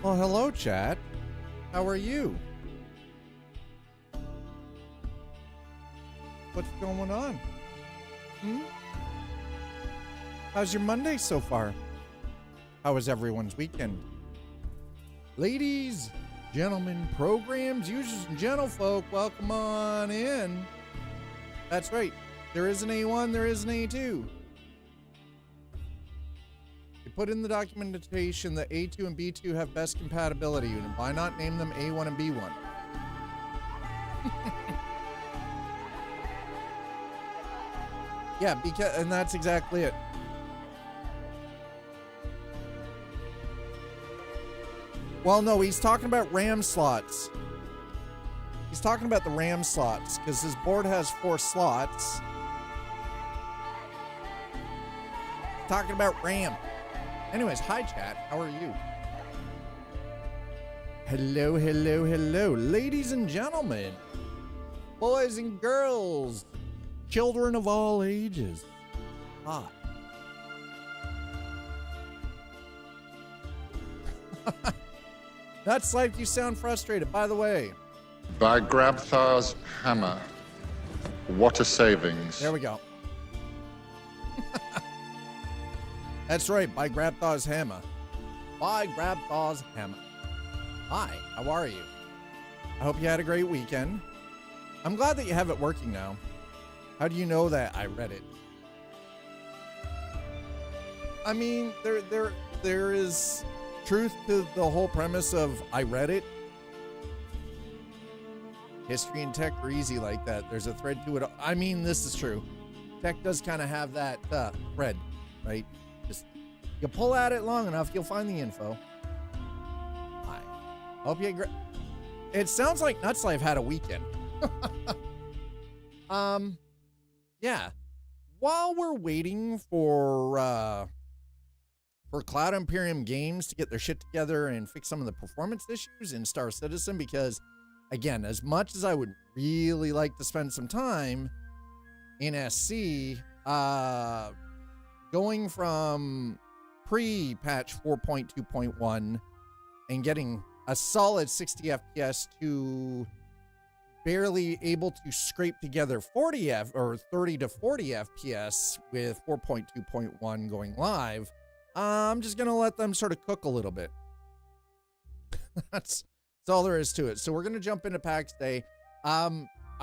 Well, hello, chat. How are you? What's going on? How's your Monday so far? How was everyone's weekend? Ladies, gentlemen, programs, users, and gentlefolk, welcome on in. That's right. There is an A1, there is an A2. You put in the documentation that A2 and B2 have best compatibility, and why not name them A1 and B1? Yeah, because, and that's exactly it. Well, no, he's talking about RAM slots. He's talking about the RAM slots because his board has 4 slots. Talking about RAM. Anyways, hi chat, how are you? Hello, hello, hello, ladies and gentlemen, boys and girls, children of all ages. Hi. That's like you sound frustrated, by the way. By Grabthar's hammer. What a savings. There we go. That's right, by Grabthar's hammer. By Grabthar's hammer. Hi, how are you? I hope you had a great weekend. I'm glad that you have it working now. How do you know that I read it? I mean, there is truth to the whole premise of I read it. History and tech are easy like that. There's a thread to it. I mean, this is true. Tech does kind of have that thread, right? Just you pull at it long enough, you'll find the info. Hi. Hope you it sounds like Nutslife had a weekend. Yeah. While we're waiting for Cloud Imperium Games to get their shit together and fix some of the performance issues in Star Citizen, because again, as much as I would really like to spend some time in SC, going from pre-patch 4.2.1 and getting a solid 60 FPS to barely able to scrape together 40 or 30 to 40 FPS with 4.2.1 going live, I'm just gonna let them sort of cook a little bit. That's all there is to it. So we're gonna jump into Pax Day.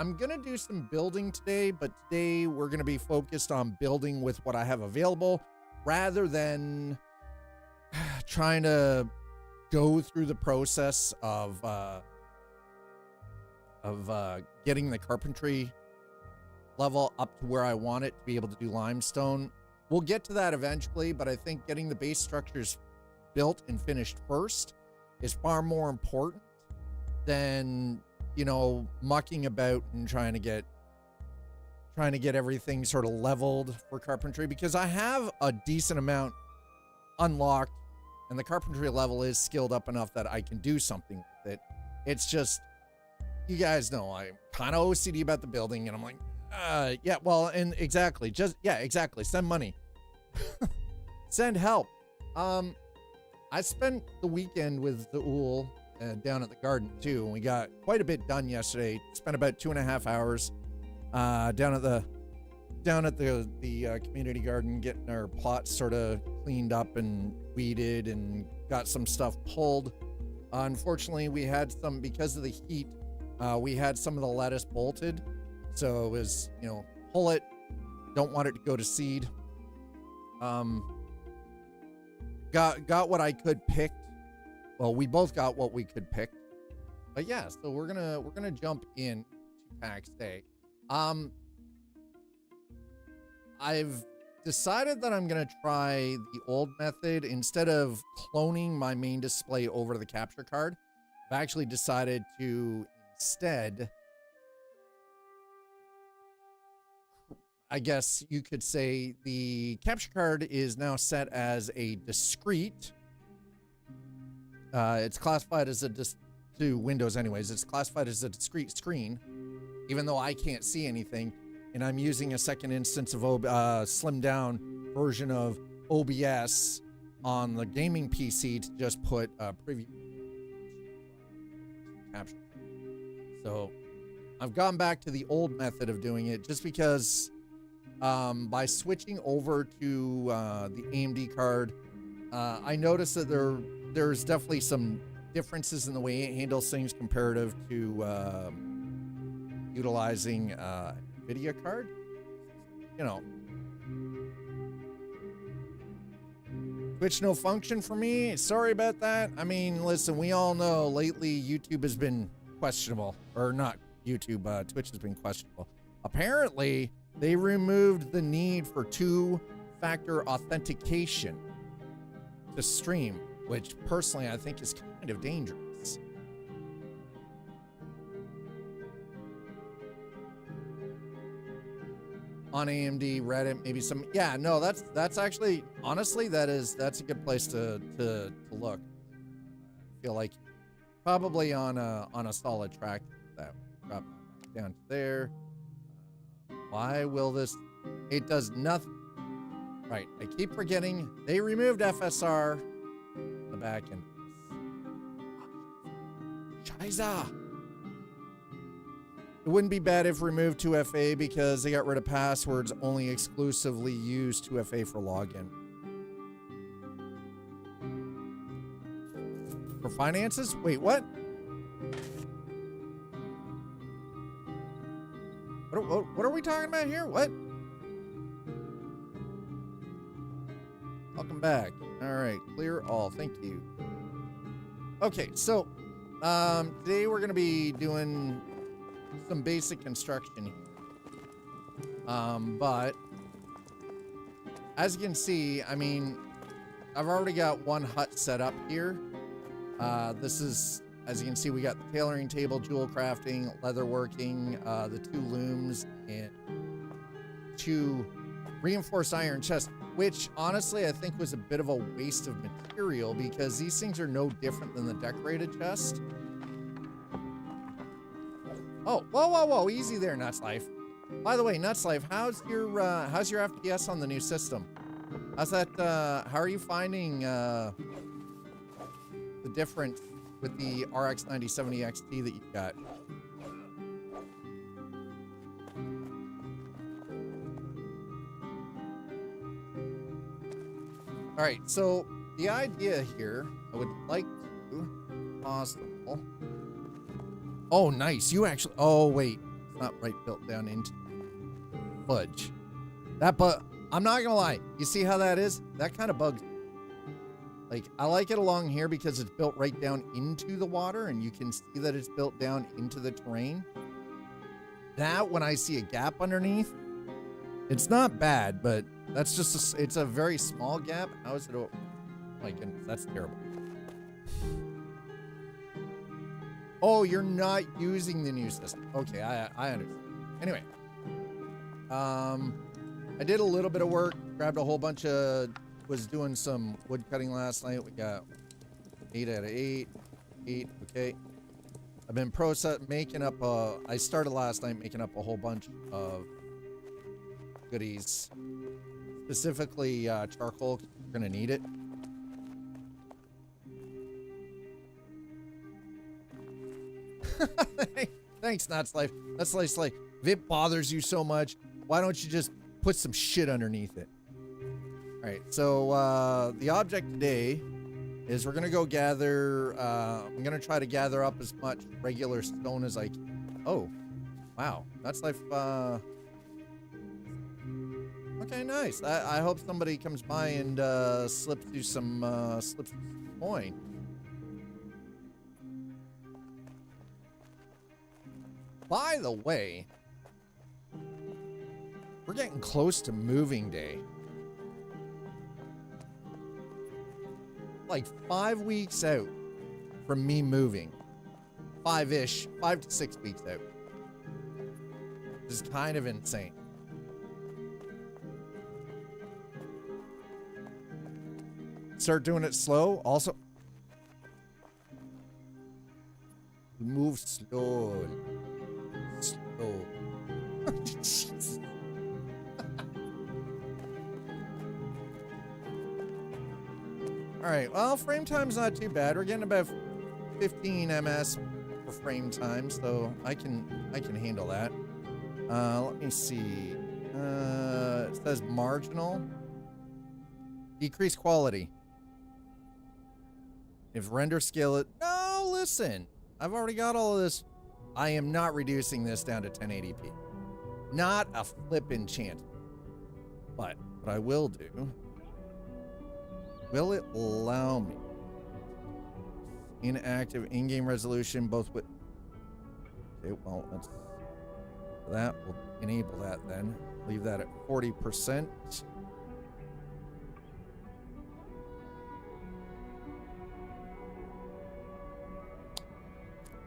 I'm gonna do some building today, but today we're gonna be focused on building with what I have available rather than trying to go through the process of getting the carpentry level up to where I want it to be able to do limestone. We'll get to that eventually, but I think getting the base structures built and finished first is far more important than, you know, mucking about and trying to get everything sort of leveled for carpentry, because I have a decent amount unlocked and the carpentry level is skilled up enough that I can do something with it. It's just, you guys know I'm kind of OCD about the building, and I'm like, yeah, well, and exactly, just, yeah, exactly, send money. Send help. I spent the weekend with the Ool down at the garden too, and we got quite a bit done yesterday. Spent about 2.5 hours down at the community garden, getting our plots sort of cleaned up and weeded, and got some stuff pulled. Unfortunately, we had some, because of the heat, we had some of the lettuce bolted, so it was, you know, pull it, don't want it to go to seed. Got what I could pick. Well, we both got what we could pick. But yeah, so we're gonna jump in to Pax Day. I've decided that I'm gonna try the old method. Instead of cloning my main display over to the capture card, I've actually decided to instead, I guess you could say, the capture card is now set as a discrete. It's classified as to Windows anyways. It's classified as a discrete screen, even though I can't see anything. And I'm using a second instance of slimmed down version of OBS on the gaming PC to just put a preview capture. So I've gone back to the old method of doing it just because by switching over to the AMD card, I noticed that there's definitely some differences in the way it handles things comparative to utilizing NVIDIA card. You know, Twitch no function for me. Sorry about that. I mean, listen, we all know lately YouTube has been questionable, or not YouTube, Twitch has been questionable. Apparently, they removed the need for two-factor authentication to stream, which personally I think is kind of dangerous. On AMD, Reddit, maybe some, yeah, no, that's actually, honestly, that's a good place to look. I feel like probably on a solid track that drop back down to there. Why will this? It does nothing. Right, I keep forgetting they removed FSR. The back end. Scheiße. It wouldn't be bad if removed 2FA because they got rid of passwords only exclusively use 2FA for login. For finances? Wait, what? What are we talking about here? What? Welcome back. All right, clear all. Thank you. Okay, so today we're going to be doing some basic construction here. But as you can see, I mean, I've already got one hut set up here. This is, as you can see, we got the tailoring table, jewel crafting, leather working, the 2 looms, and 2 reinforced iron chests, which honestly I think was a bit of a waste of material because these things are no different than the decorated chest. Oh, whoa, easy there, Nuts Life. By the way, Nuts Life, how's your FPS on the new system? How's that, how are you finding the difference with the RX 9070 XT that you've got? All right, so the idea here, I would like to possible. Oh, nice. You actually, oh, wait, it's not right built down into fudge. But I'm not gonna lie. You see how that is? That kind of bugs me. Like, I like it along here because it's built right down into the water and you can see that it's built down into the terrain. That, when I see a gap underneath, it's not bad, but that's just, it's a very small gap. How is it? Oh my goodness, that's terrible. Oh, you're not using the new system. Okay, I understand. Anyway, I did a little bit of work, grabbed a whole bunch of, was doing some wood cutting last night. We got 8 out of 8, okay. I've been making up, I started last night making up a whole bunch of goodies, specifically charcoal. We're gonna need it. Thanks, Nuts Life. Nuts Life, like, if it bothers you so much, why don't you just put some shit underneath it? All right, so the object today is we're gonna go gather, I'm gonna try to gather up as much regular stone as I can. Oh, wow, Nuts Life, okay, nice. I hope somebody comes by and slips you some coin. By the way, we're getting close to moving day. Like 5 weeks out from me moving. 5 to 6 weeks out. This is kind of insane. Start doing it slow. Also, move slowly. Slow. Jesus. All right. Well, frame time's not too bad. We're getting about 15 ms for frame time, so I can handle that. Let me see. It says marginal. Decrease quality. If render scale it. No, listen. I've already got all of this. I am not reducing this down to 1080p. Not a flippin' chance. But what I will do. Will it allow me inactive in-game resolution both with. Okay, well, let's. That will enable that then. Leave that at 40%.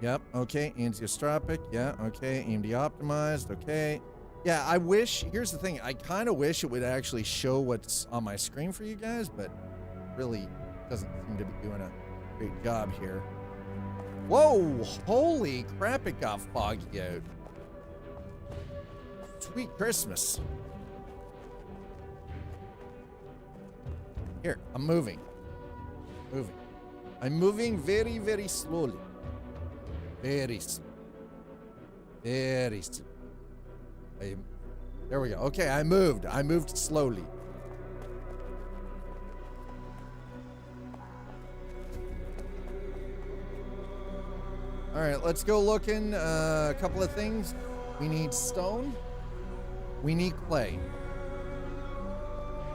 Yep, okay, anisotropic, yeah, okay, AMD optimized, okay. Yeah, I wish, here's the thing, I kind of wish it would actually show what's on my screen for you guys, but really doesn't seem to be doing a great job here. Whoa, holy crap, it got foggy out. Sweet Christmas. Here, I'm moving. I'm moving very, very slowly. Very slow. Very slow. There we go. Okay, I moved. I moved slowly. All right, let's go looking. A couple of things. We need stone. We need clay.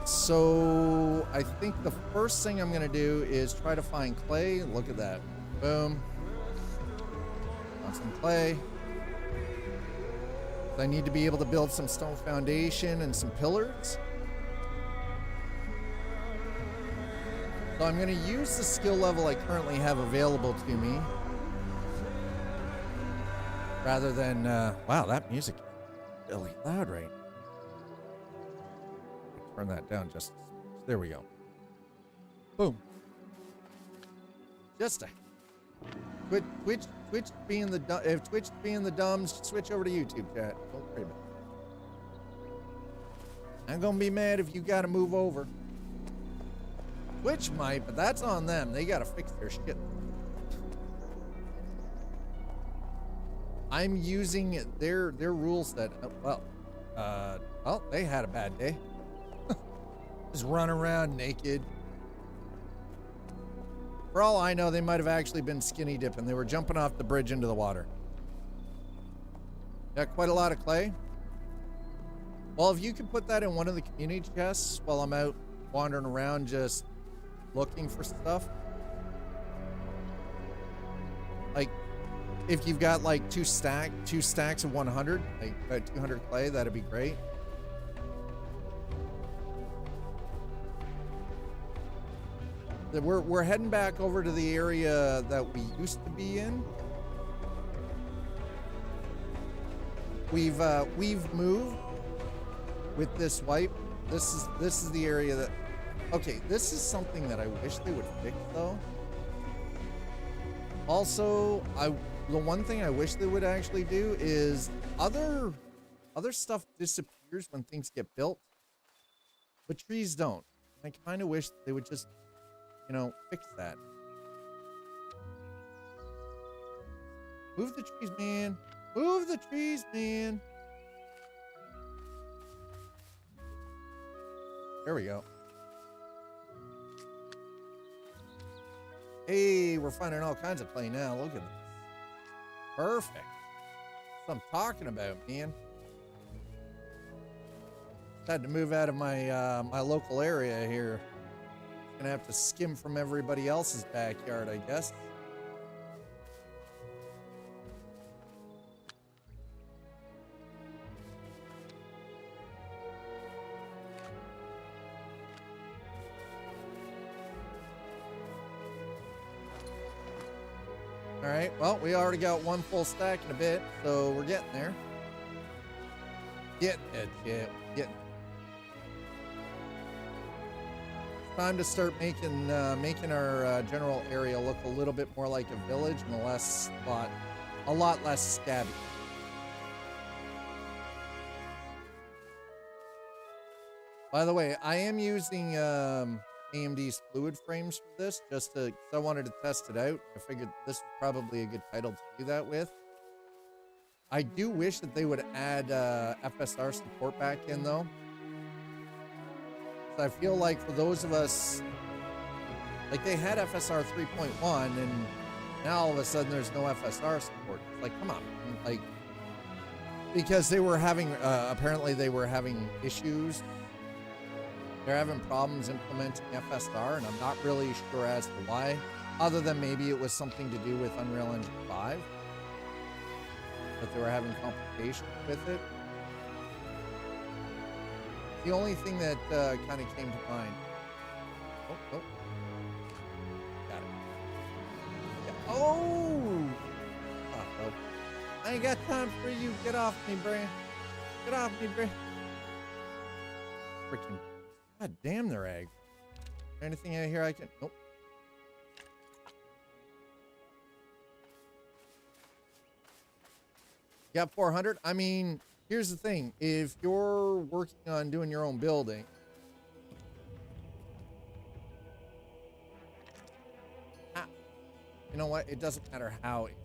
So I think the first thing I'm gonna do is try to find clay. Look at that. Boom. Want some clay. I need to be able to build some stone foundation and some pillars. So I'm going to use the skill level I currently have available to me. Rather than, wow, that music is really loud right now. Turn that down just, there we go. Boom. Just a, Twitch being the if Twitch being the dumbs, switch over to YouTube chat. Don't worry about it. I'm gonna be mad if you gotta move over. Twitch might, but that's on them. They gotta fix their shit. I'm using their rule set. Well, they had a bad day. Just run around naked. For all I know, they might have actually been skinny dipping. They were jumping off the bridge into the water. Got quite a lot of clay. Well, if you could put that in one of the community chests while I'm out wandering around just looking for stuff. Like, if you've got like two stacks of 100, like about 200 clay, that'd be great. We're heading back over to the area that we used to be in. We've moved with this wipe. This is the area that. Okay, this is something that I wish they would fix though. Also, the one thing I wish they would actually do is other stuff disappears when things get built, but trees don't. I kind of wish they would just, fix that. Move the trees, man. Move the trees, man. There we go. Hey, we're finding all kinds of clay now. Look at this. Perfect. That's what I'm talking about, man. Had to move out of my my local area here. Gonna have to skim from everybody else's backyard, I guess. All right, well, we already got one full stack in a bit, so we're getting there. Getting it, yeah, getting it. Time to start making our general area look a little bit more like a village and a lot less scabby. By the way, I am using AMD's fluid frames for this, just to, 'cause I wanted to test it out. I figured this was probably a good title to do that with. I do wish that they would add FSR support back in, though. So I feel like for those of us, like they had FSR 3.1, and now all of a sudden there's no FSR support. It's like, come on, like, because they were having, apparently they were having issues. They're having problems implementing FSR, and I'm not really sure as to why, other than maybe it was something to do with Unreal Engine 5, that they were having complications with it. The only thing that kind of came to mind. Oh, got it. Yeah. Oh! Oh, I ain't got time for you. Get off me, Bray. Get off me, Bray. Freaking. God damn, they're egg. Anything out here I can. Nope. You got 400? I mean, here's the thing. If you're working on doing your own building, you know what? It doesn't matter how it's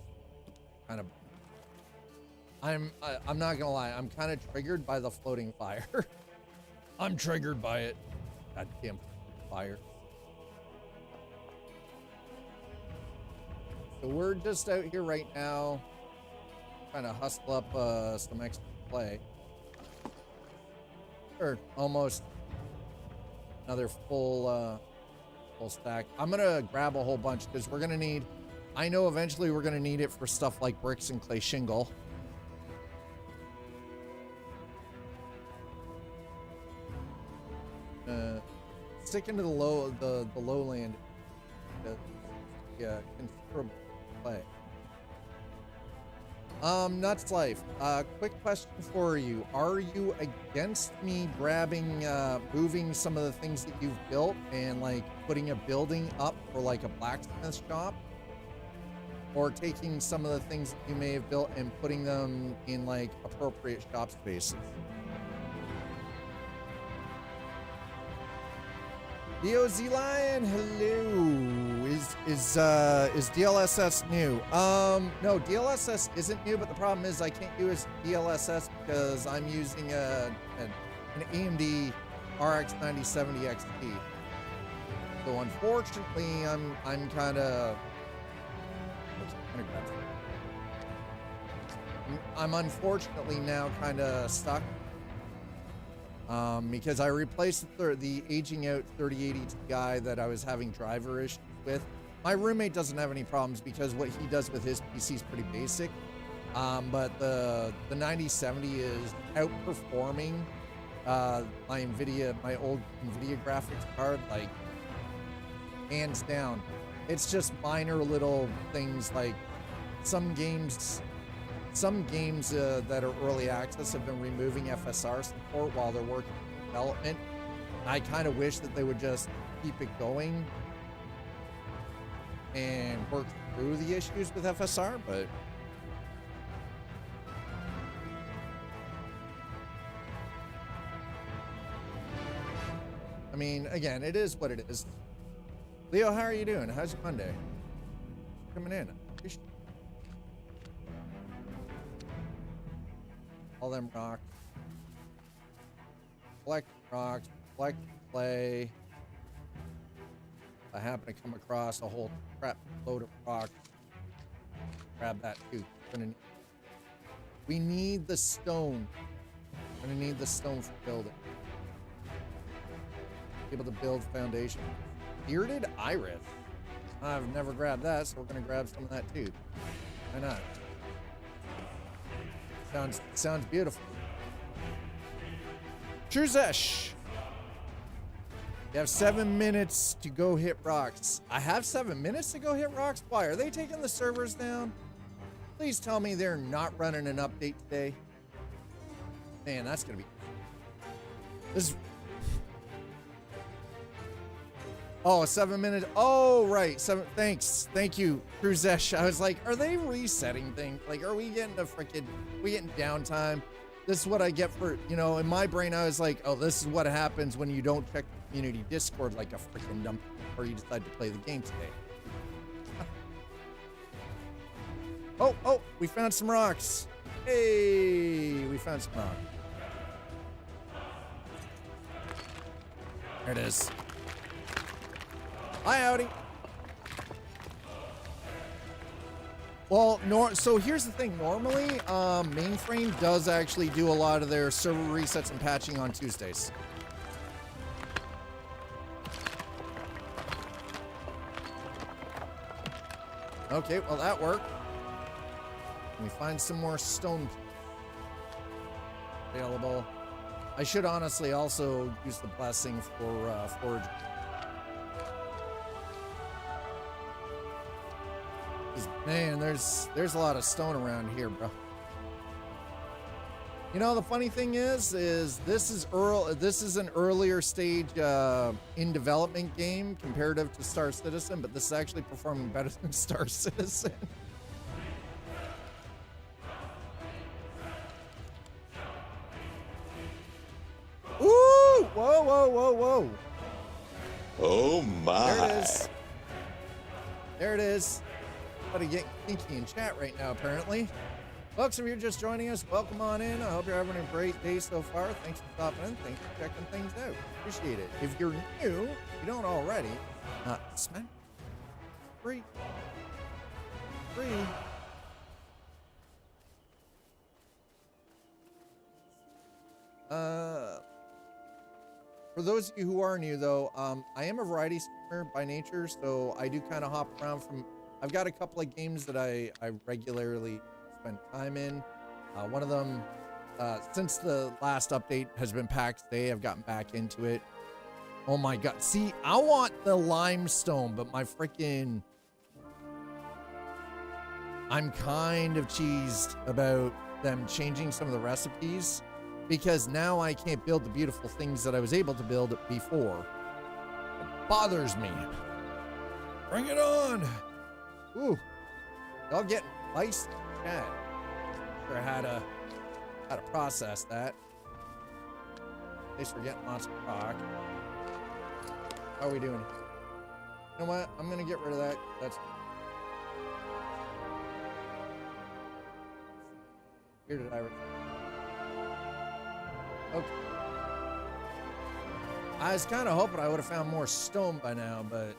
kind of. I'm not gonna lie. I'm kind of triggered by the floating fire. I'm triggered by it. Goddamn fire. So we're just out here right now, trying to hustle up some extra clay. Or almost another full stack. I'm gonna grab a whole bunch because we're gonna need. I know eventually we're gonna need it for stuff like bricks and clay shingle. Sticking to the lowland, yeah, considerable play. Nuts Life. Quick question for you: are you against me grabbing, moving some of the things that you've built and like putting a building up for like a blacksmith shop, or taking some of the things that you may have built and putting them in like appropriate shop spaces? DOZ Lion, hello. Is DLSS new? No, DLSS isn't new, but the problem is I can't use DLSS because I'm using an AMD RX 9070 XT. So unfortunately, I'm kind of. I'm unfortunately now kind of stuck. Because I replaced the aging out 3080 Ti that I was having driver issues with. My roommate doesn't have any problems because what he does with his PC is pretty basic. But the 9070 is outperforming my old NVIDIA graphics card, like hands down. It's just minor little things like some games that are early access have been removing FSR support while they're working in development. I kind of wish that they would just keep it going and work through the issues with FSR, but I mean, again, it is what it is. Leo, how are you doing? How's your Monday? Coming in. All them rocks. Collect rocks, collect clay. If I happen to come across a whole crap load of rocks, grab that too. We need the stone. We're gonna need the stone for building. Able to build foundation. Bearded iris. I've never grabbed that, so we're gonna grab some of that too. Why not? Sounds beautiful. Truzesh. You have 7 minutes to go hit rocks. I have 7 minutes to go hit rocks? Why? Are they taking the servers down? Please tell me they're not running an update today. Man, that's gonna be. This. Oh, 7 minutes. Oh, right. Thanks. Thank you, Cruzesh. I was like, are they resetting things? Like, are we getting we getting downtime? This is what I get for, in my brain, I was like, oh, this is what happens when you don't check the community Discord like a freaking dump before you decide to play the game today. Oh, we found some rocks. Hey, we found some rocks. There it is. Hi, howdy. Well, so here's the thing. Normally, Mainframe does actually do a lot of their server resets and patching on Tuesdays. Okay, well, that worked. Can we find some more stone available? I should honestly also use the blessing for forage. Man, there's a lot of stone around here, bro. You know, the funny thing is this is an earlier stage in development game comparative to Star Citizen, but this is actually performing better than Star Citizen. Ooh! Whoa, whoa, whoa, whoa. Oh my. There it is. There it is. Somebody getting kinky in chat right now, apparently. Folks, if you're just joining us, welcome on in. I hope you're having a great day so far. Thanks for stopping in. Thanks for checking things out. Appreciate it. If you're new, if you don't already, smack. Free. For those of you who are new, though, I am a variety streamer by nature, so I do kind of hop around from... I've got a couple of games that I regularly spend time in. One of them, since the last update, has been Pax Dei. I've gotten back into it. Oh my god. See, I want the limestone, but my freaking... I'm kind of cheesed about them changing some of the recipes, because now I can't build the beautiful things that I was able to build before. It bothers me. Bring it on! Ooh, y'all getting iced in the chat. Sure how to process that. At least we're getting lots of rock. How are we doing? You know what? I'm gonna get rid of that. That's here did I? Okay. I was kind of hoping I would have found more stone by now, but.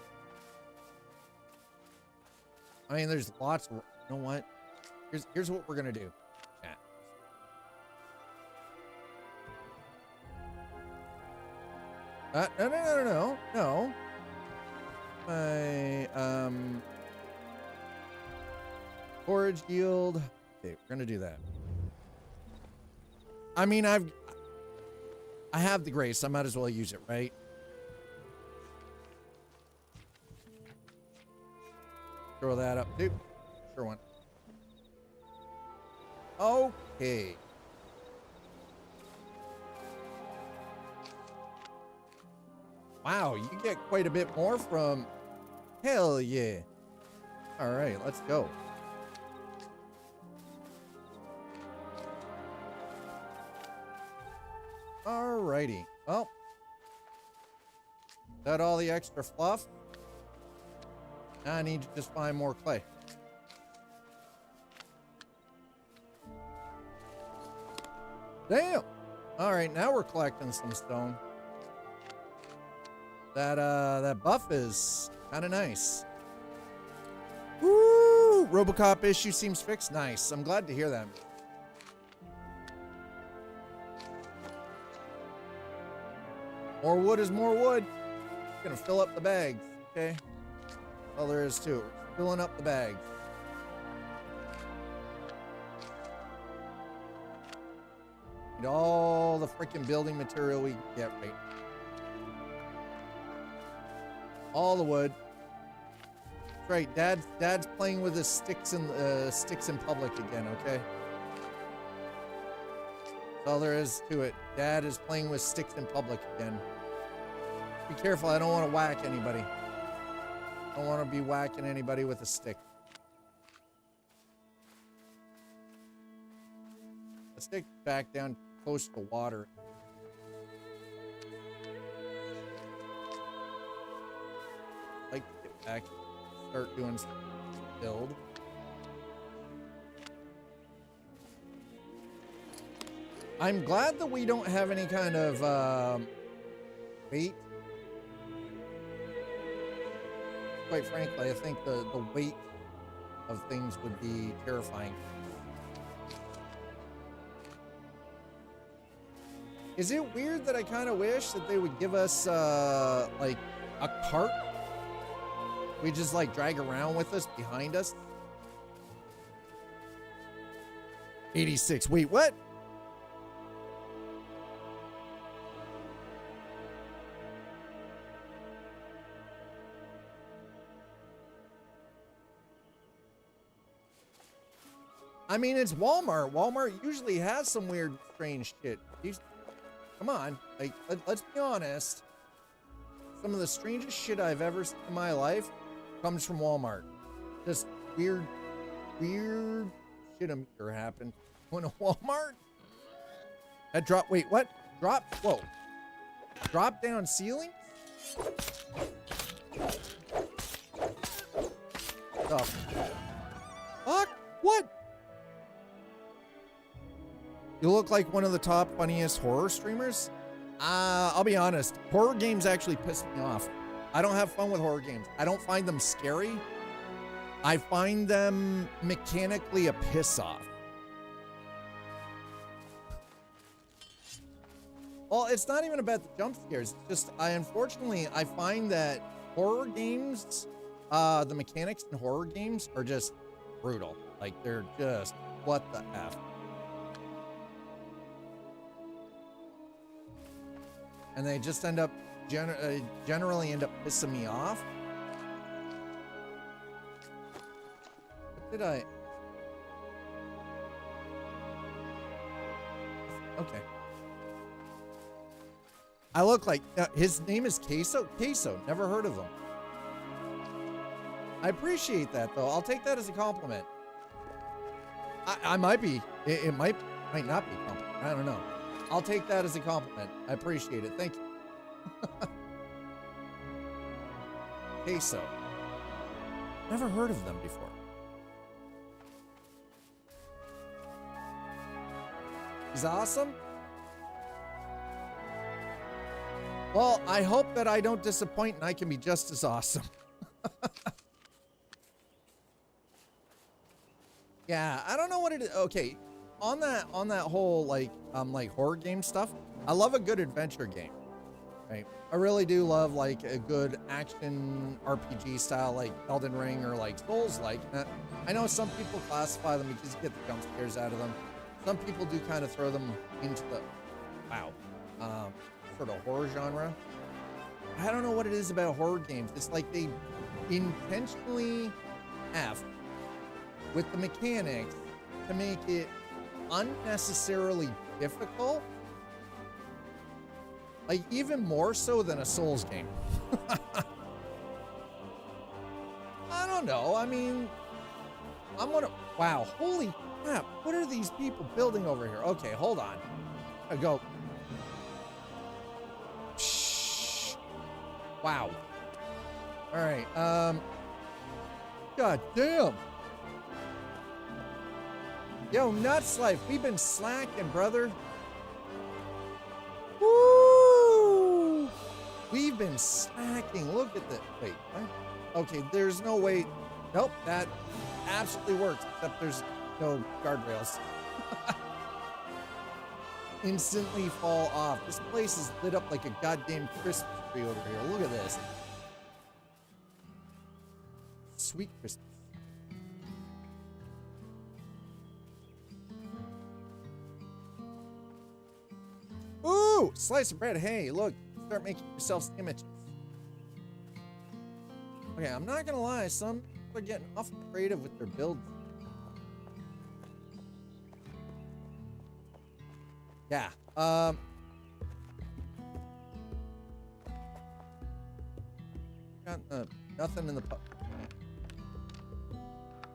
I mean, there's lots of, you know what? Here's what we're gonna do. Chat. No. My forage yield. Okay, we're gonna do that. I mean, I have the grace. I might as well use it, right? Throw that up too. Sure one. Okay. Wow, you get quite a bit more from... Hell yeah. All right, let's go. All righty. Well, that all the extra fluff? Now I need to just find more clay. Damn! Alright, now we're collecting some stone. That buff is kind of nice. Woo! Robocop issue seems fixed. Nice. I'm glad to hear that. More wood is more wood. Gonna fill up the bags, okay? All there is to it. We're filling up the bags. Need all the freaking building material we can get right. All the wood. That's right. Dad's playing with his sticks in public again. Okay. That's all there is to it. Dad is playing with sticks in public again. Be careful. I don't want to whack anybody. I don't want to be whacking anybody with a stick. Let's take back down close to water. back, start doing some build. I'm glad that we don't have any kind of weight. Quite frankly, I think the weight of things would be terrifying. Is it weird that I kind of wish that they would give us like a cart we just like drag around with us behind us? 86. Wait, what? I mean, it's Walmart. Walmart usually has some weird, strange shit. Come on, like, let's be honest. Some of the strangest shit I've ever seen in my life comes from Walmart. Just weird shit happened when a Walmart. That drop. Wait, what? Drop. Whoa. Drop down ceiling. The fuck? What? You look like one of the top funniest horror streamers. I'll be honest. Horror games actually piss me off. I don't have fun with horror games. I don't find them scary. I find them mechanically a piss off. Well, it's not even about the jump scares. It's just, unfortunately, I find that horror games, the mechanics in horror games are just brutal. Like, they're just, what the F? And they just end up, generally end up pissing me off. What did I? Okay. I look like, his name is Queso? Queso, never heard of him. I appreciate that though. I'll take that as a compliment. I might be, it might not be a compliment. I don't know. I'll take that as a compliment. I appreciate it. Thank you. Queso. Never heard of them before. He's awesome. Well, I hope that I don't disappoint and I can be just as awesome. Yeah, I don't know what it is. Okay. On that whole like horror game stuff, I love a good adventure game, right? I really do love like a good action RPG style like Elden Ring or like Souls-like. I know some people classify them because you get the jump scares out of them. Some people do kind of throw them into the sort of horror genre. I don't know what it is about horror games. It's like they intentionally F with the mechanics to make it unnecessarily difficult, like even more so than a Souls game. I don't know. I mean, wow, holy crap, what are these people building over here? Okay, hold on. I go. Shh. Wow. All right. God damn. Yo, Nuts Life, we've been slacking, brother. Woo! We've been slacking. Look at that. Wait, what? Okay, there's no way. Nope, that absolutely works, except there's no guardrails. Instantly fall off. This place is lit up like a goddamn Christmas tree over here. Look at this. Sweet Christmas. Ooh, slice of bread. Hey, look, start making yourself sandwiches. Okay, I'm not gonna lie, some people are getting awful creative with their builds. Yeah, got nothing in the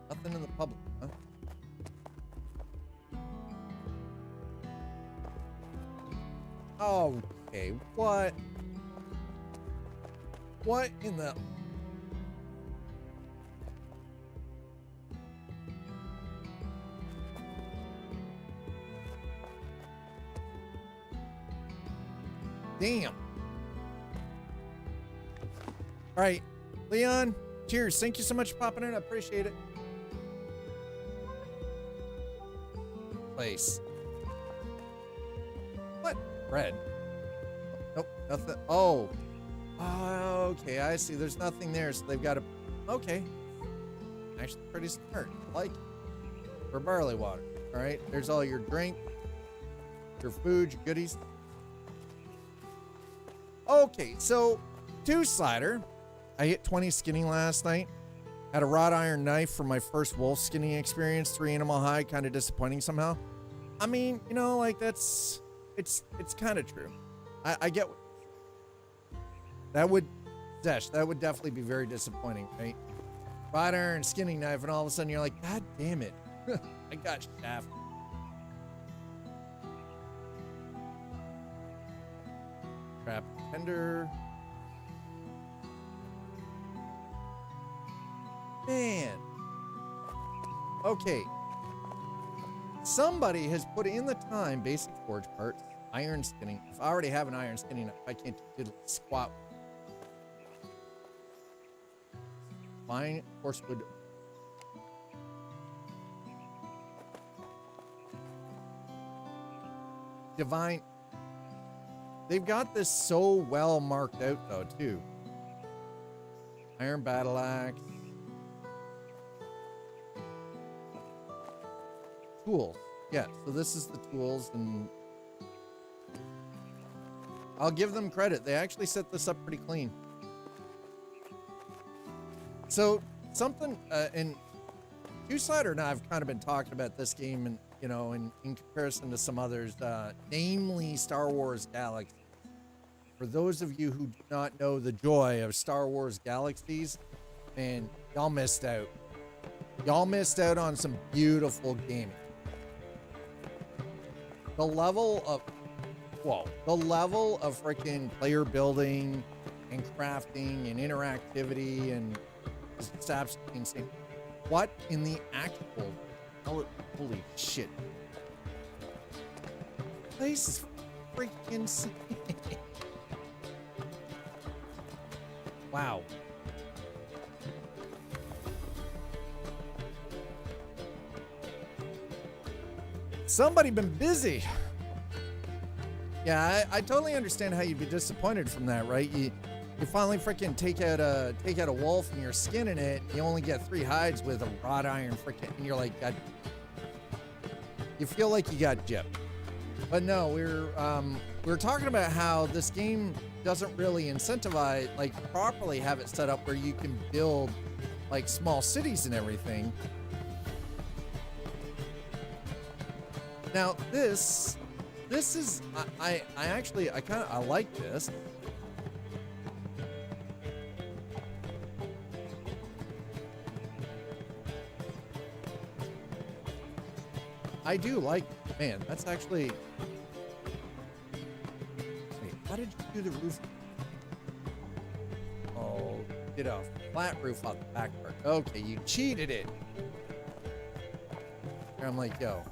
nothing in the public, huh? Okay, what? What in the Damn. All right, Leon, cheers. Thank you so much for popping in. I appreciate it. Place. What? Bread. Nope, nothing. Oh. Oh, okay, I see. There's nothing there, so they've got to. Okay. Actually, pretty smart. I like it. For barley water. All right, there's all your drink, your food, your goodies. Okay, so 2 slider. I hit 20 skinning last night. Had a wrought iron knife for my first wolf skinning experience. 3 animal high, kind of disappointing somehow. I mean, you know, like it's kind of true. I get that would definitely be very disappointing, right? Wrought iron skinning knife, and all of a sudden you're like, God damn it, I got shafted. Trap tender. Man. Okay. Somebody has put in the time, basic forge parts, iron skinning. If I already have an iron skinning knife, I can't do squat. Fine horsewood. Divine. They've got this so well marked out though, too. Iron battle axe. Tools. Yeah, so this is the tools, and I'll give them credit. They actually set this up pretty clean. So something, and Two-Slider and I have kind of been talking about this game, and you know, in comparison to some others, namely Star Wars Galaxy. For those of you who do not know the joy of Star Wars Galaxies, man, y'all missed out. Y'all missed out on some beautiful gaming. The level of freaking player building and crafting and interactivity and just absolutely insane. What in the actual hell? Holy shit. This place is freaking insane. Wow. Somebody been busy. Yeah, I totally understand how you'd be disappointed from that, right? You finally freaking take out a wolf and you're skinning it. You only get 3 hides with a wrought iron freaking, and you're like, God. You feel like you got gypped. But no, we're talking about how this game doesn't really incentivize, like properly have it set up where you can build like small cities and everything. Now this is I like this. I do like, man, that's actually, wait, how did you do the roof? Oh, did a flat roof on the back part. Okay, you cheated it. And I'm like, yo.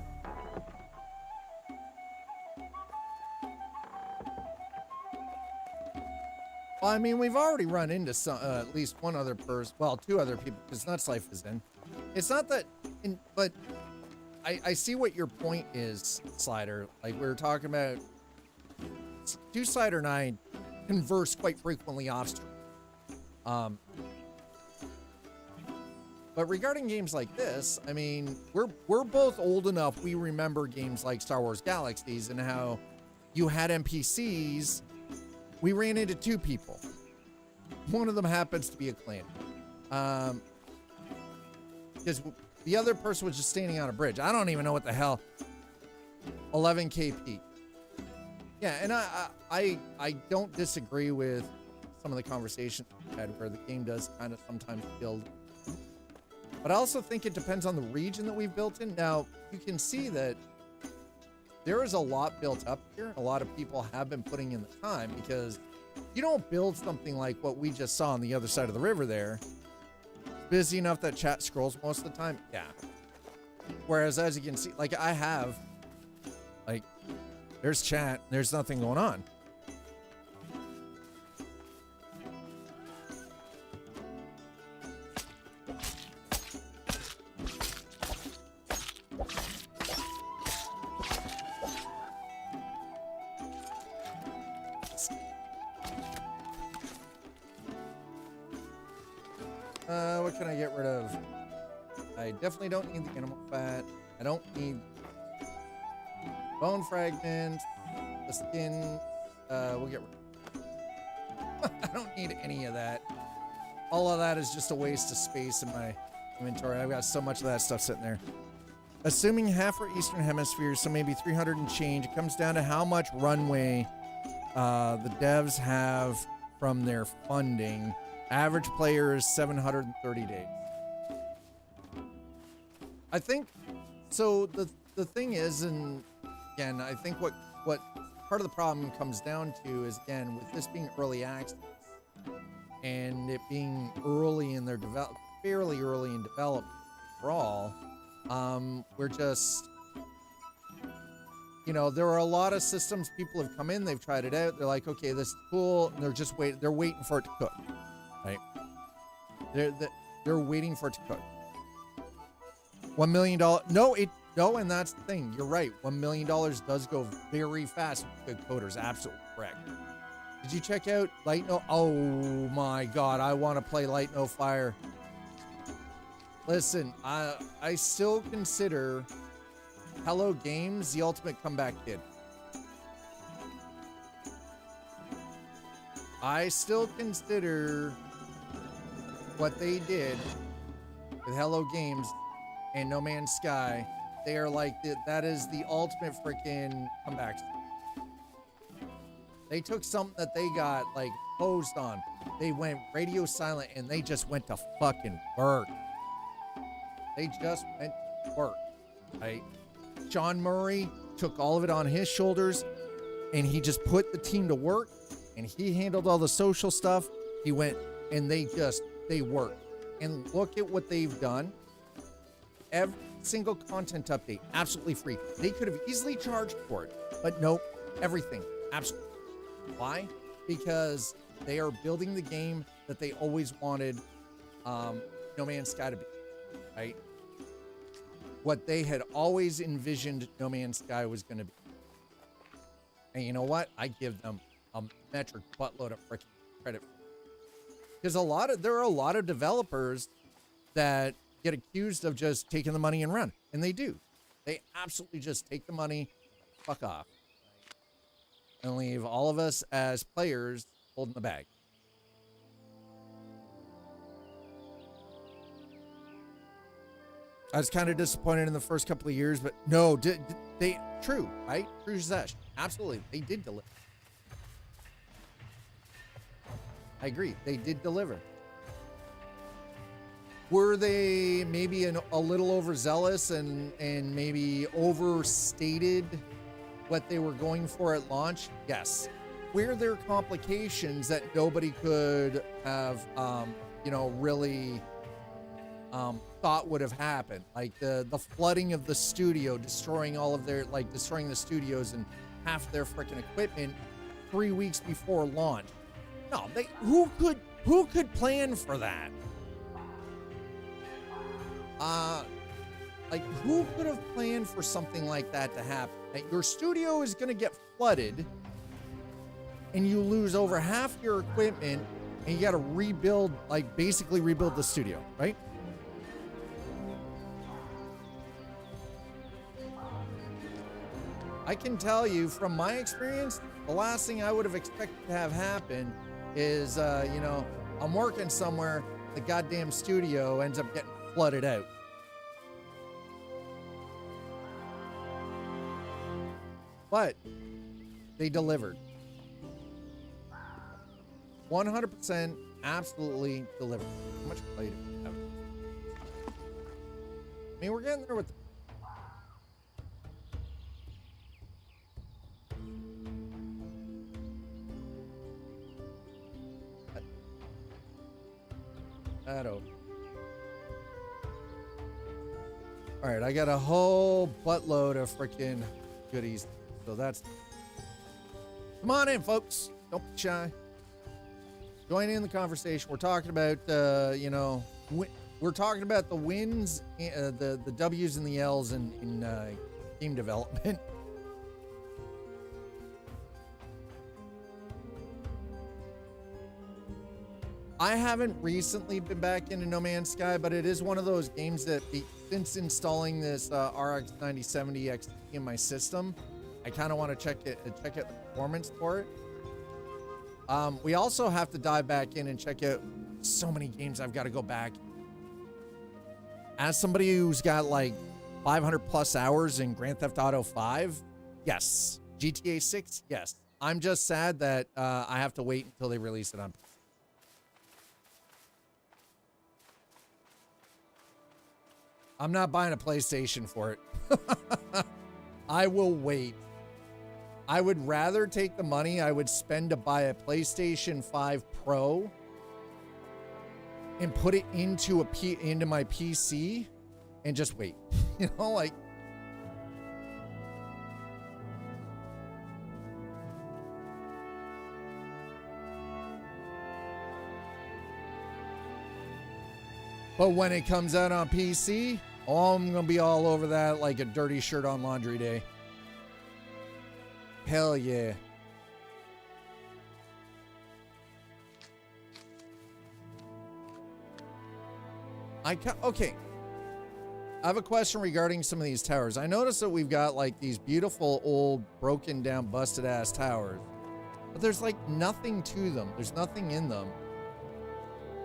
Well, I mean, we've already run into some, at least one other person, well, 2 other people, because Nuts Life is in. It's not that, but I see what your point is, Slider. Like we were talking about, Two-Slider and I converse quite frequently off stream. But regarding games like this, I mean, we're both old enough. We remember games like Star Wars Galaxies and how you had NPCs. We ran into 2 people. One of them happens to be a clan. Because the other person was just standing on a bridge. I don't even know what the hell. 11 KP. Yeah, and I don't disagree with some of the conversations we had where the game does kind of sometimes build. But I also think it depends on the region that we've built in. Now, you can see that there is a lot built up here. A lot of people have been putting in the time, because you don't build something like what we just saw on the other side of the river there. Busy enough that chat scrolls most of the time. Yeah. Whereas as you can see, like I have, like, there's chat, there's nothing going on. What can I get rid of? I definitely don't need the animal fat. I don't need bone fragment, the skin. We'll get rid of I don't need any of that. All of that is just a waste of space in my inventory. I've got so much of that stuff sitting there. Assuming half for Eastern Hemisphere, so maybe 300 and change. It comes down to how much runway the devs have from their funding. Average player is 730 days. I think, so the thing is, and again, I think what part of the problem comes down to is, again, with this being early access and it being early in their fairly early in development overall, we're just, you know, there are a lot of systems people have come in, they've tried it out, they're like, okay, this is cool, and they're waiting for it to cook, right? They're waiting for it to cook. $1 million, no, and that's the thing, you're right, $1 million does go very fast with good coders, absolutely correct. Did you check out Light No? Oh my God, I want to play Light No Fire. Listen, I still consider Hello Games the ultimate comeback kid. I still consider what they did with Hello Games and No Man's Sky. They are like, that is the ultimate freaking comeback. They took something that they got like posed on. They went radio silent and they just went to fucking work. They just went to work, right? Sean Murray took all of it on his shoulders and he just put the team to work and he handled all the social stuff. He went and they worked. And look at what they've done. Every single content update, absolutely free. They could have easily charged for it, but nope, everything, absolutely. Why? Because they are building the game that they always wanted No Man's Sky to be, right? What they had always envisioned No Man's Sky was going to be. And you know what? I give them a metric buttload of freaking credit. Because there are a lot of developers that get accused of just taking the money and run. And they do. They absolutely just take the money, fuck off, and leave all of us as players holding the bag. I was kind of disappointed in the first couple of years, but no, true, right? True Zesh. Absolutely. They did deliver. I agree. They did deliver. Were they maybe a little overzealous and maybe overstated what they were going for at launch? Yes. Were there complications that nobody could have, really thought would have happened? Like the flooding of the studio, destroying the studios and half their freaking equipment 3 weeks before launch. No, who could plan for that? Who could have planned for something like that to happen? Your studio is going to get flooded and you lose over half your equipment and you got to basically rebuild the studio, right? I can tell you from my experience, the last thing I would have expected to have happen is, I'm working somewhere, the goddamn studio ends up getting flooded out. But they delivered. 100% absolutely delivered. How much play do we have? I mean, we're getting there with that over. All right, I got a whole buttload of freaking goodies. So that's... Come on in, folks. Don't be shy. Join in the conversation. We're talking about, we're talking about the wins, the W's and the L's in game development. I haven't recently been back into No Man's Sky, but it is one of those games that since installing this RX 9070 XT in my system, I kind of want to check out the performance for it. We also have to dive back in and check out so many games I've got to go back. As somebody who's got like 500 plus hours in Grand Theft Auto 5, yes. GTA 6, yes. I'm just sad that I have to wait until they release it on. I'm not buying a PlayStation for it. I will wait. I would rather take the money I would spend to buy a PlayStation 5 Pro and put it into my PC and just wait. You know, like. But when it comes out on PC, oh, I'm going to be all over that like a dirty shirt on laundry day. Hell yeah. Okay. I have a question regarding some of these towers. I noticed that we've got like these beautiful old broken down busted ass towers, but there's like nothing to them. There's nothing in them.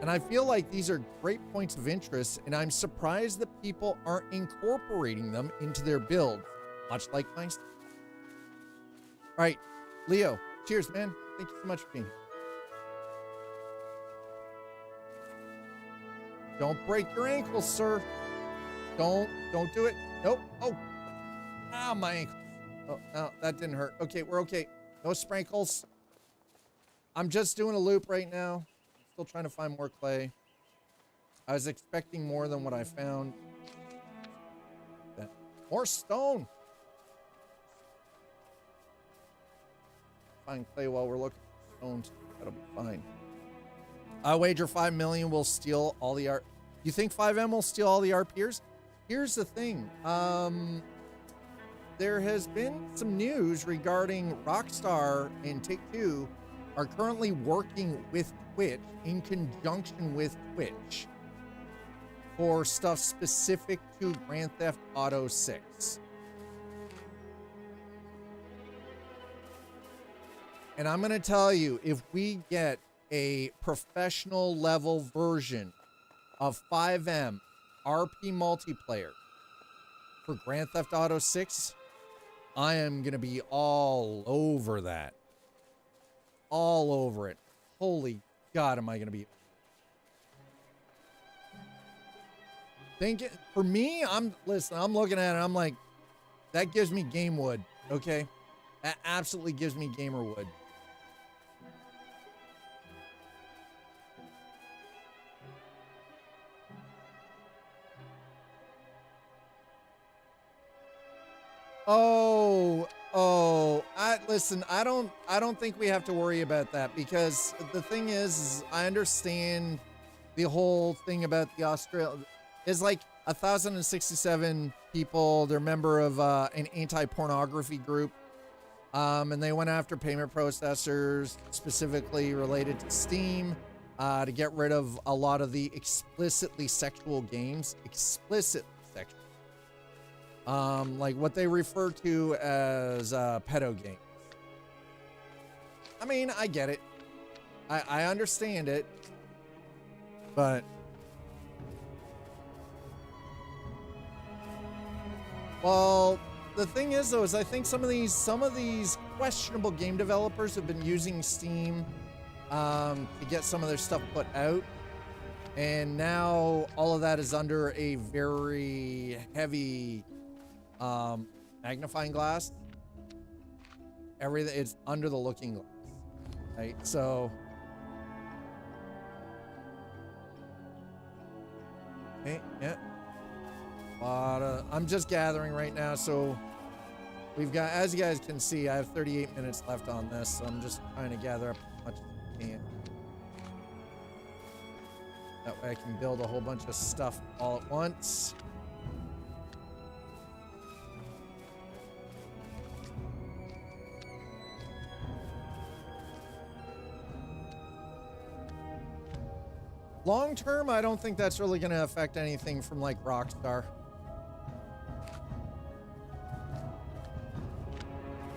And I feel like these are great points of interest, and I'm surprised that people aren't incorporating them into their builds, much like myself. All right, Leo, cheers, man. Thank you so much for being here. Don't break your ankles, sir. Don't do it. Nope. Oh, my ankles. Oh, no, that didn't hurt. Okay, we're okay. No sprinkles. I'm just doing a loop right now. Still trying to find more clay. I was expecting more than what I found. More stone. Find clay while we're looking for stones. That'll be fine. I wager 5 million will steal all the art. You think 5M will steal all the RPers? Here's the thing. There has been some news regarding Rockstar and Take-Two are currently working with Twitch in conjunction with Twitch for stuff specific to Grand Theft Auto 6. And I'm going to tell you, if we get a professional level version of 5M RP multiplayer for Grand Theft Auto 6, I am going to be all over that. All over it. Holy God, am I going to be. For me, I'm looking at it, I'm like, that gives me game wood, okay? That absolutely gives me gamer wood. Listen, I don't think we have to worry about that, because the thing is I understand the whole thing about the Australia is like 1,067 people. They're a member of an anti-pornography group. And they went after payment processors specifically related to Steam to get rid of a lot of the explicitly sexual games. Explicitly sexual. Like what they refer to as pedo games. I mean, I get it. I understand it. But well, the thing is though, is I think some of these questionable game developers have been using Steam to get some of their stuff put out. And now all of that is under a very heavy magnifying glass. Everything, it's under the looking glass, right? So okay, yeah, I'm just gathering right now. So we've got, as you guys can see, I have 38 minutes left on this, so I'm just trying to gather up as much as I can. That way I can build a whole bunch of stuff all at once. long term, I don't think that's really going to affect anything from like Rockstar.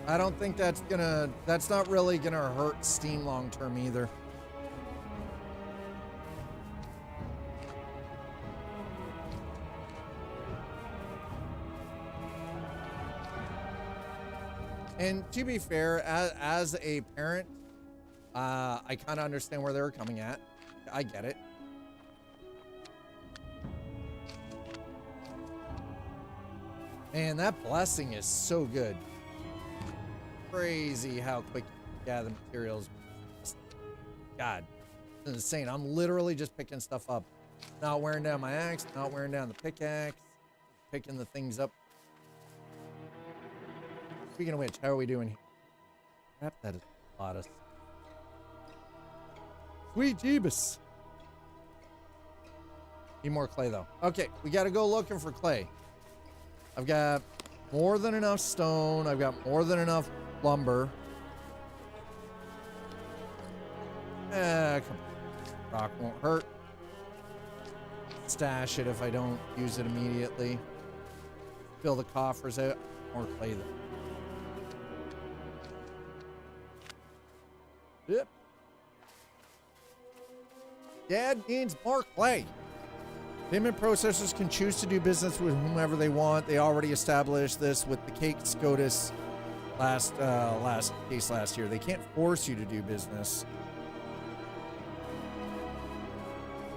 I don't think that's not really gonna hurt Steam long term either. And to be fair, as a parent, I kind of understand where they were coming at. I get it. Man, that blessing is so good. Crazy how quick you gather materials. God, it's insane. I'm literally just picking stuff up. Not wearing down my axe, not wearing down the pickaxe, picking the things up. Speaking of which, how are we doing here? Crap, that is a lot of... Sweet Jeebus. Need more clay, though. Okay, we got to go looking for clay. I've got more than enough stone. I've got more than enough lumber. Come on. Rock won't hurt. Stash it if I don't use it immediately. Fill the coffers out. More clay, though. Yep. Dad needs more clay. Payment processors can choose to do business with whomever they want. They already established this with the Cake SCOTUS last year. They can't force you to do business.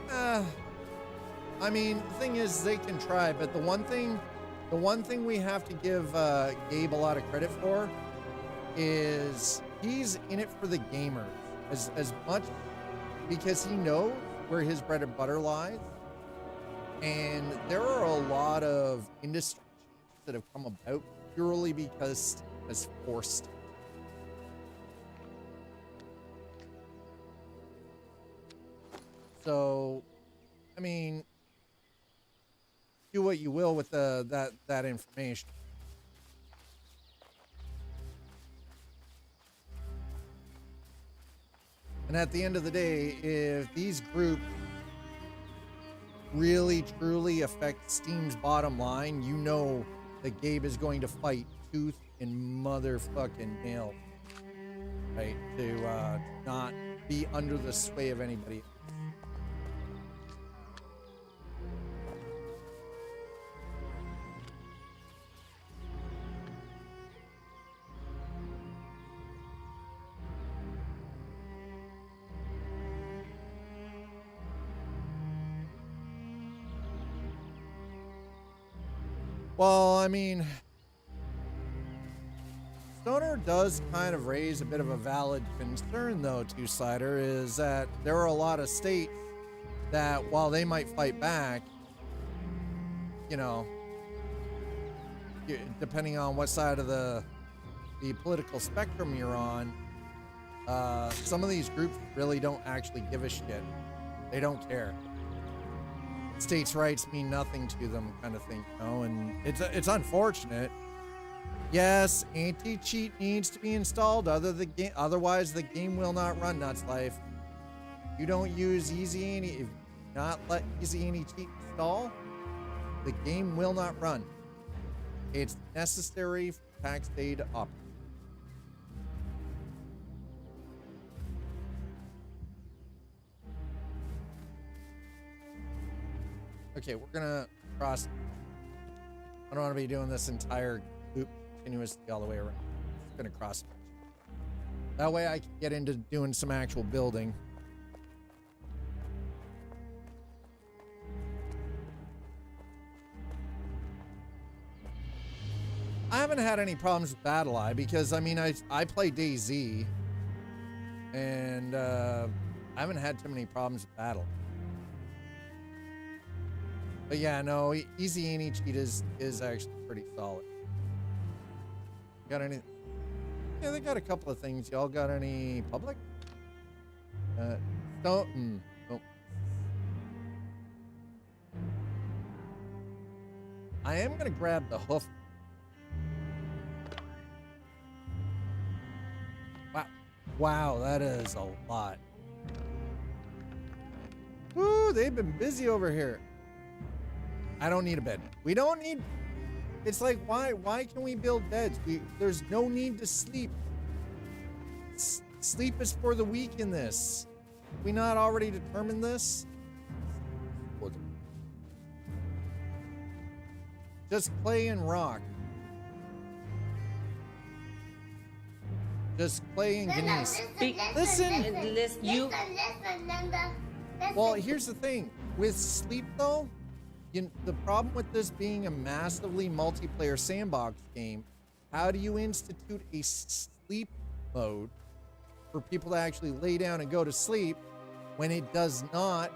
I mean, the thing is, they can try, but the one thing we have to give Gabe a lot of credit for is he's in it for the gamers as much, because he knows where his bread and butter lies. And there are a lot of industry changes that have come about purely because Steam has forced it. So, I mean, do what you will with that information. And at the end of the day, if these groups really truly affect Steam's bottom line, you know that Gabe is going to fight tooth and motherfucking nail, right? To not be under the sway of anybody. Well, I mean, Stoner does kind of raise a bit of a valid concern, though, Two-Sider, is that there are a lot of states that, while they might fight back, you know, depending on what side of the political spectrum you're on, some of these groups really don't actually give a shit. They don't care. States' rights mean nothing to them, kind of thing, you know, and it's unfortunate. Yes, anti-cheat needs to be installed, otherwise the game will not run. Nuts life. You don't use Easy Anti, if you not let Easy Anti-cheat install, the game will not run. It's necessary for Pax Dei to operate. Okay, we're gonna cross. I don't want to be doing this entire loop continuously all the way around. I'm just gonna cross. That way I can get into doing some actual building. I haven't had any problems with BattleEye because, I mean, I play DayZ, and I haven't had too many problems with BattleEye. But yeah, no, Easy Anti-cheat is actually pretty solid. Got any? Yeah, they got a couple of things. Y'all got any public? Nope. I am gonna grab the hoof. Wow, that is a lot. Woo! Woo, they've been busy over here. I don't need a bed. We don't need... It's like, why can we build beds? There's no need to sleep. Sleep is for the weak in this. We not already determined this? Just play and rock. Just play and Denise. Listen. Well, here's the thing. With sleep, though, the problem with this being a massively multiplayer sandbox game, how do you institute a sleep mode for people to actually lay down and go to sleep when it does not,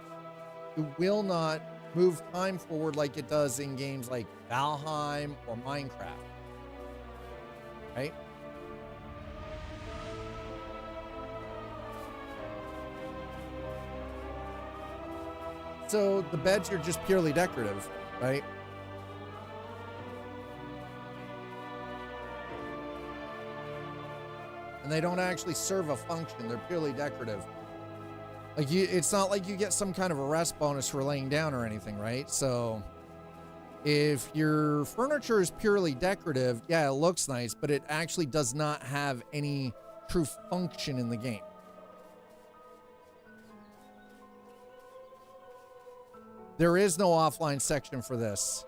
it will not move time forward like it does in games like Valheim or Minecraft, right? So the beds are just purely decorative, right? And they don't actually serve a function. They're purely decorative. Like it's not like you get some kind of a rest bonus for laying down or anything, right? So if your furniture is purely decorative, yeah, it looks nice, but it actually does not have any true function in the game. There is no offline section for this.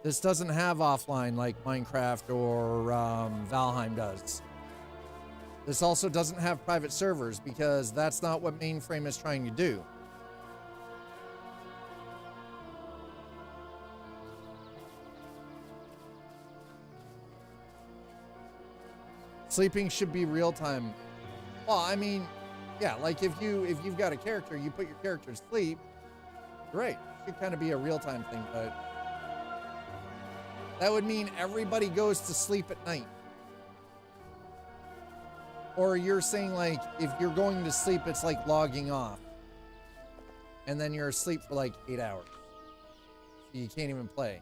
This doesn't have offline like Minecraft or Valheim does. This also doesn't have private servers because that's not what Mainframe is trying to do. Sleeping should be real time. Well, I mean, yeah, like if you've got a character, you put your character to sleep. Right, it should kind of be a real time thing, but that would mean everybody goes to sleep at night. Or you're saying like if you're going to sleep, it's like logging off, and then you're asleep for like 8 hours, so you can't even play.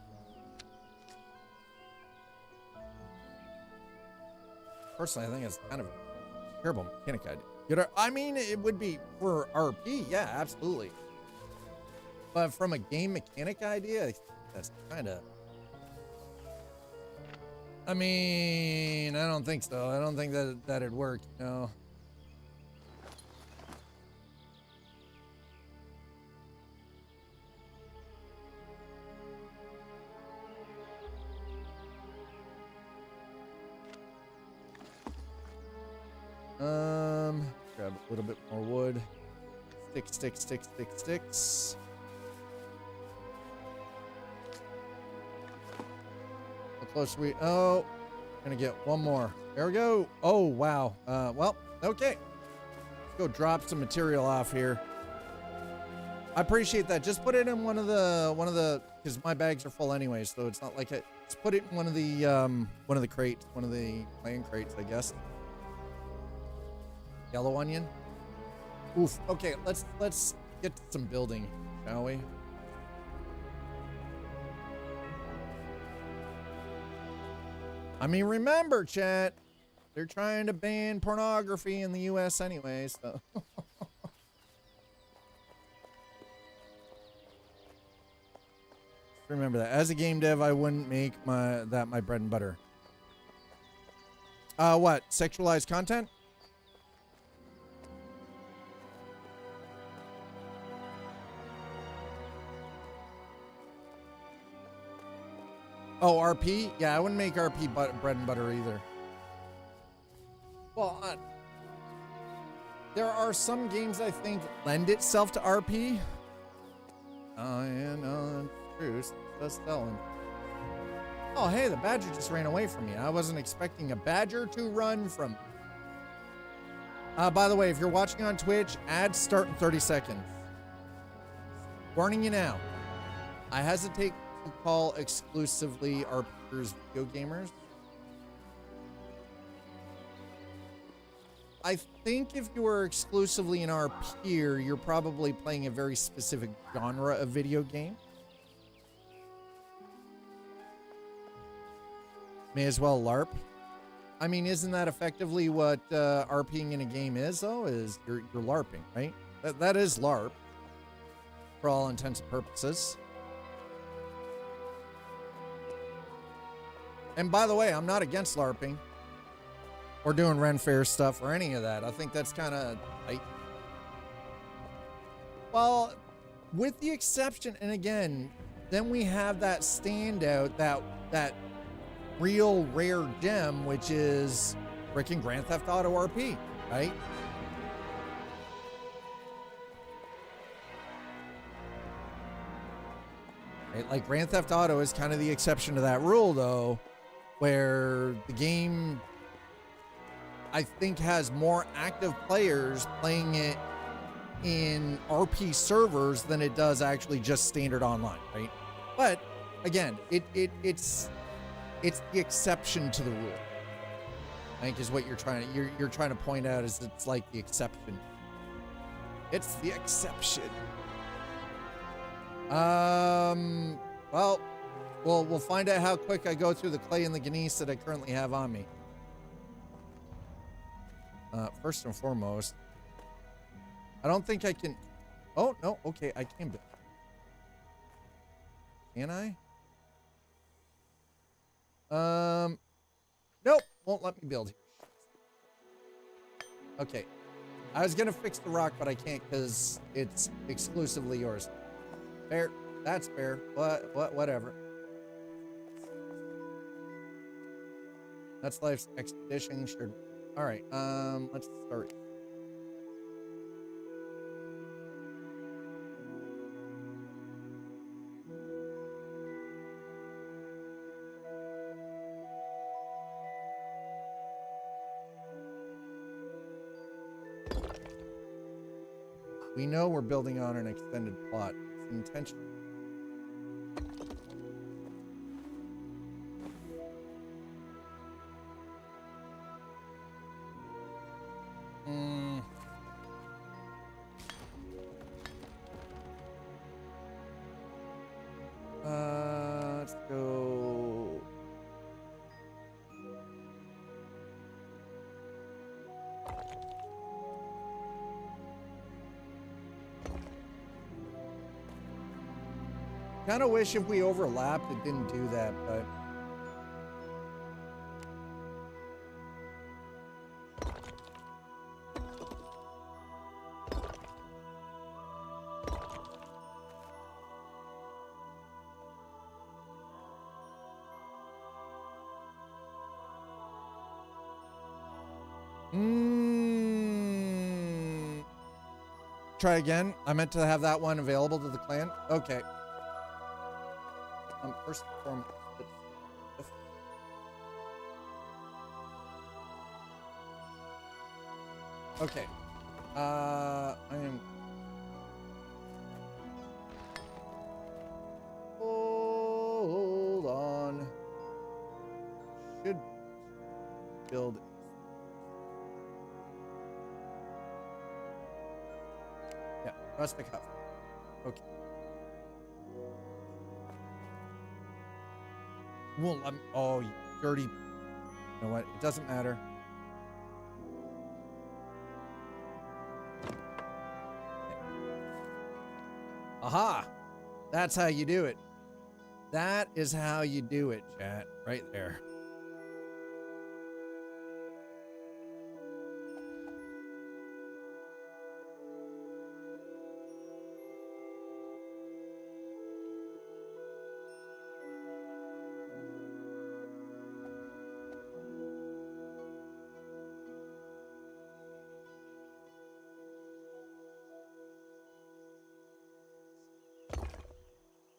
Personally, I think it's kind of a terrible mechanic idea. I mean, it would be for RP, yeah, absolutely. But from a game mechanic idea, that's kind of... I mean, I don't think so. I don't think that'd work, you know. Grab a little bit more wood. Sticks. How close are we? Oh, gonna get one more. There we go. Oh, wow. Well, okay. Let's go drop some material off here. I appreciate that. Just put it in one of the, because my bags are full anyway, so it's not like it. Just put it in one of the crates, one of the clan crates, I guess. Yellow onion. Oof. Okay, let's get to some building, shall we? I mean, remember, chat, they're trying to ban pornography in the US anyway, so. Remember that. As a game dev, I wouldn't make that my bread and butter. What? Sexualized content? Oh, RP? Yeah, I wouldn't make RP bread and butter either. Well, there are some games I think lend itself to RP. Truce, just telling. Oh, hey, the badger just ran away from me. I wasn't expecting a badger to run from. By the way, if you're watching on Twitch, ads start in 30 seconds. Warning you now. I hesitate to call exclusively RPers video gamers. I think if you are exclusively an RPer, you're probably playing a very specific genre of video game. May as well LARP. I mean, isn't that effectively what RPing in a game is, though? Is you're LARPing, right? That is LARP for all intents and purposes. And by the way, I'm not against LARPing or doing Ren Fair stuff or any of that. I think that's kind of like, well, with the exception, and again, then we have that standout, that real rare gem, which is freaking Grand Theft Auto RP, right? Right? Like Grand Theft Auto is kind of the exception to that rule, though, where the game, I think, has more active players playing it in RP servers than it does actually just standard online, right? But again, it's the exception to the rule. I think is what you're trying to point out, is it's like the exception. It's the exception. Well, we'll find out how quick I go through the clay and the gneiss that I currently have on me. First and foremost, I don't think I can. Oh no, okay, I can build. Can I? Nope, won't let me build here. Okay, I was gonna fix the rock, but I can't because it's exclusively yours. Fair, that's fair. Whatever. That's life's expedition. Sure. All right. Let's start. We know we're building on an extended plot. It's intentional. Let's go. Kind of wish if we overlapped, it didn't do that, but. Try again. I meant to have that one available to the clan. Okay. First and foremost, okay. I am. Hold on. Should build. Yeah, rustic house. Okay. Well, oh, you dirty. You know what? It doesn't matter. Okay. Aha! That's how you do it. That is how you do it, chat. Right there.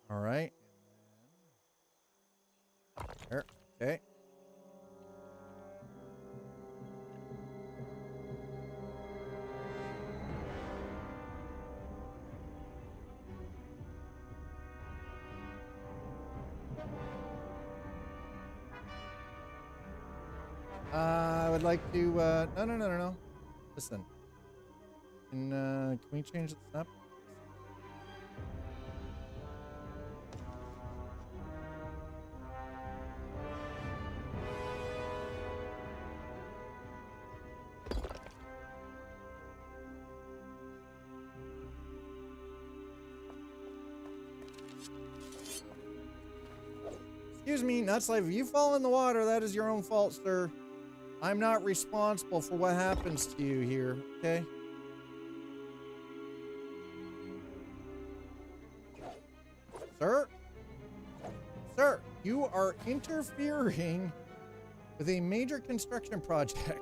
All right. There. Okay. I would like to, no. Listen. Can we change the snap? Excuse me, Nutslave, if you fall in the water, that is your own fault, sir. I'm not responsible for what happens to you here, okay? Sir? Sir, you are interfering with a major construction project.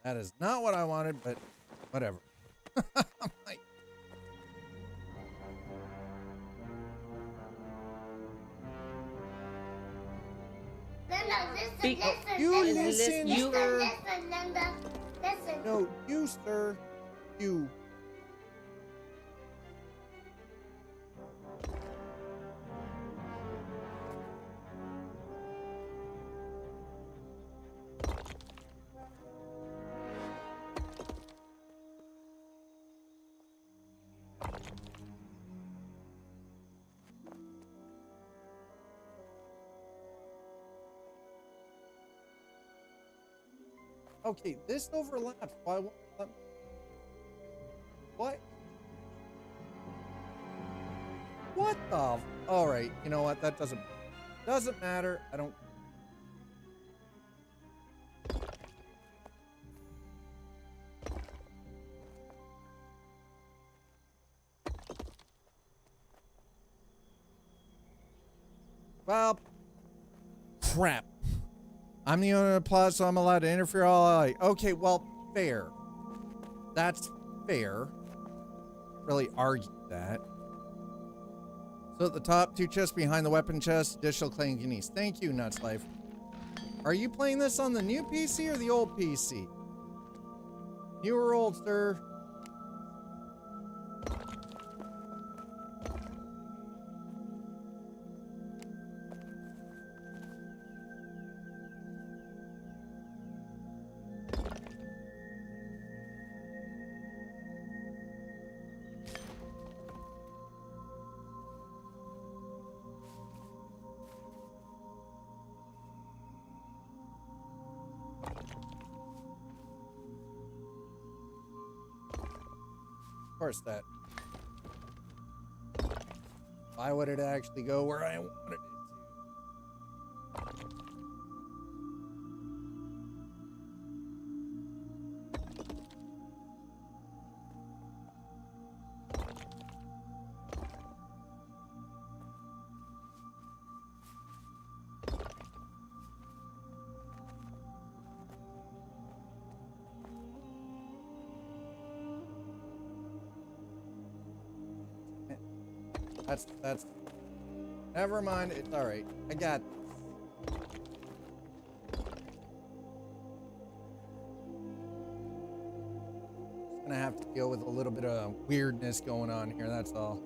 That is not what I wanted, but whatever. I'm like, you listen, sir. No, you, sir. You. Okay, this overlaps. Why won't it let me? What? What the? All right, you know what? That doesn't matter. I don't. Well, crap. I'm the owner of the plot, so I'm allowed to interfere all I like. Okay, well, fair. That's fair. Really argue that. So at the top, 2 chests behind the weapon chest, additional clay guineas. Thank you, Nuts Life. Are you playing this on the new PC or the old PC? New or old, sir? Of course that. Why would it actually go where I wanted it to? That's never mind. It's all right. I got this. Just gonna have to deal with a little bit of weirdness going on here. That's all.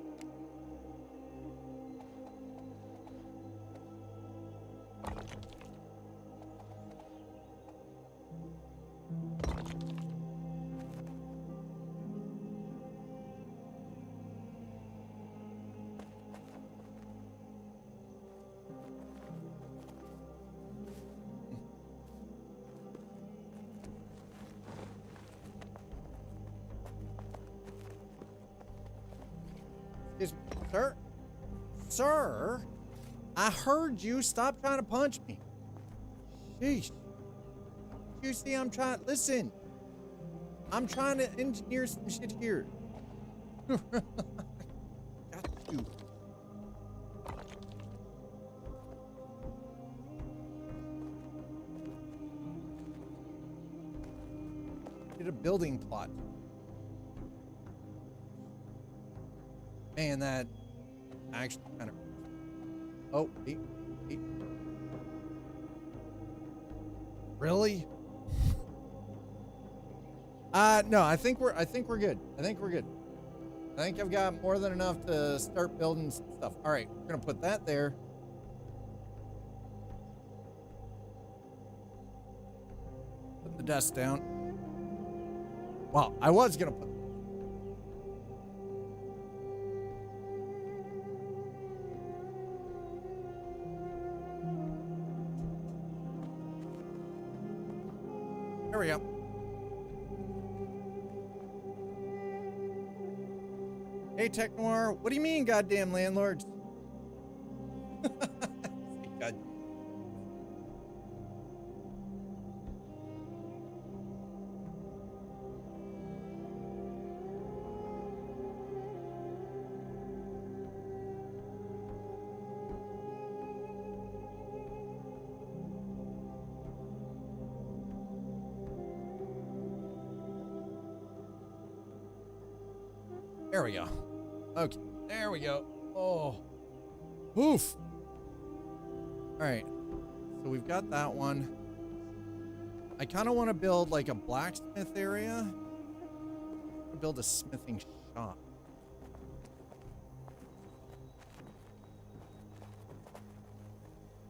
Sir? Sir? I heard you. Stop trying to punch me. Sheesh. You see, I'm trying. Listen. I'm trying to engineer some shit here. Got you. Did a building plot. Man, that actually kind of. Oh, he. Really? No, I think we're good. I think we're good. I think I've got more than enough to start building some stuff. All right, we're gonna put that there. Put the desk down. Well, I was gonna put. There we go. Hey, Tech Noir. What do you mean, goddamn landlords? God. There we go. Okay, there we go. Oh. Oof. All right. So we've got that one. I kind of want to build like a blacksmith area. Build a smithing shop.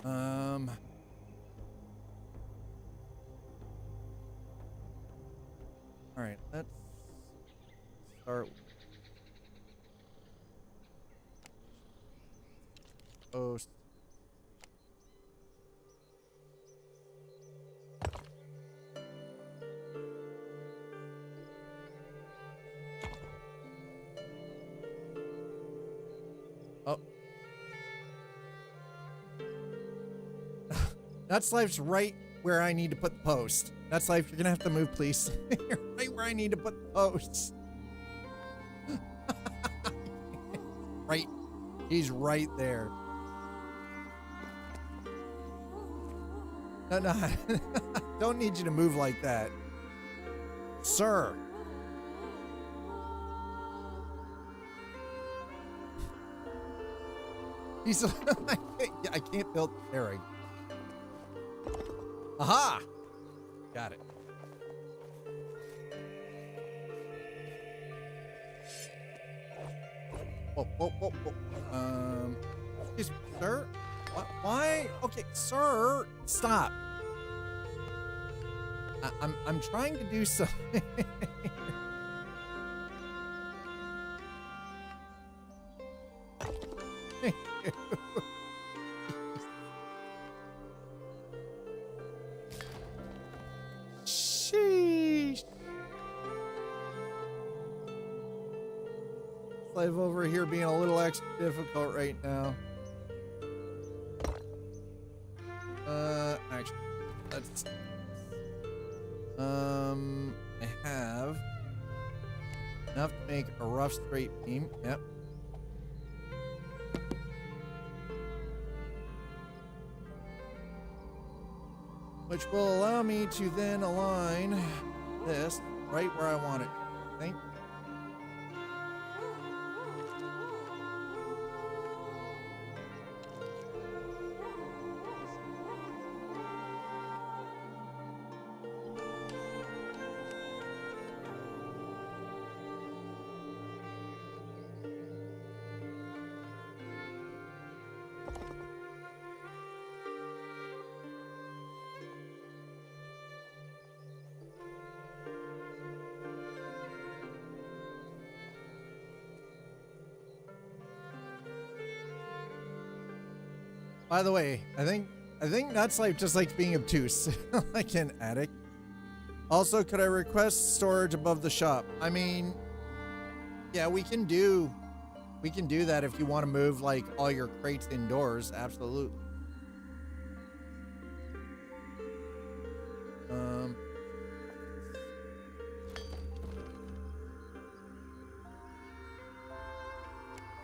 All right, let's start. Post. Oh. That's Life's right where I need to put the post. That's Life, you're gonna have to move, please. You're right where I need to put the posts. Right. He's right there. No, don't need you to move like that. Sir. He's I can't build there. Aha! Got it. Whoa. Excuse me, sir? Why? Okay, sir, stop. I'm trying to do something. Sheesh. Slave over here being a little extra difficult right now. Actually, let's. I have enough to make a rough straight beam. Yep. Which will allow me to then align this right where I want it. I think. By the way, I think Nuts Life just likes being obtuse, like an addict. Also, could I request storage above the shop? I mean, yeah, we can do that if you want to move like all your crates indoors. Absolutely.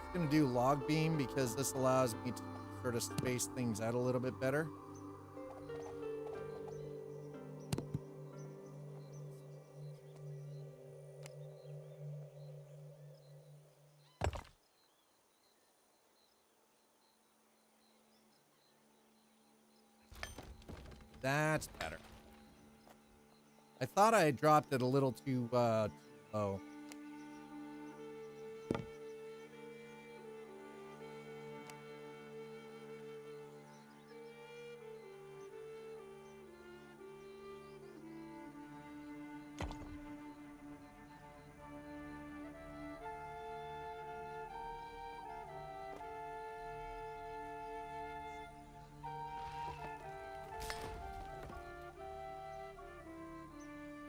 Just gonna do log beam because this allows me to sort of space things out a little bit better. That's better. I thought I had dropped it a little too low.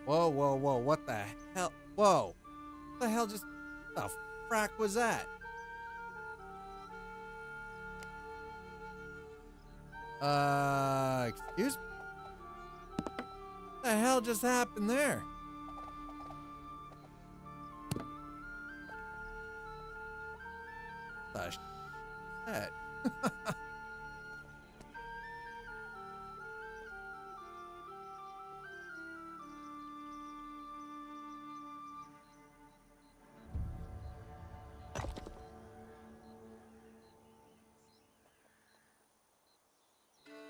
Whoa, whoa, whoa. What the hell? Whoa. What the hell just... What the frack was that? Excuse me? What the hell just happened there? The shit.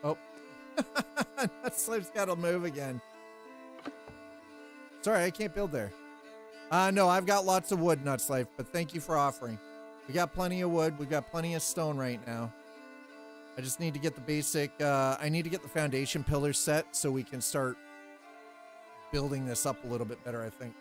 Oh. That slave's gotta move again. Sorry, I can't build there. No, I've got lots of wood, Nutslave, but thank you for offering. We got plenty of wood. We've got plenty of stone right now. I just need to get the basic, I need to get the foundation pillars set so we can start building this up a little bit better, I think.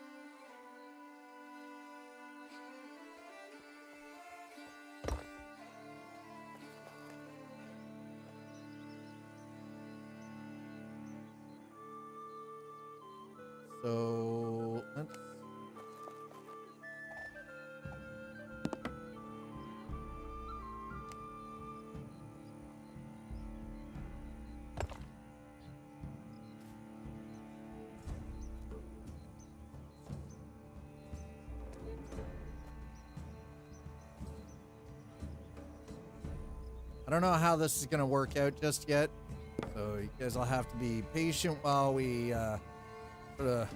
So, let's... I don't know how this is going to work out just yet, so you guys will have to be patient while we sort of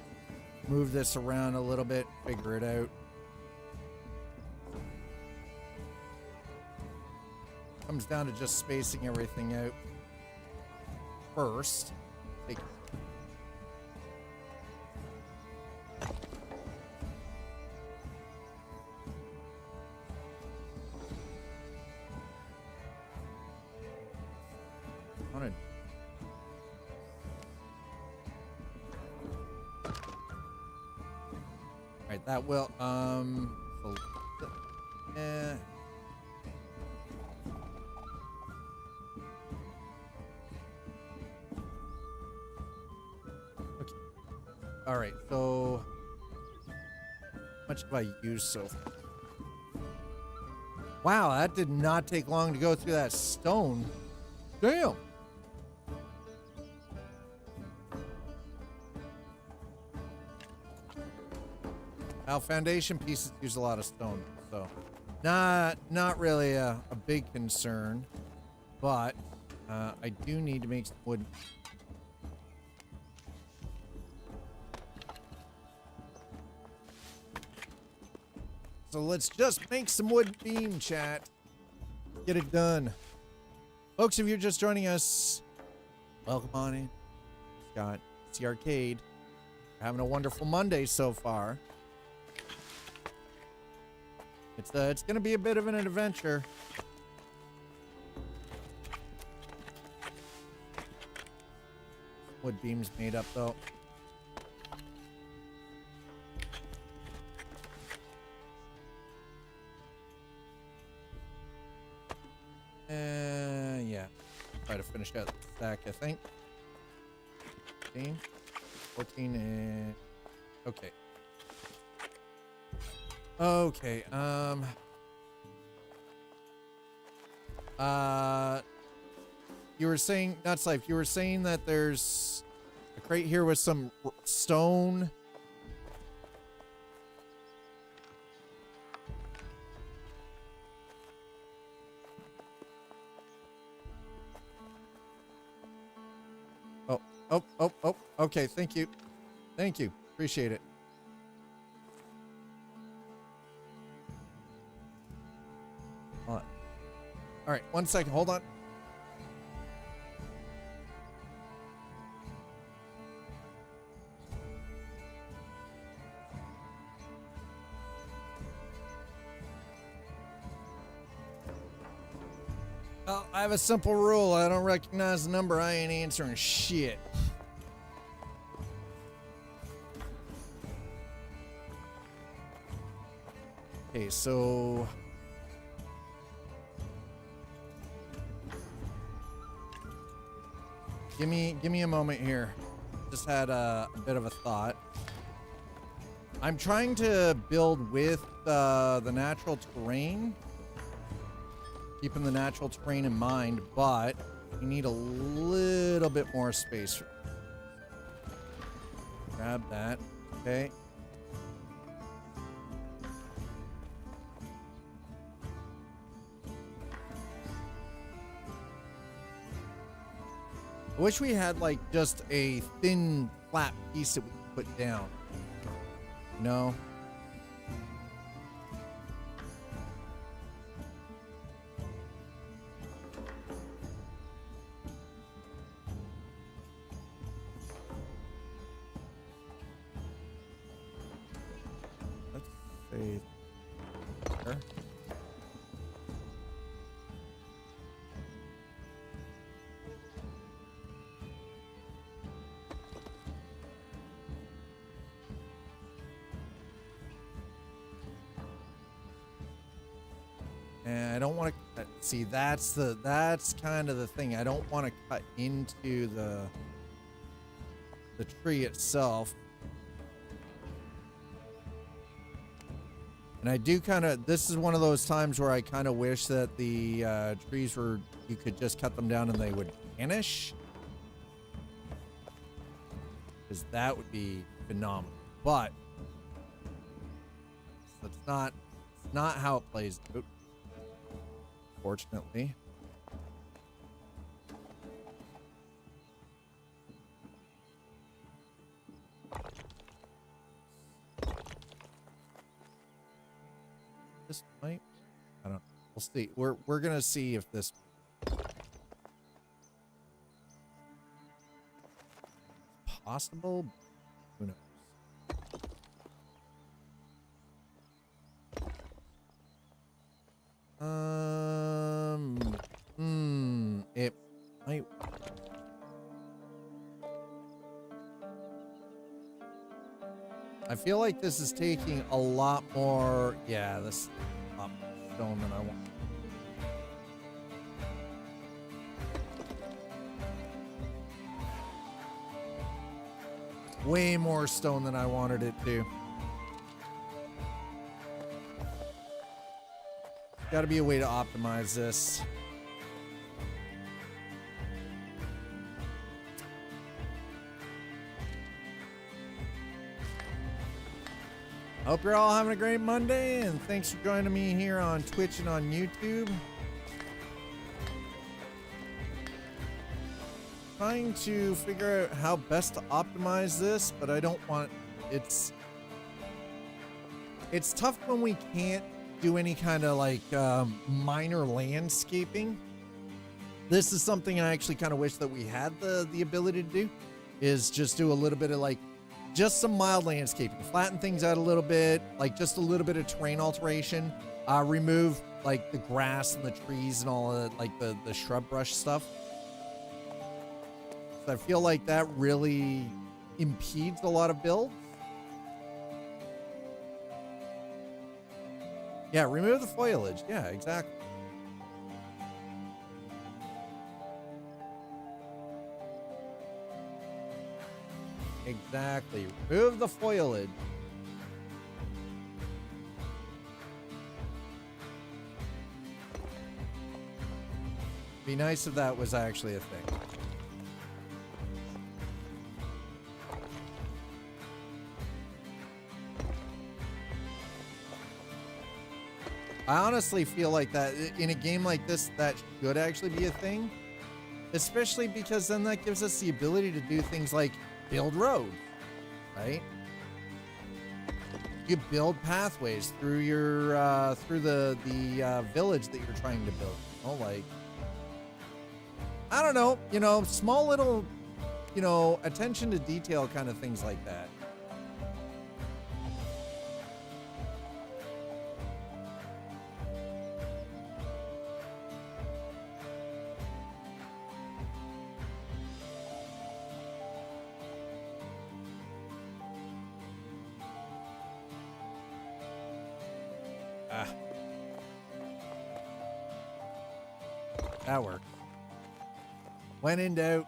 move this around a little bit, figure it out. Comes down to just spacing everything out first. Take on it. Alright, that will, so, yeah. Okay. Alright, so, how much have I used so far? Wow, that did not take long to go through that stone. Damn. Now, foundation pieces use a lot of stone, so not really a big concern, but I do need to make some wood. So let's just make some wood beam, chat. Get it done. Folks, if you're just joining us, welcome on in. Scott, it's the arcade. We're having a wonderful Monday so far. It's gonna be a bit of an adventure. Wood beams made up though. Yeah. Try to finish out the stack, I think. 15, 14, and okay. Okay, you were saying, Nutslife, you were saying that there's a crate here with some stone. Oh, okay, thank you. Thank you, appreciate it. Hold on. All right, 1 second, hold on. Well, I have a simple rule. I don't recognize the number. I ain't answering shit. Okay, so give me a moment here. just had a bit of a thought. I'm trying to build with the natural terrain, keeping the natural terrain in mind, but we need a little bit more space. Grab that. Okay. I wish we had like just a thin, flat piece that we could put down. No. Let's say there. And I don't want to see, that's kind of the thing. I don't want to cut into the tree itself. And I do kind of, this is one of those times where I kind of wish that the trees were, you could just cut them down and they would vanish. Because that would be phenomenal. But it's not how it plays. Oops. Fortunately. This might, I don't know. We'll see. We're gonna see if this possible. Who knows? It might. I feel like this is taking a lot more. Yeah, this is a lot more stone than I want. Way more stone than I wanted it to. Got to be a way to optimize this. Hope you're all having a great Monday, and thanks for joining me here on Twitch and on YouTube. Trying to figure out how best to optimize this, but I don't want it's tough when we can't do any kind of like minor landscaping. This is something I actually kind of wish that we had the ability to do, is just do a little bit of like just some mild landscaping, flatten things out a little bit, like just a little bit of terrain alteration, remove like the grass and the trees and all of like the shrub brush stuff. So I feel like that really impedes a lot of builds. Yeah, remove the foliage. Yeah, exactly. Exactly. Remove the foliage. Be nice if that was actually a thing. I honestly feel like that in a game like this, that should actually be a thing. Especially because then that gives us the ability to do things like build roads, right? You build pathways through your through the village that you're trying to build. Oh, like, I don't know, you know, small little, you know, attention to detail kind of things like that. That worked. When in doubt.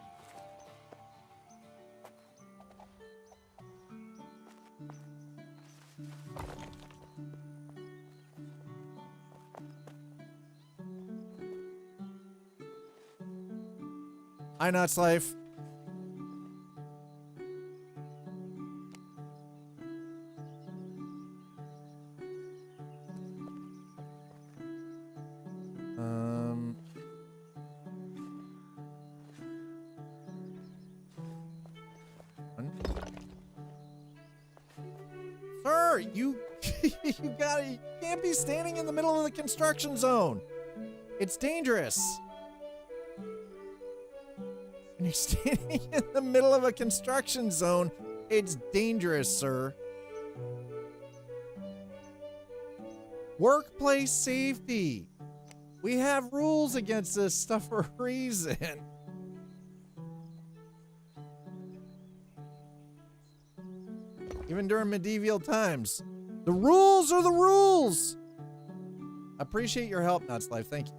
Hi, Nuts Life. Sir, you you can't be standing in the middle of the construction zone. It's dangerous. When you're standing in the middle of a construction zone, it's dangerous, sir. Workplace safety. We have rules against this stuff for a reason. Even during medieval times. The rules are the rules. Appreciate your help, Nuts Life. Thank you.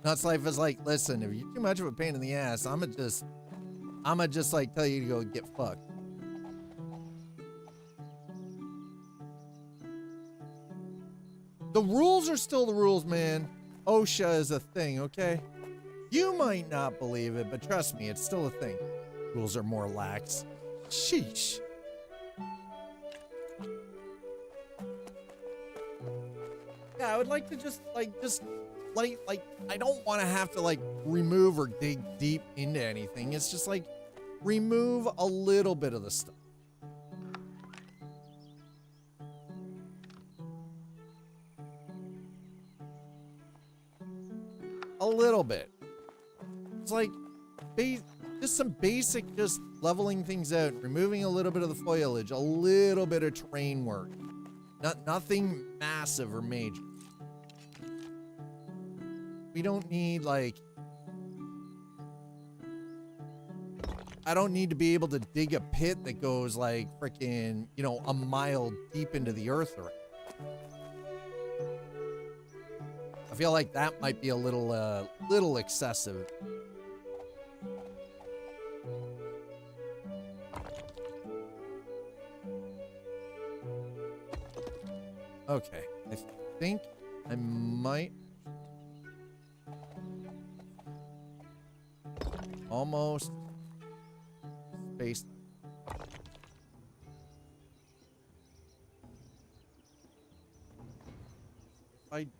Nuts Life is like, listen, if you're too much of a pain in the ass, I'ma just like tell you to go get fucked. The rules are still the rules, man. OSHA is a thing, okay? You might not believe it, but trust me, it's still a thing. Rules are more lax. Sheesh. Yeah, I would like to just I don't want to have to like remove or dig deep into anything. It's just like remove a little bit of the stuff. A little bit. It's like just some basic just leveling things out, removing a little bit of the foliage, a little bit of terrain work. Nothing massive or major. We don't need like I don't need to be able to dig a pit that goes like freaking, you know, a mile deep into the earth or I feel like that might be a little excessive. Okay, I think I might almost space. Okay.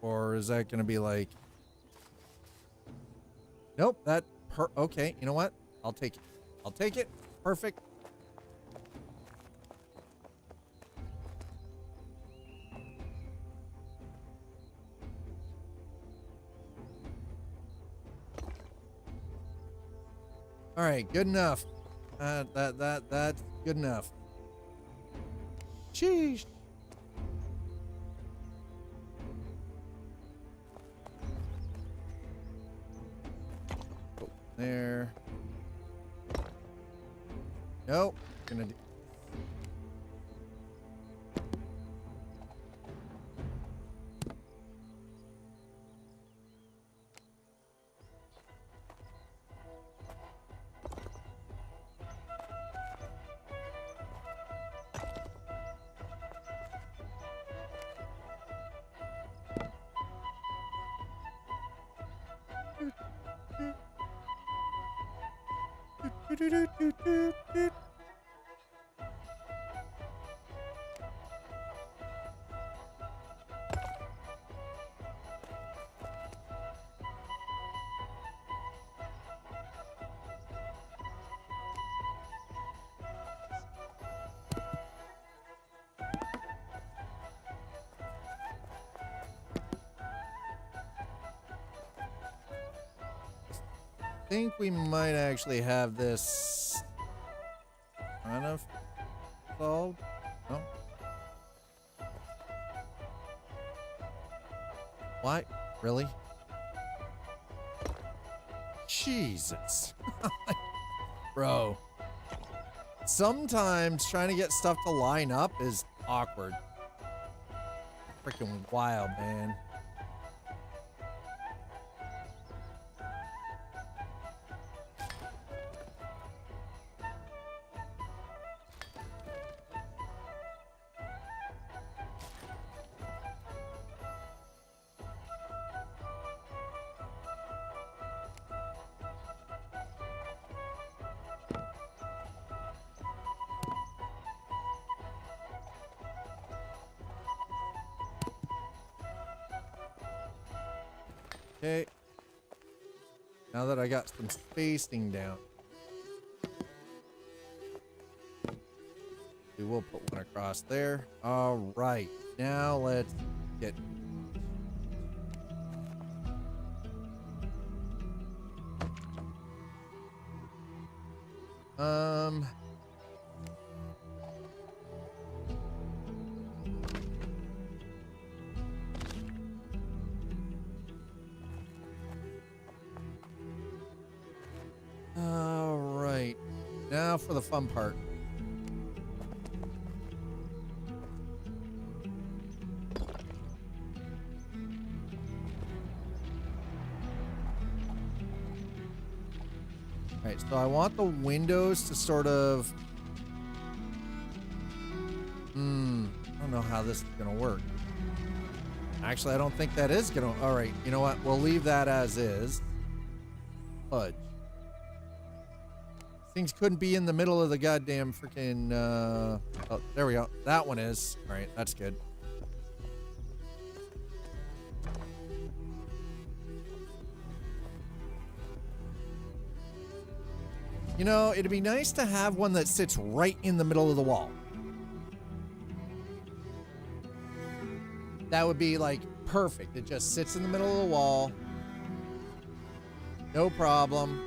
Or is that gonna be like nope, okay, you know what? I'll take it. I'll take it. Perfect. All right, good enough. That's good enough. Sheesh. Go there. Nope. Gonna do. I think we might actually have this kind of solved. No. What? Really? Jesus. Bro. Sometimes trying to get stuff to line up is awkward. Freaking wild, man. Okay. Now that I got some spacing down, we will put one across there. All right. Now let's get... All right. Now for the fun part. All right, so I want the windows to sort of... I don't know how this is going to work. Actually, I don't think that is going to... All right, you know what? We'll leave that as is. Fudge. Things couldn't be in the middle of the goddamn freaking... Oh, there we go. That one is. All right, that's good. You know, it'd be nice to have one that sits right in the middle of the wall. That would be like perfect. It just sits in the middle of the wall. No problem.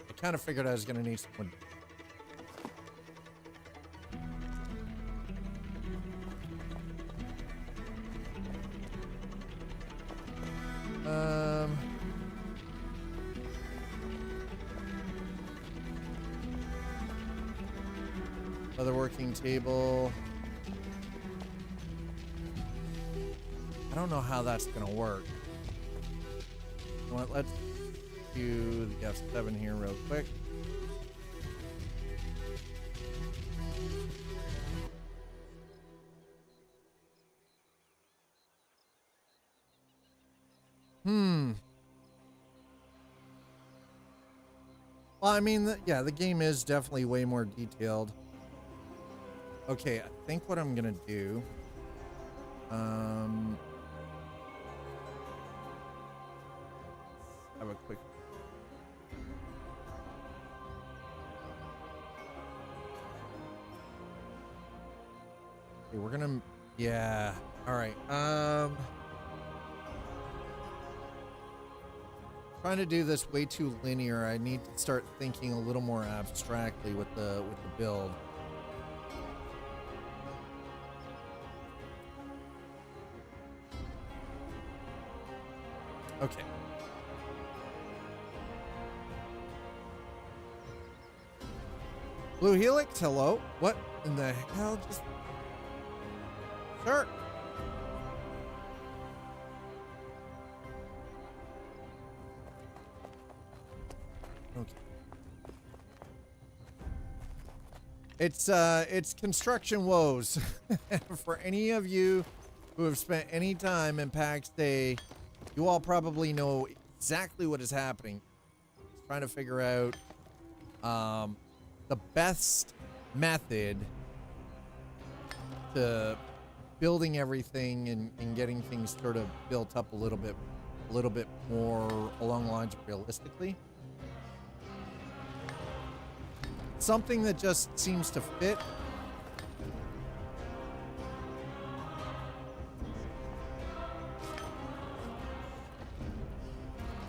I kind of figured I was going to need some wood. Other working table. I don't know how that's going to work. You know what, let's do the F7 here real quick. Well, I mean, yeah, the game is definitely way more detailed. Okay, I think what I'm gonna do, have a quick. Okay, we're gonna, yeah. All right. Trying to do this way too linear. I need to start thinking a little more abstractly with the build. Okay. Blue Helix, hello. What in the hell just... Sir. Okay. It's construction woes. For any of you who have spent any time in Pax Dei, you all probably know exactly what is happening. Just trying to figure out the best method to building everything and getting things sort of built up a little bit more along the lines of realistically. Something that just seems to fit.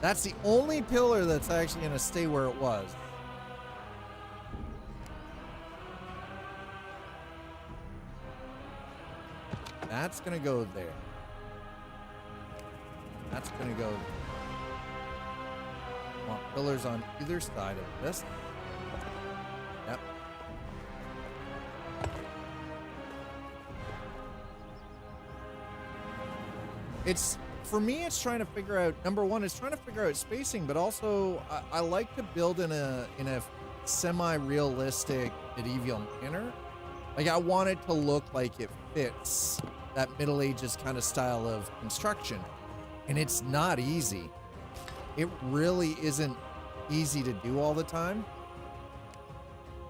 That's the only pillar that's actually going to stay where it was. That's going to go there. That's going to go there. Want pillars on either side of this. Yep. It's, for me, it's trying to figure out, number one, it's trying to figure out spacing, but also I like to build in a semi-realistic medieval manner. Like, I want it to look like it fits that Middle Ages kind of style of construction, and it's not easy. It really isn't easy to do all the time,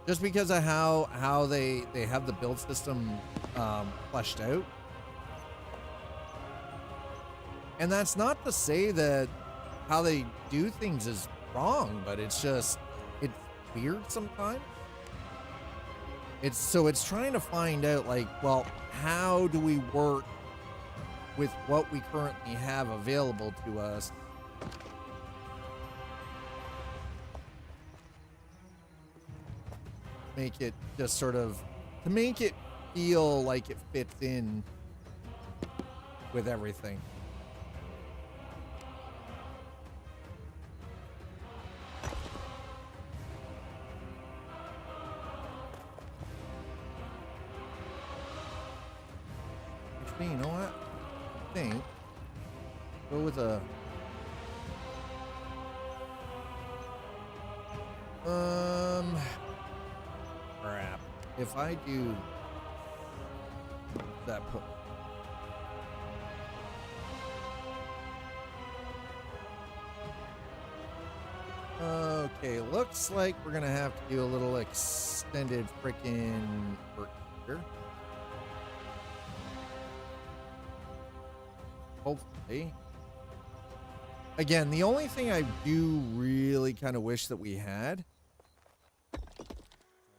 just because of how they have the build system fleshed out. And that's not to say that how they do things is wrong, but it's just, it's weird sometimes. It's trying to find out, like, well, how do we work with what we currently have available to us? Make it just sort of, to make it feel like it fits in with everything. Actually, you know what? I think go with a crap. If I do that, put okay, looks like we're gonna have to do a little extended freaking work here. Hopefully. Again, the only thing I do really kind of wish that we had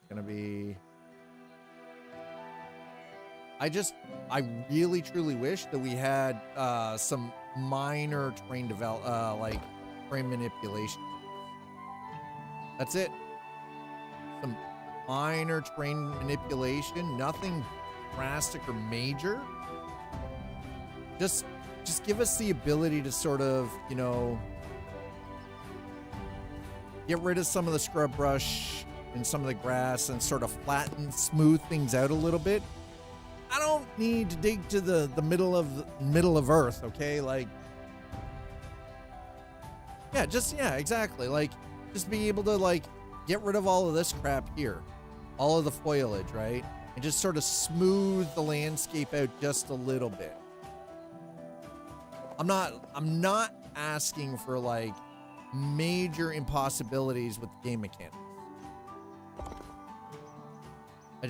gonna be, I really truly wish that we had some minor terrain like frame manipulation. That's it. Some minor terrain manipulation, nothing drastic or major. Just give us the ability to sort of, you know, get rid of some of the scrub brush and some of the grass and sort of flatten, smooth things out a little bit. I don't need to dig to the middle of Earth, okay? Like, yeah, exactly. Like, just be able to, like, get rid of all of this crap here, all of the foliage, right? And just sort of smooth the landscape out just a little bit. I'm not asking for, like, major impossibilities with the game mechanics. I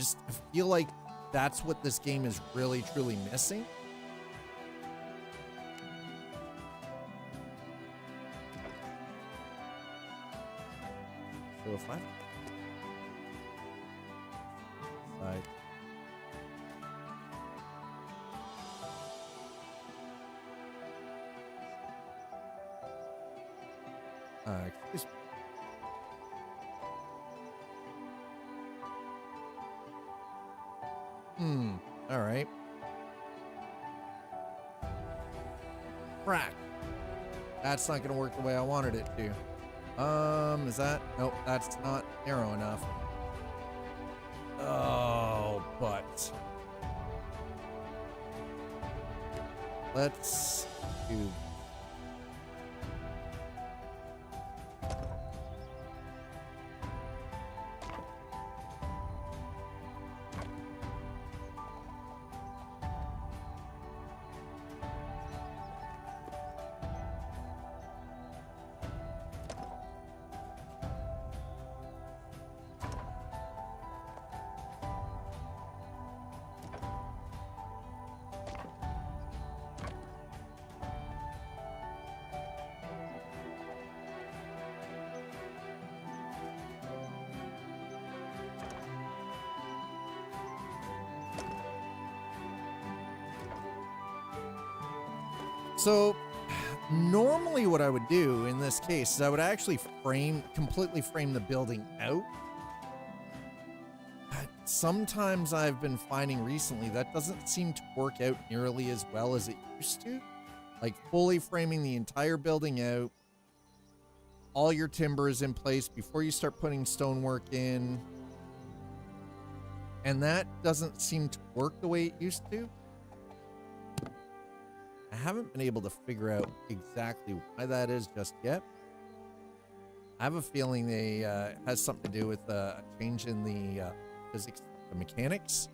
feel like that's what this game is really, truly missing. So if I excuse me. All right. Crack. That's not gonna work the way I wanted it to. Is that? Nope, that's not narrow enough. Oh, but let's do. So normally what I would do in this case is I would actually completely frame the building out. But sometimes I've been finding recently that doesn't seem to work out nearly as well as it used to. Like fully framing the entire building out, all your timber is in place before you start putting stonework in. And that doesn't seem to work the way it used to. I haven't been able to figure out exactly why that is just yet. I have a feeling it has something to do with a change in the physics, the mechanics.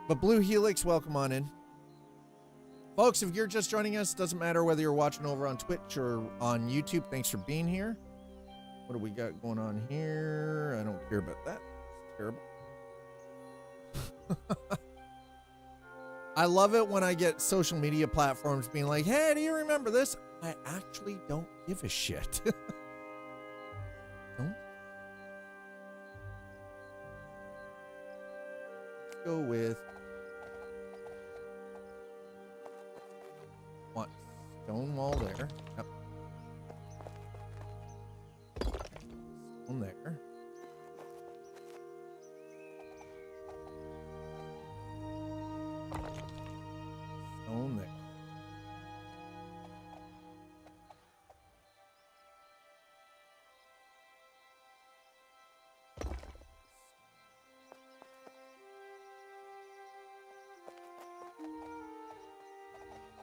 But Blue Helix, welcome on in. Folks, if you're just joining us, doesn't matter whether you're watching over on Twitch or on YouTube, thanks for being here. What do we got going on here? I don't care about that. It's terrible. I love it when I get social media platforms being like, hey, do you remember this? I actually don't give a shit. Don't. Let's go with what? Stone wall there. Yep. Stone there. Stone there.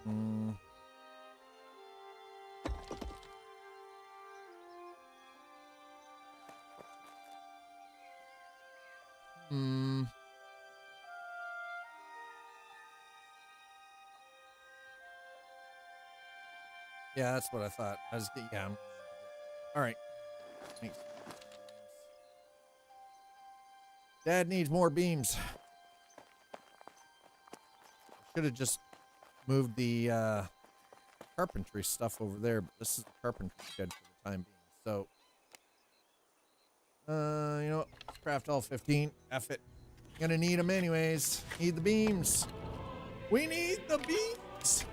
Hmm. Hmm. Yeah, that's what I thought. I was yeah. All right. Thanks. Dad needs more beams. Should have just moved the carpentry stuff over there, but this is the carpentry shed for the time being. So, you know what? Let's craft all 15. F it. Gonna need them anyways. Need the beams. We need the beams.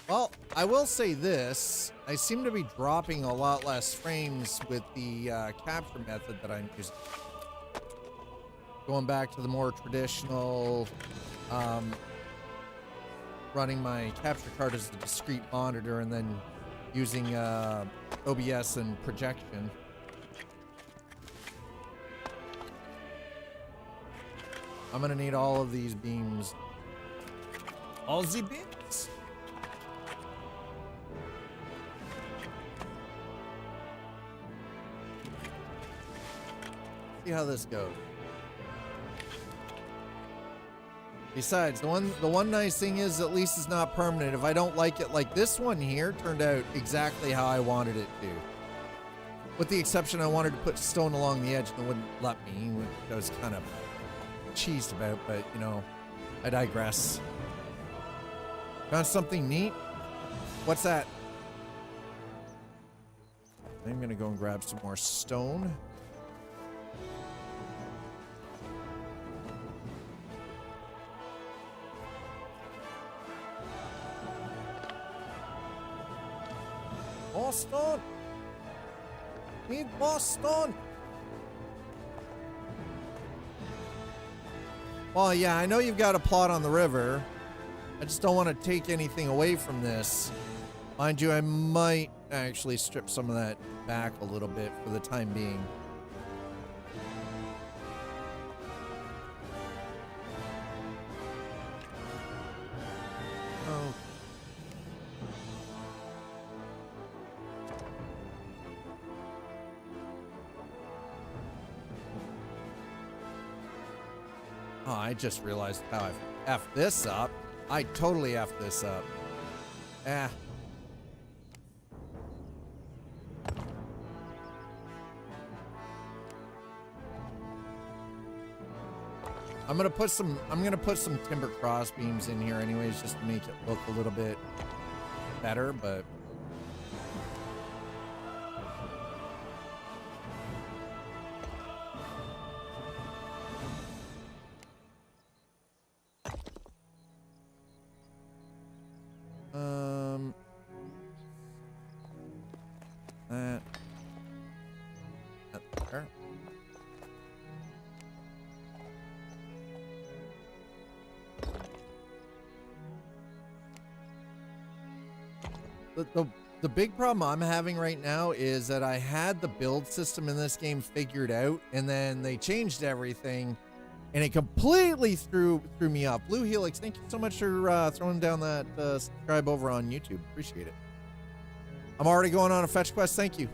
Well, I will say this. I seem to be dropping a lot less frames with the capture method that I'm using. Going back to the more traditional, running my capture card as a discrete monitor and then using OBS and projection. I'm gonna need all of these beams. All the beams. See how this goes. Besides, the one nice thing is at least it's not permanent. If I don't like it, like this one here turned out exactly how I wanted it to. With the exception I wanted to put stone along the edge and it wouldn't let me, which I was kind of cheesed about, but you know, I digress. Found something neat? What's that? I'm gonna go and grab some more stone. Boston! Need Boston! Well, yeah, I know you've got a plot on the river. I just don't want to take anything away from this. Mind you, I might actually strip some of that back a little bit for the time being. Oh. Oh, I just realized how I effed this up. I totally effed this up. Ah. I'm gonna put some timber cross beams in here anyways, just to make it look a little bit better, but that there. The big problem I'm having right now is that I had the build system in this game figured out, and then they changed everything, and it completely threw me off. Blue Helix, thank you so much for throwing down that subscribe over on YouTube. Appreciate it. I'm already going on a fetch quest. Thank you.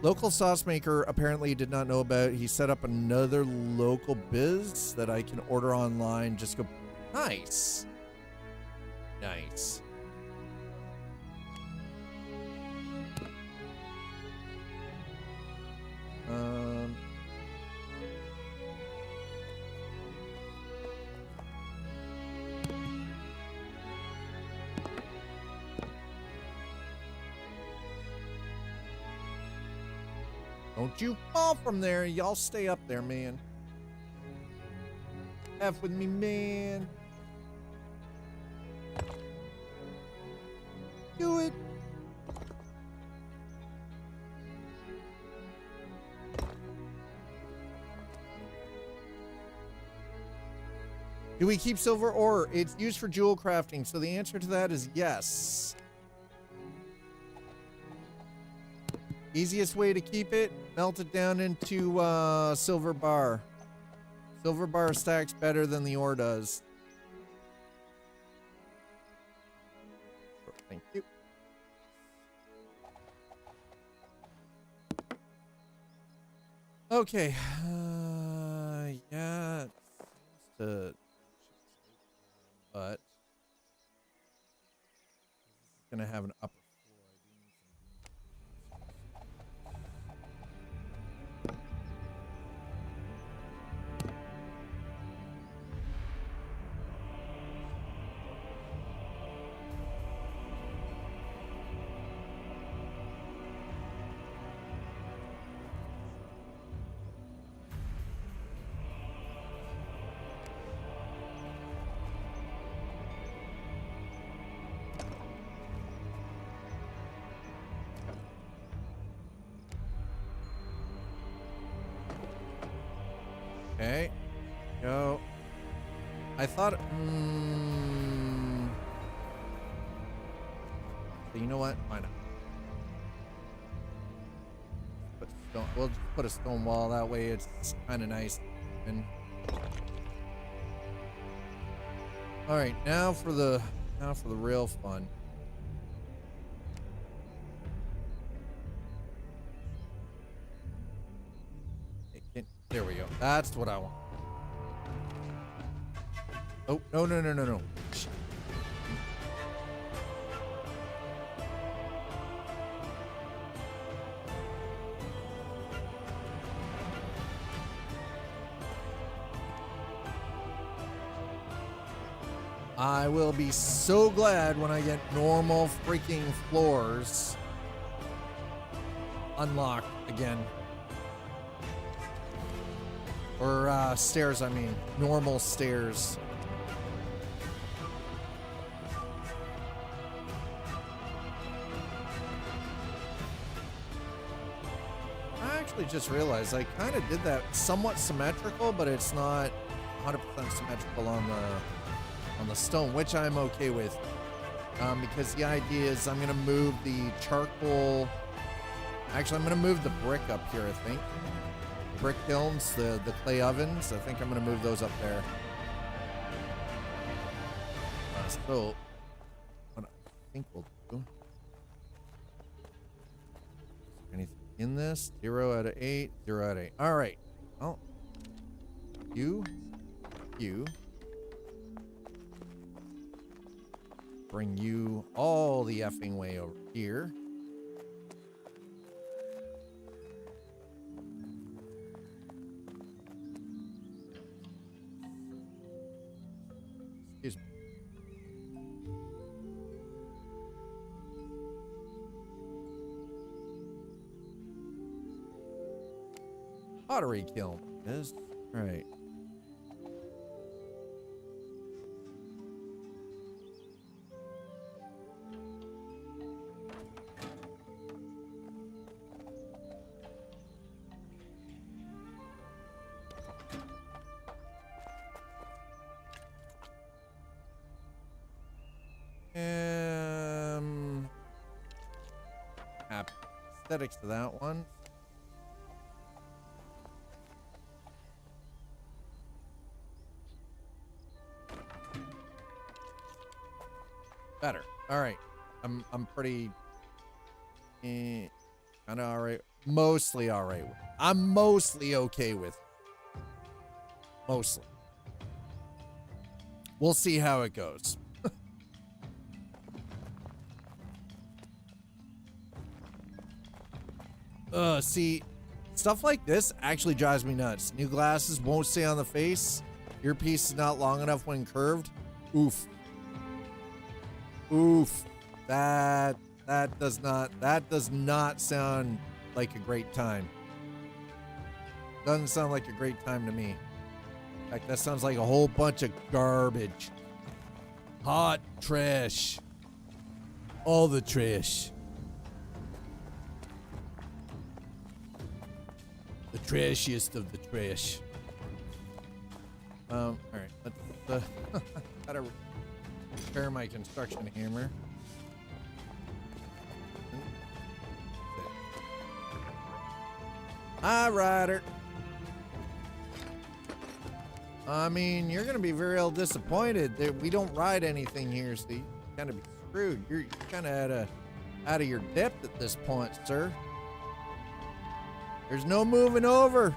Local sauce maker apparently did not know about. He set up another local biz that I can order online. Just go. Nice. Nice. Don't you fall from there. Y'all stay up there, man. F with me, man. Do it. Do we keep silver ore? It's used for jewel crafting, so the answer to that is yes. Easiest way to keep it, melt it down into silver bar. Silver bar stacks better than the ore does. Thank you. Okay. Yeah, it seems to, but this is gonna have an upper floor. I do need some beams. Okay, go. I thought, so you know what? Why not? Put stone, we'll just put a stone wall. That way, it's kind of nice. And all right, now for the real fun. There we go. That's what I want. Oh, no, no, no, no, no. Shit. I will be so glad when I get normal freaking floors unlocked again. Or stairs, I mean. Normal stairs. I actually just realized I kind of did that somewhat symmetrical, but it's not 100% symmetrical on the stone, which I'm okay with. Because the idea is I'm going to move the charcoal. Actually, I'm going to move the brick up here, I think. Brick kilns, the clay ovens. I think I'm going to move those up there. So, what I think we'll do. Anything in this? 0 out of 8. 0 out of 8. All right. Well, you. Bring you all the effing way over here. Excuse me. Pottery kiln is right. Aesthetics to that one. Better. All right. I'm pretty kind of all right. mostly all right with. I'm mostly okay with it. Mostly. We'll see how it goes. See, stuff like this actually drives me nuts. New glasses won't stay on the face. Earpiece is not long enough when curved. Oof. Oof. That does not sound like a great time. Doesn't sound like a great time to me. In fact, that sounds like a whole bunch of garbage. Hot trash. All the trash. The trashiest of the trash. All right. Let's gotta repair my construction hammer. Hi, Ryder. I mean, you're gonna be very disappointed that we don't ride anything here, so you kind of be screwed. You're kind of out of your depth at this point, sir. There's no moving over.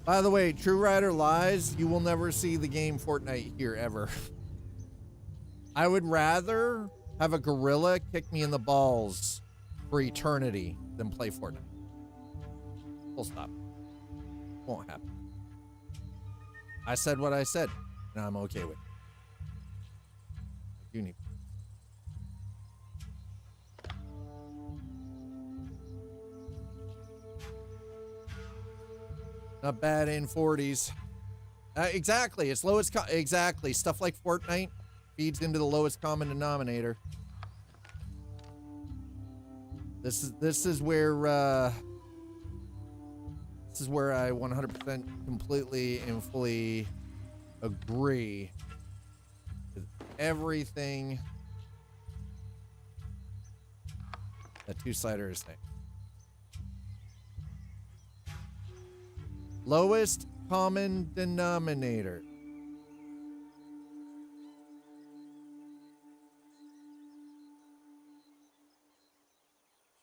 By the way, True Rider lies. You will never see the game Fortnite here ever. I would rather have a gorilla kick me in the balls for eternity than play Fortnite. Full stop. Won't happen. I said what I said, and I'm okay with it. You need. Not bad in 40s. Exactly. It's lowest. Exactly. Stuff like Fortnite feeds into the lowest common denominator. This is where I 100% completely and fully agree with everything that Two-Sider is saying. Lowest common denominator.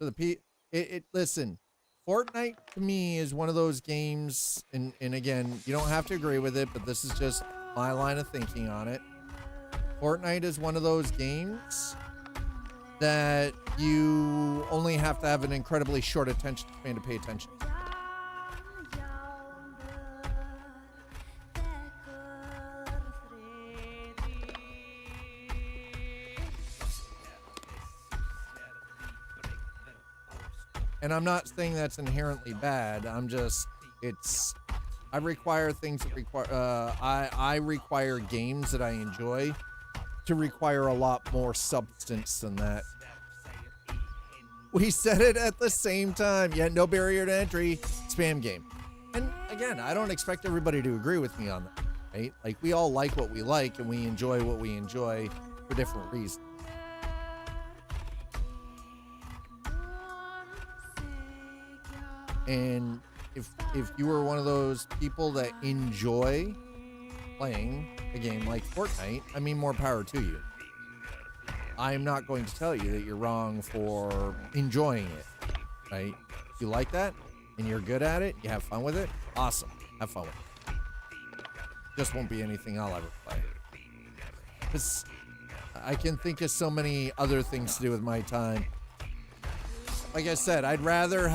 So listen, Fortnite to me is one of those games, and again, you don't have to agree with it, but this is just my line of thinking on it. Fortnite is one of those games that you only have to have an incredibly short attention span to pay attention to. And I'm not saying that's inherently bad. I'm just, I require things that require, I require games that I enjoy to require a lot more substance than that. We said it at the same time. Yeah, no barrier to entry, spam game. And again, I don't expect everybody to agree with me on that, right? Like, we all like what we like and we enjoy what we enjoy for different reasons. And if you are one of those people that enjoy playing a game like Fortnite, I mean, more power to you. I am not going to tell you that you're wrong for enjoying it, right? If you like that and you're good at it, you have fun with it, awesome. Have fun with it. Just won't be anything I'll ever play. Because I can think of so many other things to do with my time. Like I said, I'd rather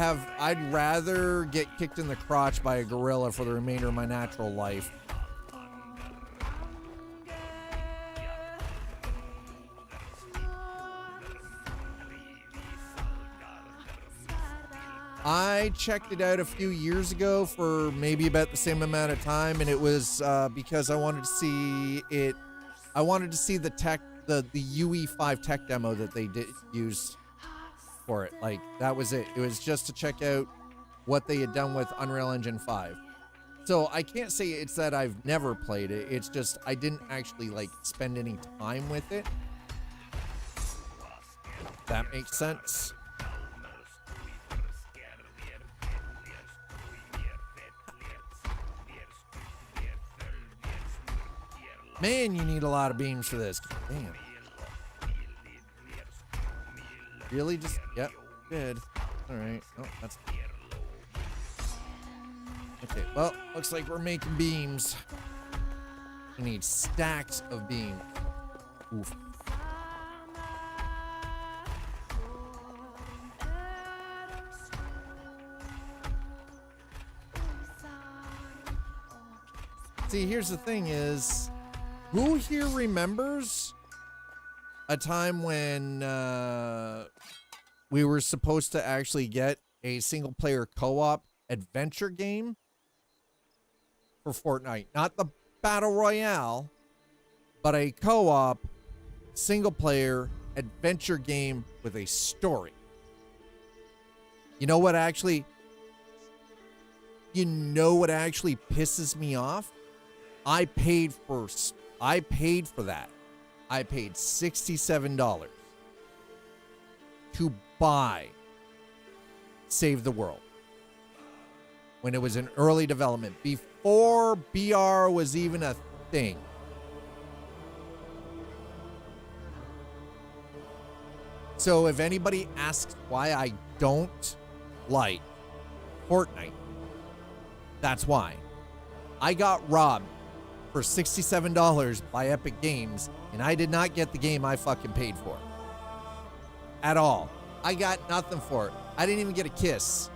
get kicked in the crotch by a gorilla for the remainder of my natural life. I checked it out a few years ago for maybe about the same amount of time, and it was because I wanted to see it. I wanted to see the tech, the UE5 tech demo that they did use for it. Like, that was it. It was just to check out what they had done with Unreal Engine 5. So I can't say it's that I've never played it. It's just I didn't actually like spend any time with it. That makes sense. Man, you need a lot of beams for this. Damn. Really? Just, yep, good. All right. Oh, that's... Okay, well, looks like we're making beams. We need stacks of beams. Oof. See, here's the thing is, who here remembers a time when we were supposed to actually get a single player co-op adventure game for Fortnite? Not the Battle Royale, but a co-op single player adventure game with a story. You know what actually pisses me off? I paid for that. I paid $67 to buy Save the World when it was in early development, before BR was even a thing. So if anybody asks why I don't like Fortnite, that's why. I got robbed for $67 by Epic Games, and I did not get the game I fucking paid for. At all. I got nothing for it. I didn't even get a kiss.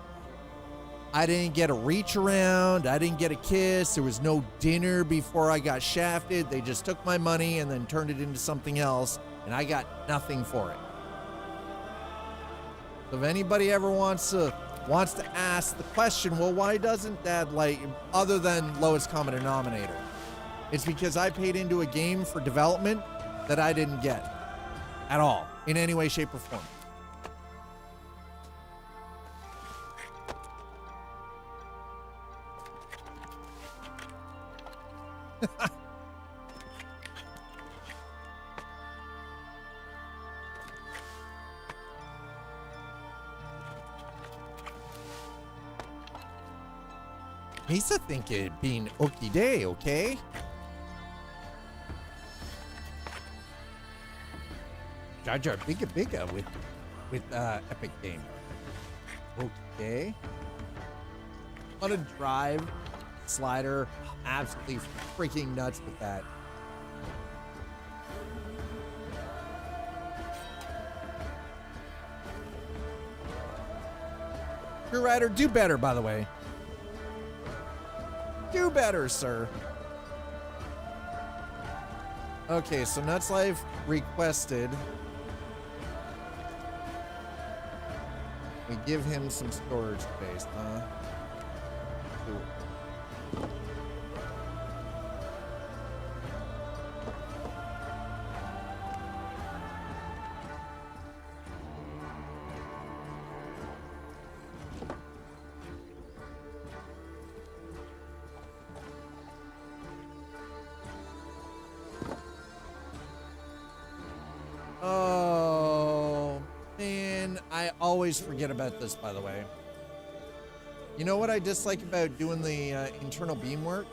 I didn't get a reach around. I didn't get a kiss. There was no dinner before I got shafted. They just took my money and then turned it into something else, and I got nothing for it. So if anybody ever wants to ask the question, well, why doesn't Dad like, other than lowest common denominator? It's because I paid into a game for development that I didn't get at all, in any way, shape, or form. Misa think it being okie day, okay? Jar Jar bigga with Epic Game. Okay. Want to drive Slider absolutely freaking nuts with that. Crew Rider, do better, by the way. Do better, sir. Okay, so Nuts Life requested we give him some storage space, huh? Cool. Oh, man, I always forget about this, by the way. You know what I dislike about doing the internal beam work?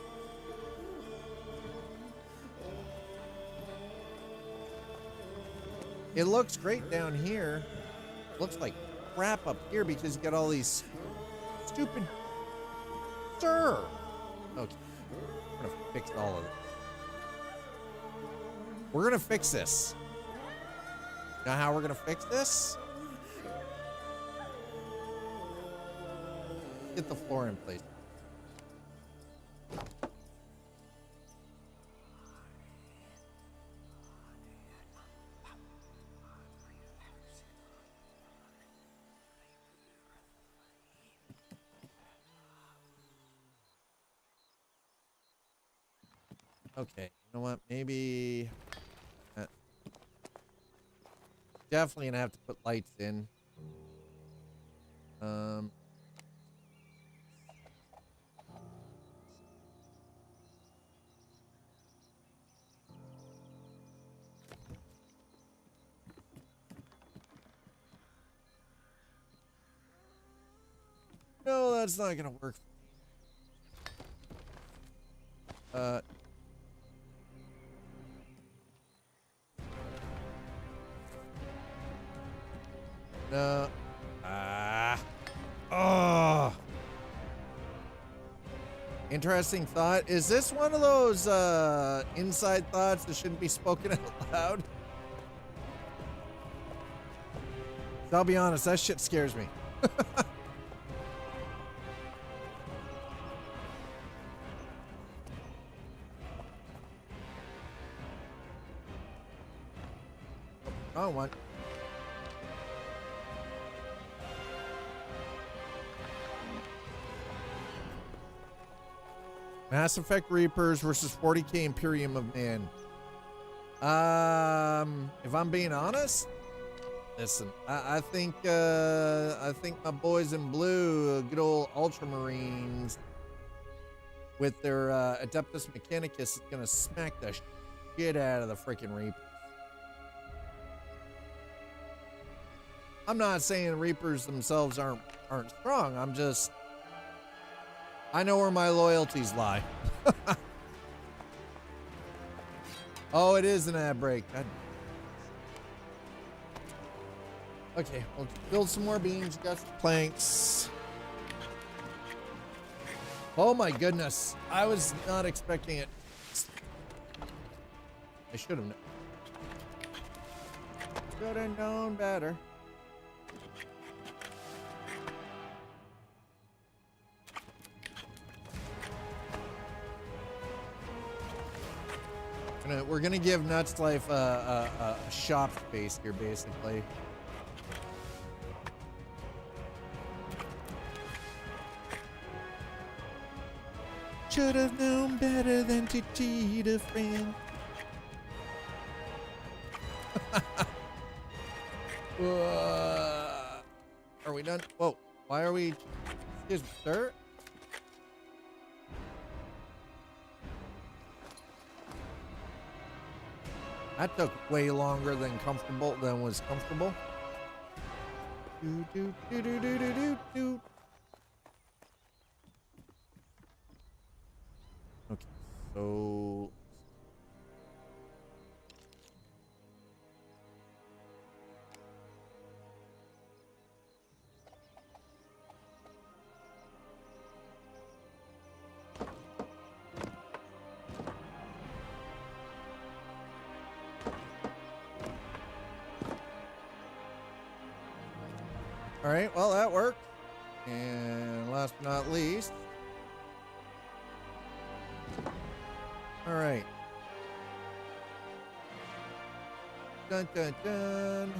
It looks great down here. Looks like crap up here because you got all these stupid... Sir! Okay, we're gonna fix all of it. We're gonna fix this. You know how we're gonna fix this? Get the floor in place. Okay, you know what? Maybe definitely gonna have to put lights in. No, that's not gonna work. no. Ah. Oh. Interesting thought. Is this one of those inside thoughts that shouldn't be spoken out loud? So I'll be honest, that shit scares me. Wrong one. Mass Effect Reapers versus 40k Imperium of Man. If I'm being honest, listen, I think my boys in blue, good old Ultramarines, with their Adeptus Mechanicus, is gonna smack the shit out of the freaking Reapers. I'm not saying Reapers themselves aren't strong. I'm just, I know where my loyalties lie. Oh, it is an ad break. God. Okay, we'll build some more beams. Got some planks. Oh my goodness. I was not expecting it. I should have known. Should have known better. We're gonna give Nuts Life a shop space here, basically. Should have known better than to cheat a friend. Are we done? Whoa! Why are we? Excuse me, sir. That took way longer than was comfortable. Do, do, do, do, do, do, do, do. Okay, so all right, well, that worked. And last but not least, all right. Dun, dun, dun.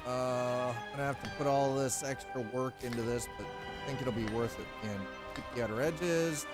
I'm gonna have to put all this extra work into this, but I think it'll be worth it. And keep the outer edges.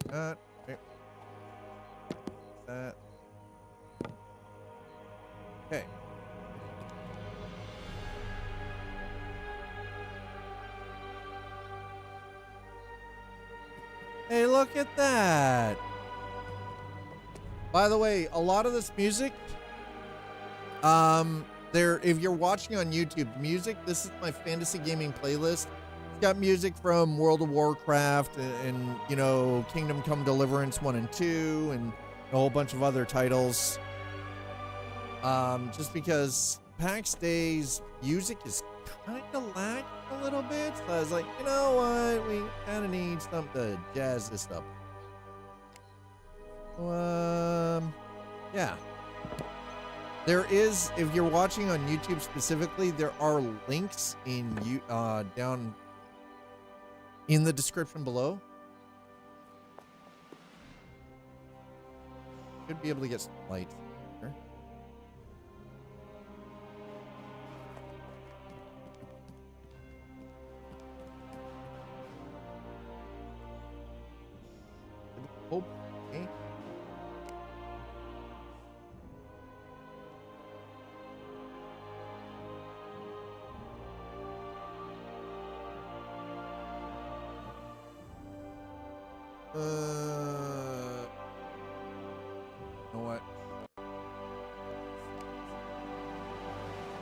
That. Okay. That. Okay. Hey, look at that. By the way, a lot of this music, if you're watching on YouTube, this is my fantasy gaming playlist. It's got music from World of Warcraft and you know, Kingdom Come Deliverance 1 and 2 and a whole bunch of other titles. Just because Pax Dei's music is kind of lacking a little bit, so I was like, you know what, we kind of need something to jazz this up. Yeah. There is, if you're watching on YouTube specifically, there are links down in the description below. Should be able to get some light here. Okay.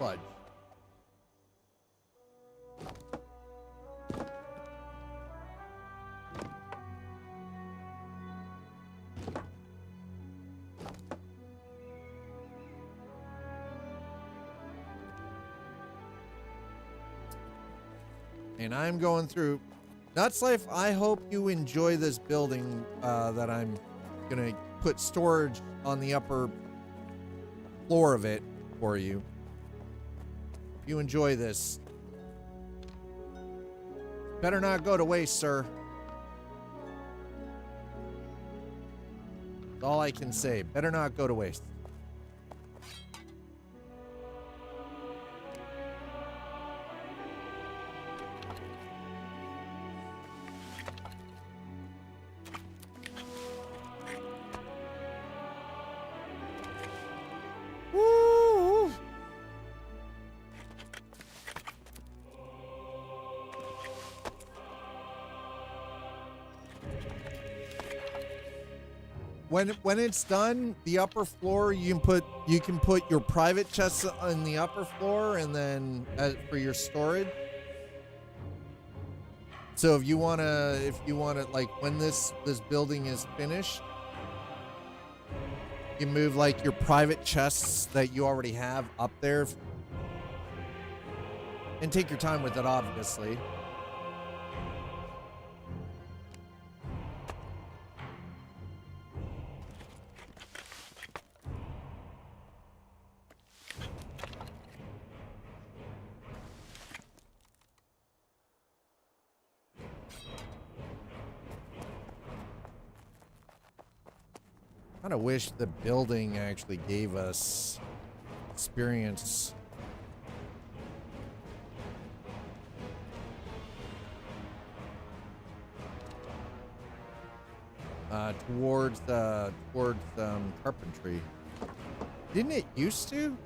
sludge. And I'm going through Nuts Life. I hope you enjoy this building that I'm gonna put storage on the upper floor of it for you. If you enjoy this, better not go to waste, sir. That's all I can say. Better not go to waste. When it's done, the upper floor you can put your private chests on the upper floor, and then for your storage. So if you wanna like when this building is finished, you move like your private chests that you already have up there, and take your time with it, obviously. Kind of wish the building actually gave us experience. Towards carpentry. Didn't it used to?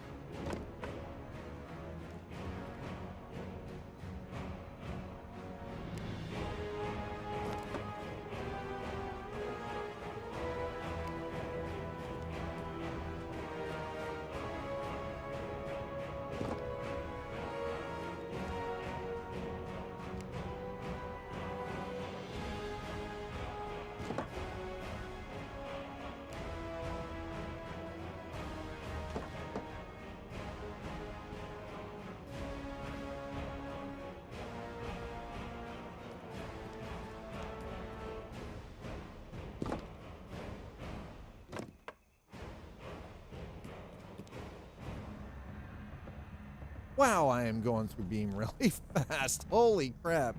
Wow, I am going through beam really fast. Holy crap.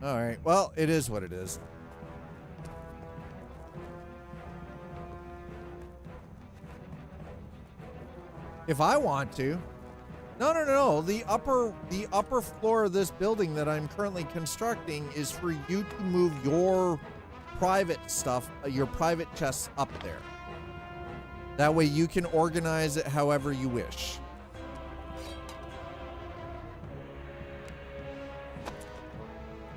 All right, well, it is what it is. If I want to. No. The upper floor of this building that I'm currently constructing is for you to move your private stuff, your private chests up there. That way you can organize it however you wish.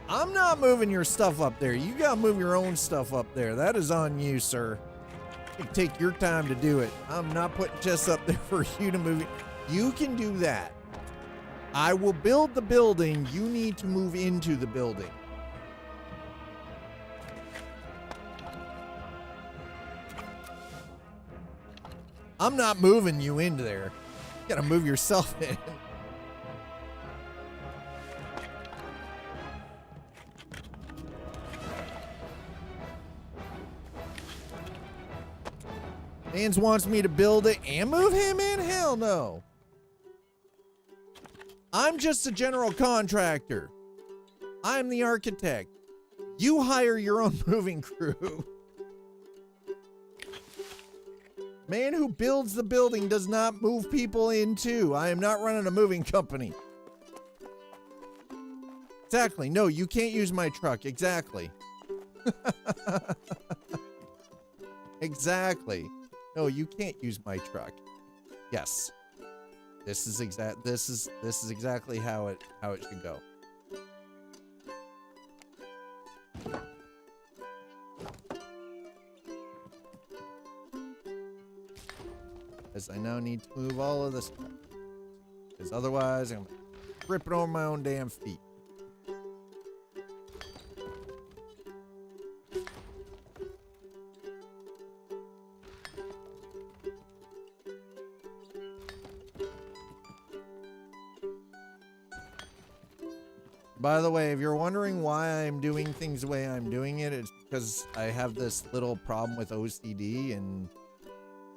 I'm not moving your stuff up there. You gotta move your own stuff up there. That is on you, sir. You can take your time to do it. I'm not putting chests up there for you to move it. You can do that. I will build the building. You need to move into the building. I'm not moving you into there. You gotta move yourself in. Mans wants me to build it and move him in? Hell no. I'm just a general contractor. I'm the architect. You hire your own moving crew. Man who builds the building does not move people into. I am not running a moving company. Exactly. No, you can't use my truck. Exactly. Exactly. No, you can't use my truck. Yes. This is exactly how it should go. As I now need to move all of this. Because otherwise, I'm tripping over my own damn feet. By the way, if you're wondering why I'm doing things the way I'm doing it, it's because I have this little problem with OCD, and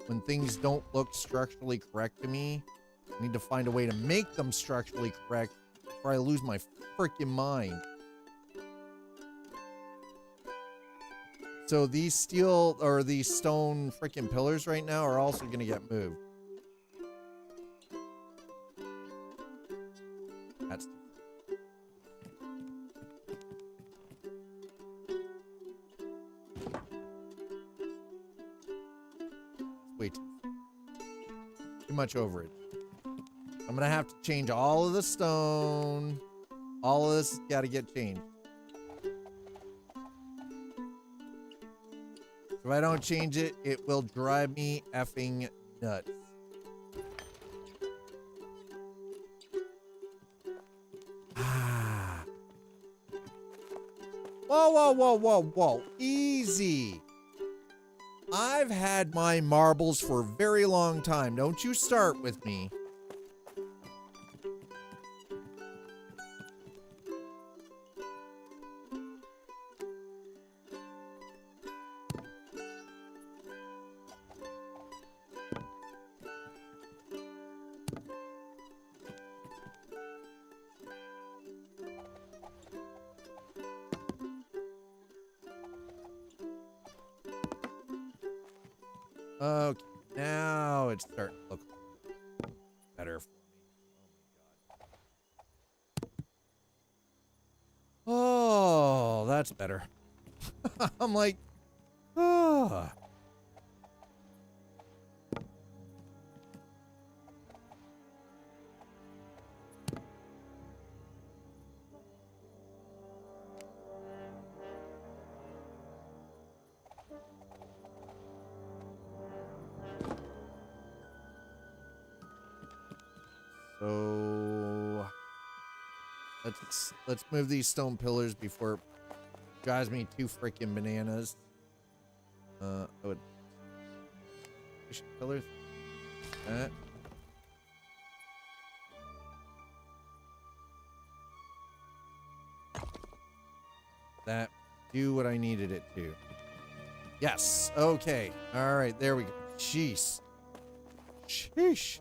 when things don't look structurally correct to me, I need to find a way to make them structurally correct before I lose my freaking mind. So these steel or these stone freaking pillars right now are also going to get moved. That's way too much overage. I'm gonna have to change all of the stone. All of this has got to get changed. If I don't change it, it will drive me effing nuts. Whoa, whoa, whoa, whoa, whoa. Easy. I've had my marbles for a very long time. Don't you start with me. Okay, now it's starting to look better for me. Oh my god. Oh, that's better. I'm like, oh. So let's move these stone pillars before it drives me too freaking bananas. I would pillars. That do what I needed it to. Yes. Okay. All right. There we go. Jeez. Sheesh.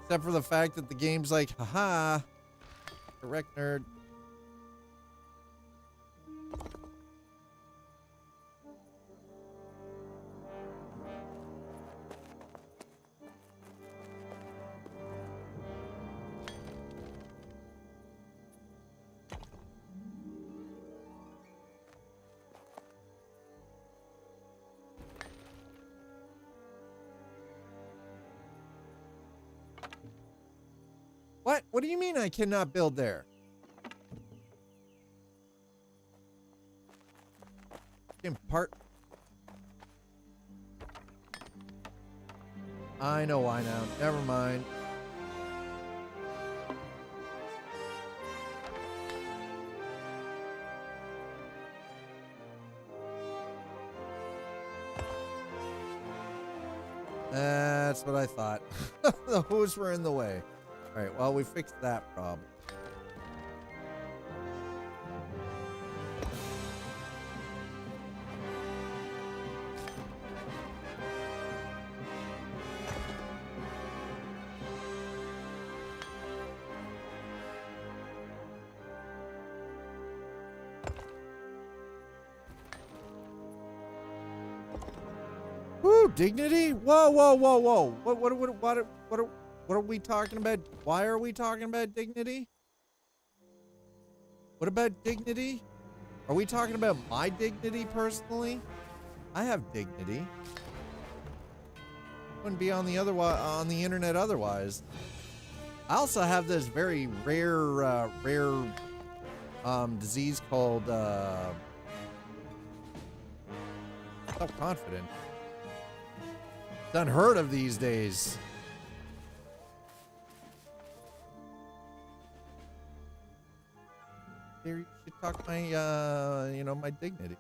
Except for the fact that the game's like, haha, correct, nerd. What? What do you mean I cannot build there? In part. I know why now. Never mind. That's what I thought. The hose were in the way. All right, well, we fixed that problem. Woo, dignity? Whoa, whoa, whoa, whoa. What are we talking about? Why are we talking about dignity? What about dignity? Are we talking about my dignity personally? I have dignity. Wouldn't be on the internet otherwise. I also have this very rare Self-confident. It's unheard of these days. There, you should talk my, my dignity.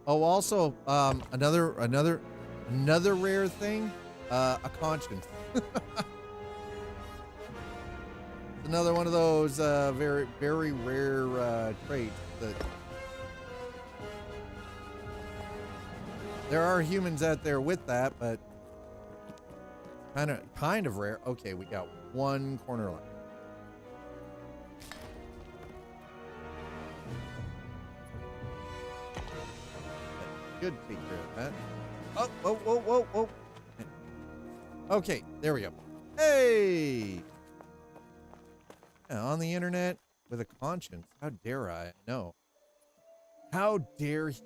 Oh, also, another rare thing, a conscience. Another one of those very, very rare traits that there are humans out there with that, but kind of rare. Okay, we got one corner left. Should take care of that. Oh, whoa, whoa, whoa, whoa. Okay, there we go. Hey! Yeah, on the internet with a conscience. How dare I? No. How dare he?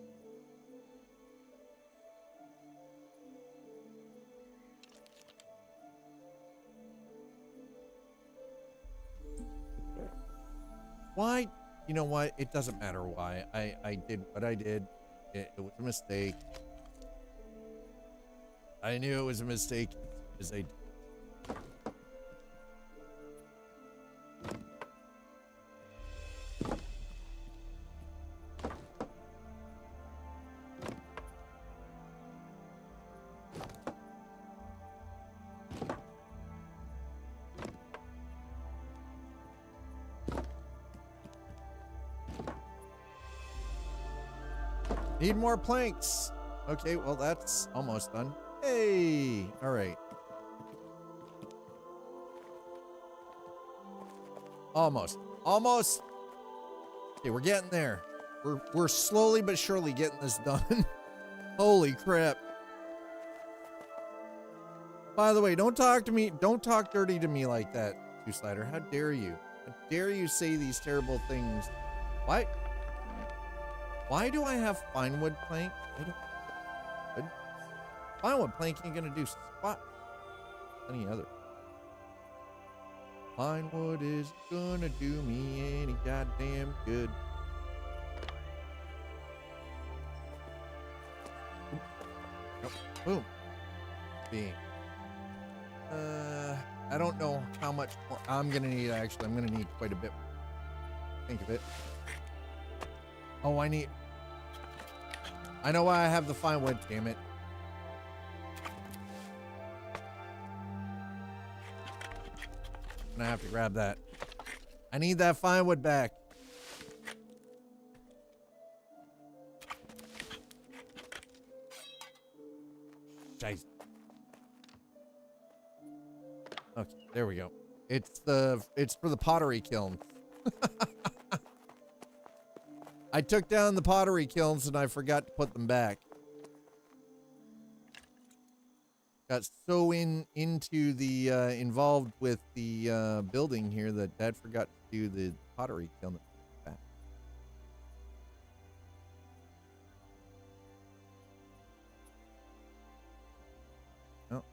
Why? You know what? It doesn't matter why. I did what I did. It was a mistake. I knew it was a mistake as I did. Need more planks. Okay, well, that's almost done. Hey, all right. Almost. Okay, we're getting there. We're slowly but surely getting this done. Holy crap. By the way, don't talk dirty to me like that, Two Slider. How dare you? How dare you say these terrible things? Why do I have fine wood plank? Fine wood plank ain't gonna do squat. Any other. Fine wood is gonna do me any goddamn good. Nope. Boom. Beam. I don't know how much more I'm gonna need. Actually, I'm gonna need quite a bit. Think of it. Oh, I know why I have the fine wood, damn it. I'm gonna have to grab that. I need that fine wood back. Jeez. Okay, there we go. It's for the pottery kiln. I took down the pottery kilns and I forgot to put them back. Got so into the involved with the building here that Dad forgot to do the pottery kiln back. No.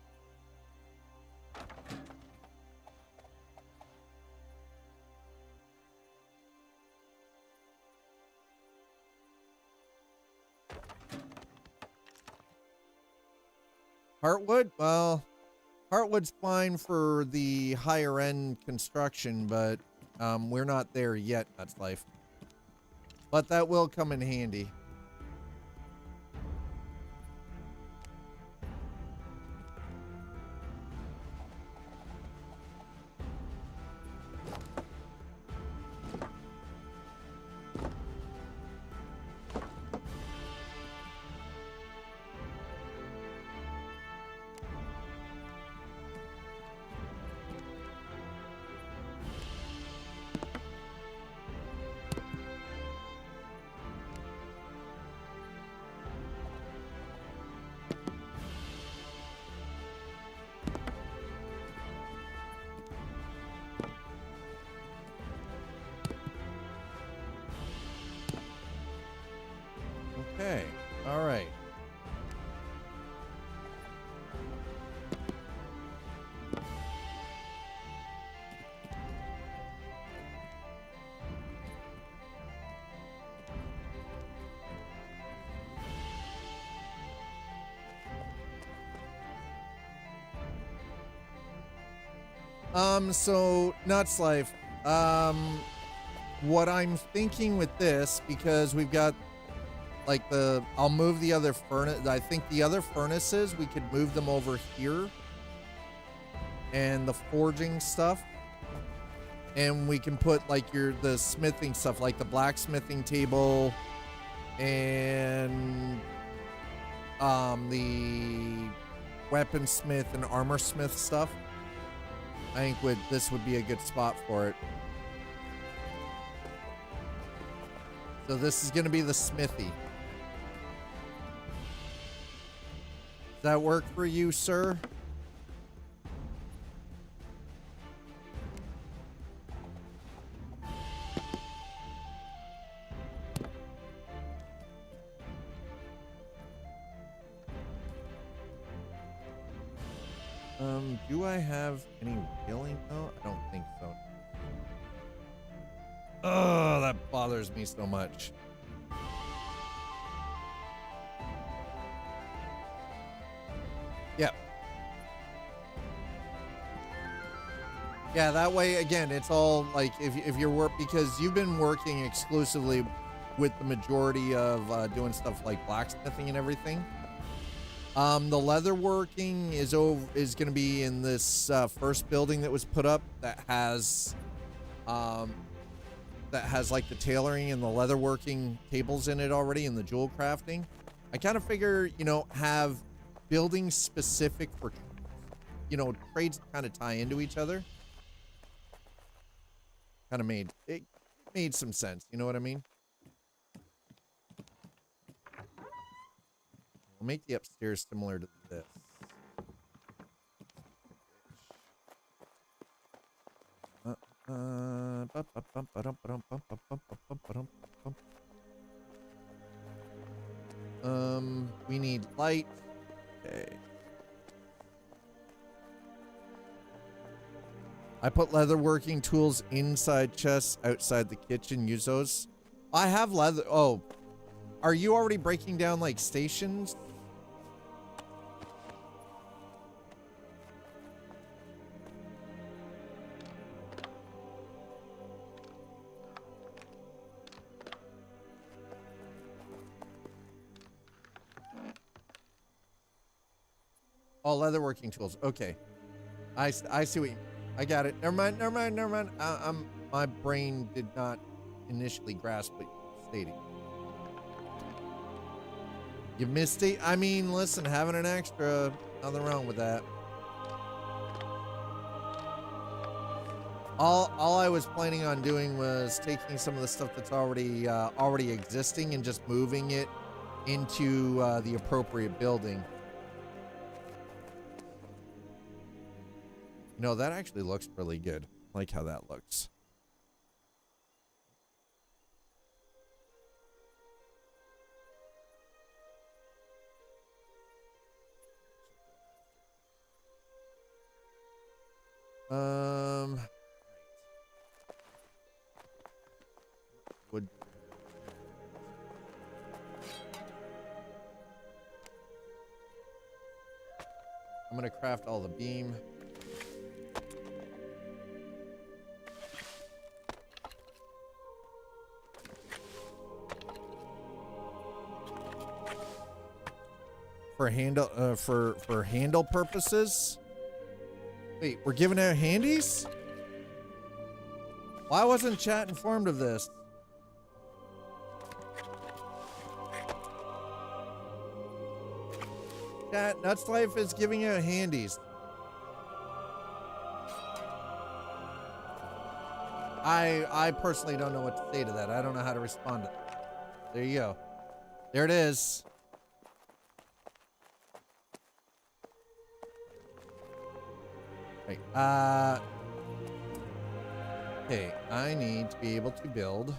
Heartwood? Well, Heartwood's fine for the higher end construction, but we're not there yet. That's life. But that will come in handy. Okay, all right. So Nuts Life. What I'm thinking with this, because we've got like I'll move the other furnace. I think the other furnaces, we could move them over here. And the forging stuff. And we can put like the smithing stuff, like the blacksmithing table and the weaponsmith and armor smith stuff. I think this would be a good spot for it. So this is going to be the smithy. Does that work for you, sir? Do I have any healing? No, I don't think so. Oh, that bothers me so much. Yep. Yeah, that way, again, it's all like if you're because you've been working exclusively with the majority of doing stuff like blacksmithing and everything. The leather working is going to be in this first building that was put up that has like the tailoring and the leather working tables in it already, and the jewel crafting. I kind of figure, have buildings specific for, trades kind of tie into each other. Kind of made some sense. You know what I mean? We'll make the upstairs similar to this. We need light. Okay. I put leatherworking tools inside chests outside the kitchen. Use those. I have leather. Oh, are you already breaking down like stations? Oh, leatherworking tools. Okay. I see what you, I got it. Never mind. My brain did not initially grasp what you were stating. You missed it. I mean, listen, having an extra, nothing wrong with that. All I was planning on doing was taking some of the stuff that's already existing and just moving it into the appropriate building. No, that actually looks really good. I like how that looks. Wood. I'm gonna craft all the beam. For handle purposes. Wait, we're giving out handies? Why wasn't chat informed of this? Chat, Nuts Life is giving out handies. I personally don't know what to say to that. I don't know how to respond to that. There you go. There it is. Right. Okay, I need to be able to build.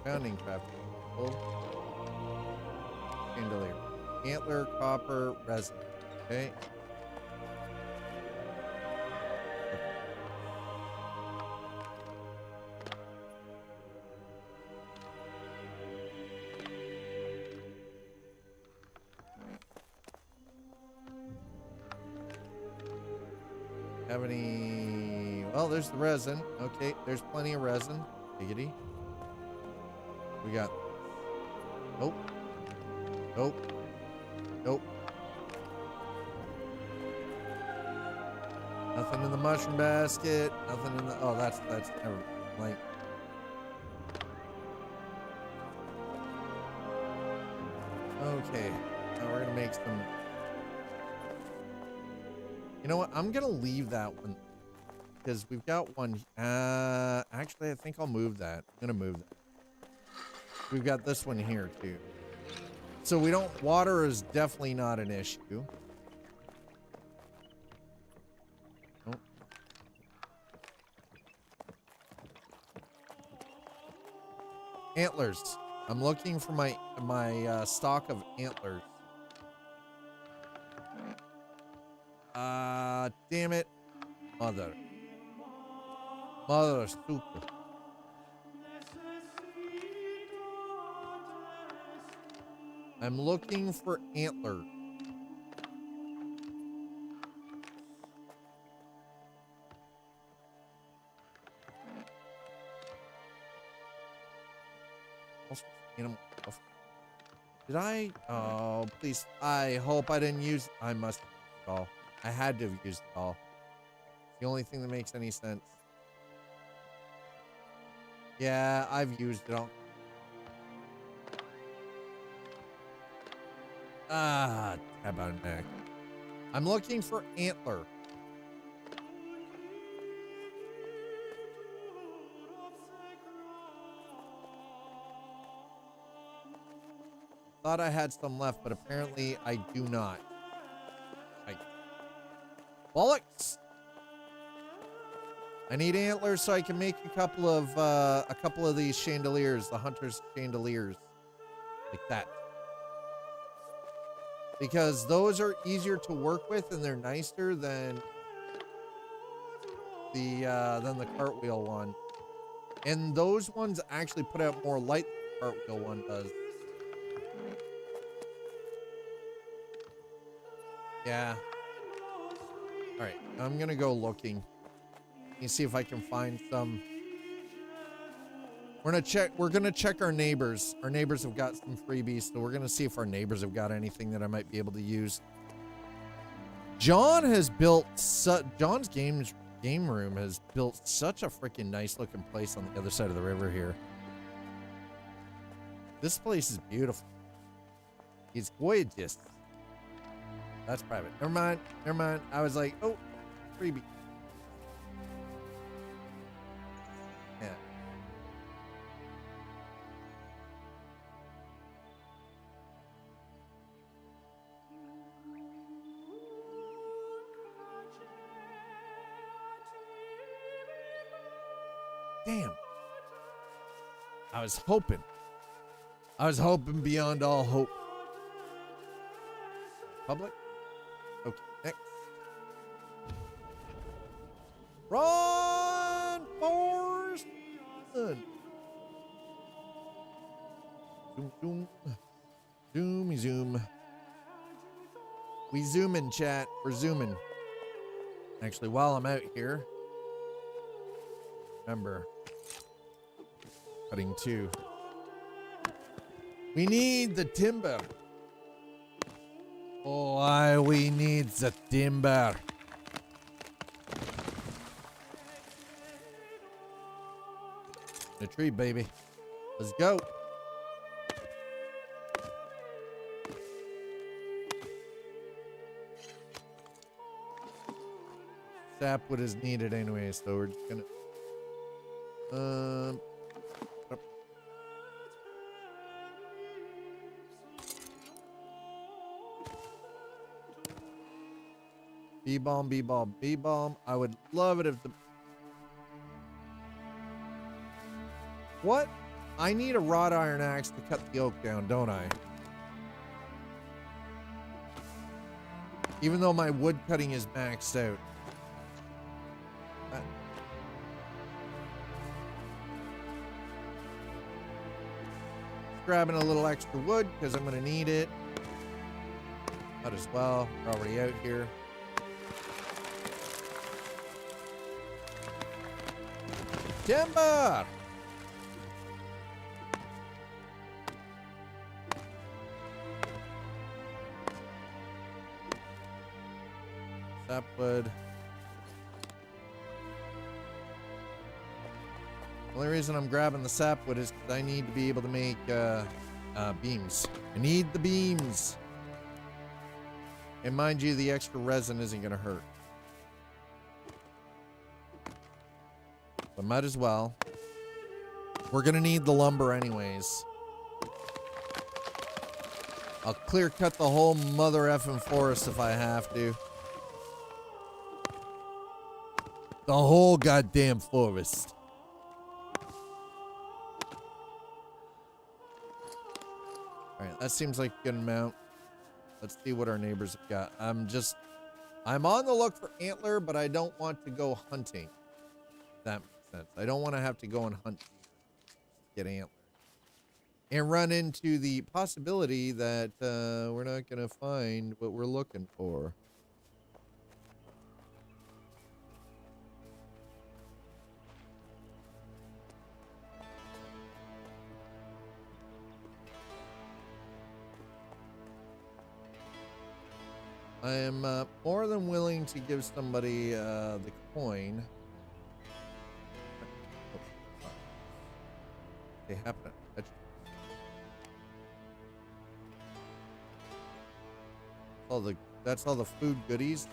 Founding craft. Chandelier. Antler, copper, resin. Okay. Have any? Well, there's the resin. Okay, there's plenty of resin. Giggity. We got. Nope. Nope. Nope. Nothing in the mushroom basket. Nothing in the. Oh, that's never like. Okay. Now we're gonna make some. You know what? I'm gonna leave that one because we've got one. Actually, I think I'll move that. I'm gonna move that. We've got this one here too. So we don't. Water is definitely not an issue. Nope. Antlers. I'm looking for my stock of antlers. Damn it. Mother super. I'm looking for antler. Animal. Did I? Oh, please. I hope I didn't use. I must have used it all. I had to have used it all. It's the only thing that makes any sense. Yeah, I've used it all. Ah, tab on neck. I'm looking for antler. Thought I had some left, but apparently I do not. Bollocks! I need antlers so I can make a couple of these chandeliers, the hunter's chandeliers, like that. Because those are easier to work with and they're nicer than the cartwheel one. And those ones actually put out more light than the cartwheel one does. Yeah. All right, I'm gonna go looking. You see if I can find some. We're gonna check our neighbors. Our neighbors have got some freebies, so we're gonna see if our neighbors have got anything that I might be able to use. John has built John's game room has built such a freaking nice looking place on the other side of the river here. This place is beautiful. It's gorgeous. That's private. Never mind. Never mind. I was like, oh, freebie. Yeah. Damn. I was hoping beyond all hope. Public? Okay, next. Run, Forrest! Zoom, zoom. Zoomy zoom. We zooming, chat. We're zooming. Actually, while I'm out here, remember, cutting 2. We need the timber. Oh, we need the timber. The tree, baby. Let's go. Sapwood is needed anyway, so we're just gonna B-bomb, B-bomb, B-bomb. I would love it if the... What? I need a wrought iron axe to cut the oak down, don't I? Even though my wood cutting is maxed out. Grabbing a little extra wood because I'm going to need it. Might as well. We're already out here. Timber! Sapwood. The only reason I'm grabbing the sapwood is because I need to be able to make beams. I need the beams. And mind you, the extra resin isn't going to hurt. But might as well. We're going to need the lumber anyways. I'll clear cut the whole mother effing forest if I have to. The whole goddamn forest. Alright, that seems like a good amount. Let's see what our neighbors have got. I'm on the look for antler, but I don't want to go hunting. If that makes sense. I don't want to have to go and hunt to get antler. And run into the possibility that we're not going to find what we're looking for. I am more than willing to give somebody the coin. They happen to touch. That's all the food goodies.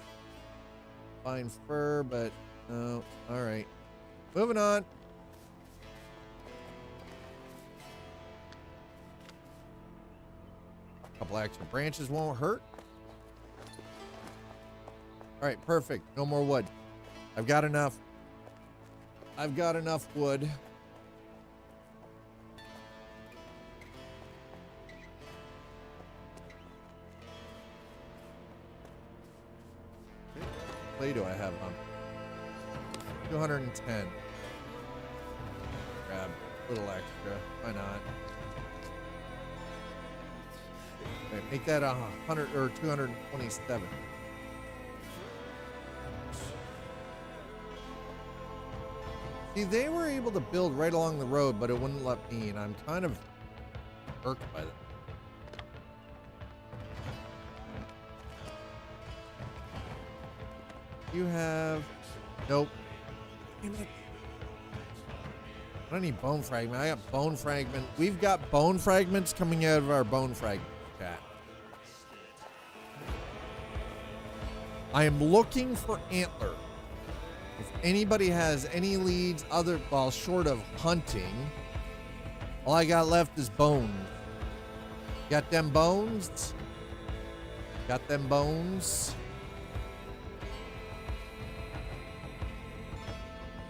Fine fur, but no. All right, moving on. A couple extra branches won't hurt. All right, perfect. No more wood. I've got enough. I've got enough wood. Clay do I have on? 210. Grab a little extra. Why not? Okay, make that 100 or 227. See, they were able to build right along the road, but it wouldn't let me, and I'm kind of irked by that. You have... Nope. Damn it. I don't need bone fragment. I got bone fragment. We've got bone fragments coming out of our bone fragment chat. I am looking for antler. If anybody has any leads well, short of hunting, all I got left is bones. Got them bones? Got them bones?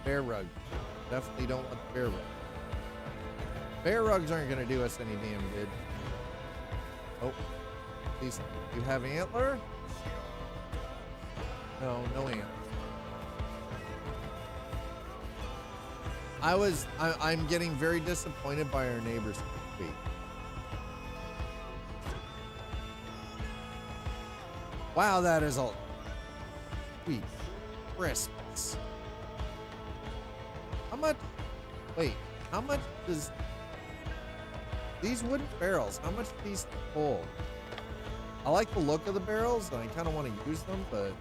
Bear rugs. Definitely don't want the bear rugs. Bear rugs aren't going to do us any damn good. Oh, please. You have antler? No, no antler. I'm getting very disappointed by our neighbors. Wow, that is a sweet Christmas. How much? Wait, how much does these wooden barrels? How much do these hold? I like the look of the barrels, and I kind of want to use them, but.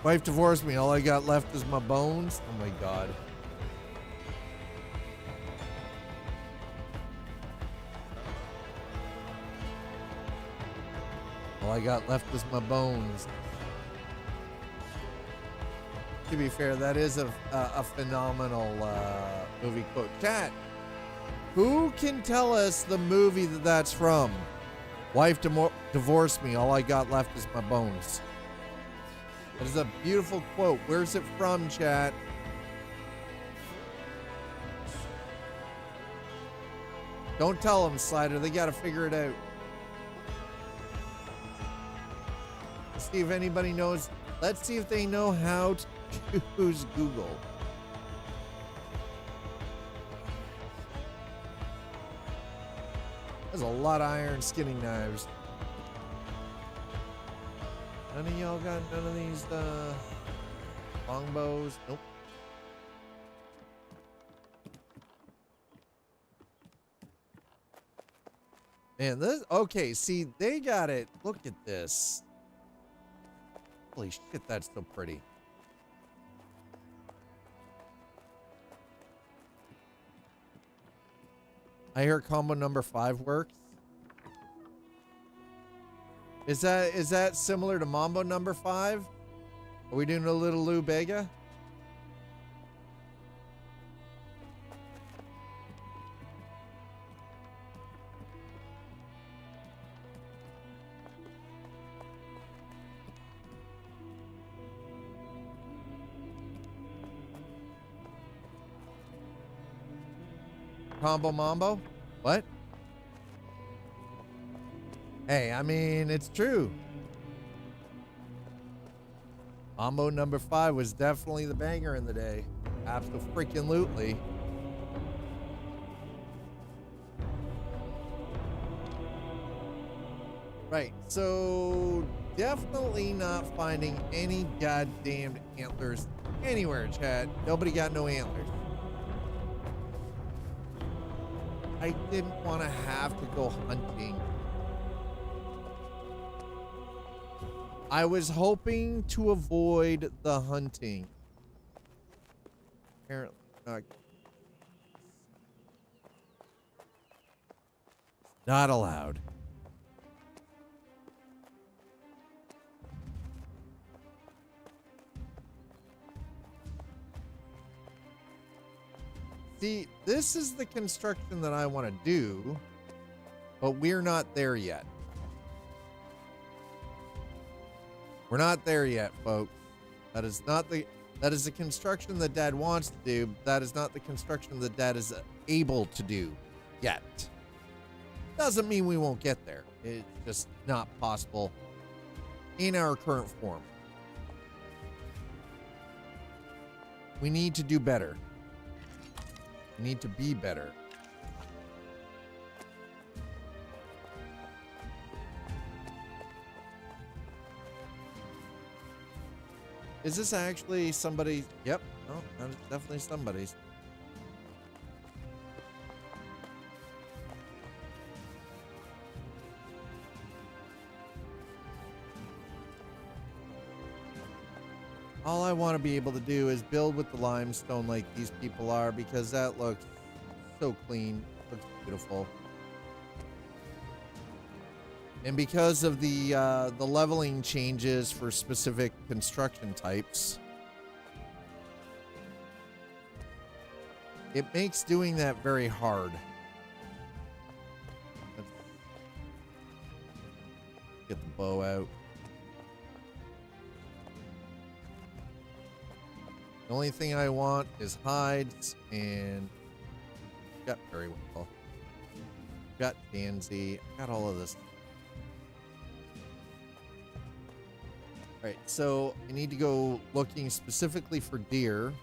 Wife divorced me. All I got left is my bones. Oh my God. All I got left is my bones. To be fair, that is a phenomenal movie quote. Chat, who can tell us the movie that's from? Wife divorced me. All I got left is my bones. That is a beautiful quote. Where's it from, chat? Don't tell them, Slider. They got to figure it out. Let's see if anybody knows. Let's see if they know how to use Google. There's a lot of iron skinning knives. None of y'all got none of these, Longbows. Nope. Man, this, okay, see, they got it. Look at this. Holy shit, that's so pretty. I hear combo number 5 works. Is that similar to Mambo number 5? Are we doing a little Lou Bega? Combo Mambo? What? Hey, I mean, it's true. Mambo number 5 was definitely the banger in the day. Absolutely. Right, so definitely not finding any goddamned antlers anywhere, chat. Nobody got no antlers. I didn't want to have to go hunting. I was hoping to avoid the hunting. Apparently not. Not allowed. See, this is the construction that I want to do, but we're not there yet. We're not there yet, folks. That is the construction that Dad wants to do. That is not the construction that Dad is able to do yet. Doesn't mean we won't get there. It's just not possible in our current form. We need to do better. We need to be better. Is this actually somebody? Yep. No, that is definitely somebody's. All I want to be able to do is build with the limestone like these people are, because that looks so clean, looks beautiful. And because of the leveling changes for specific construction types, it makes doing that very hard. Let's get the bow out. The only thing I want is hides, and got very well. Got Danzy. Got all of this. All right, so I need to go looking specifically for deer.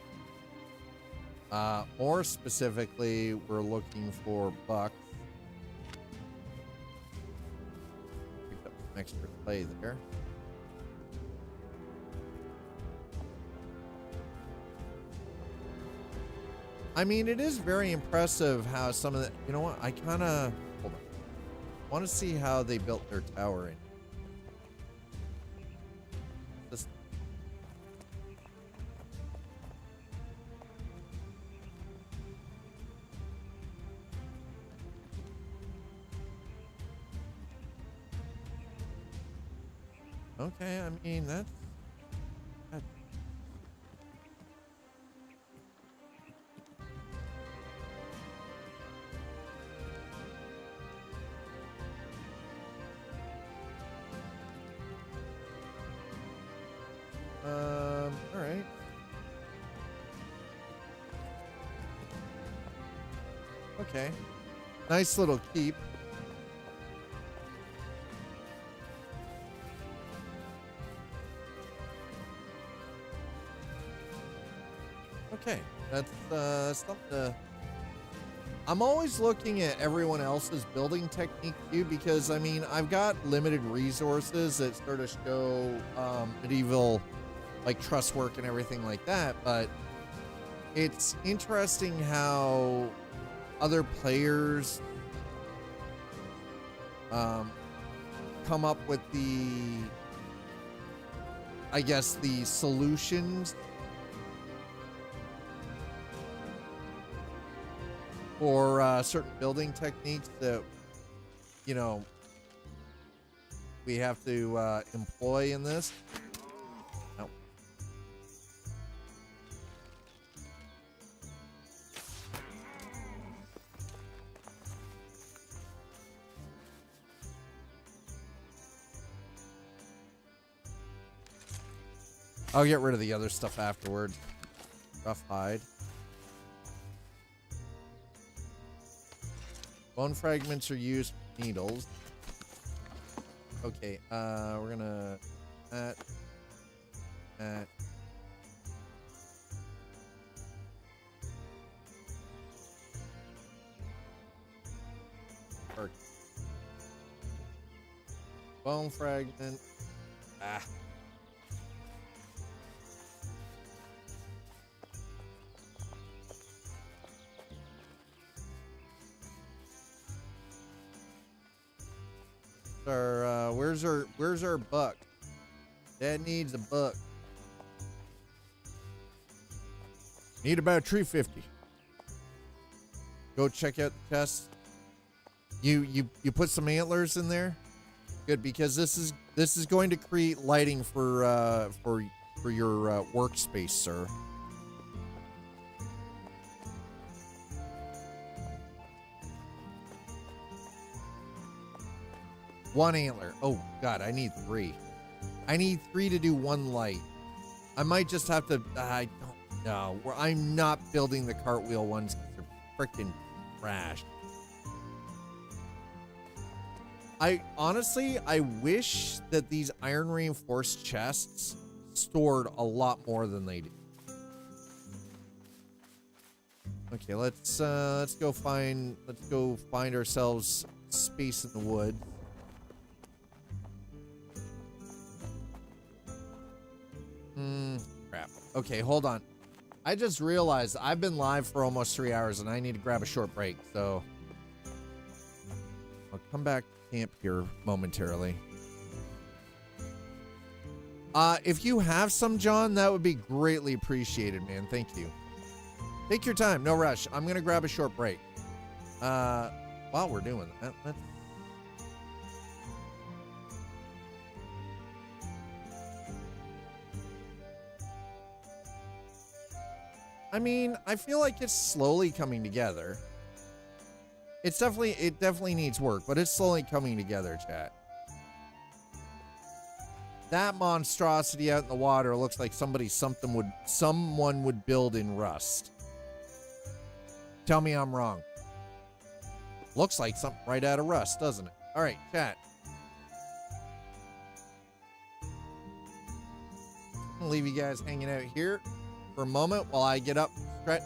More specifically, we're looking for bucks. Picked up some extra clay there. I mean, it is very impressive how some of the, you know what, I kind of, hold on. I want to see how they built their tower in. This. Okay, I mean, that's. All right. Okay. Nice little keep. Okay, that's something to. I'm always looking at everyone else's building technique too, because I mean, I've got limited resources that sort of show medieval like truss work and everything like that, but it's interesting how other players come up with the solutions for certain building techniques that, you know, we have to employ in this. No. I'll get rid of the other stuff afterward. Rough hide. Bone fragments are used for needles. Okay, we're gonna that. Bone fragment. Ah. Where's our buck? Dad needs a buck. Need about 350. Go check out the chest. You put some antlers in there. Good, because this is going to create lighting for your workspace, sir. One antler. Oh God, I need 3. I need 3 to do 1 light. I might just have to. I don't know. I'm not building the cartwheel ones because they're freaking trash. I wish that these iron reinforced chests stored a lot more than they do. Okay, let's go find ourselves space in the wood. Crap. Okay, hold on. I just realized I've been live for almost 3 hours and I need to grab a short break, so I'll come back to camp here momentarily. If you have some, John, that would be greatly appreciated, man. Thank you. Take your time, no rush. I'm gonna grab a short break. While we're doing that, let's. I mean, I feel like it's slowly coming together. It definitely needs work, but it's slowly coming together, chat. That monstrosity out in the water looks like someone would build in Rust. Tell me I'm wrong. Looks like something right out of Rust, doesn't it? All right, chat. I'm gonna leave you guys hanging out here for a moment while I get up, stretch,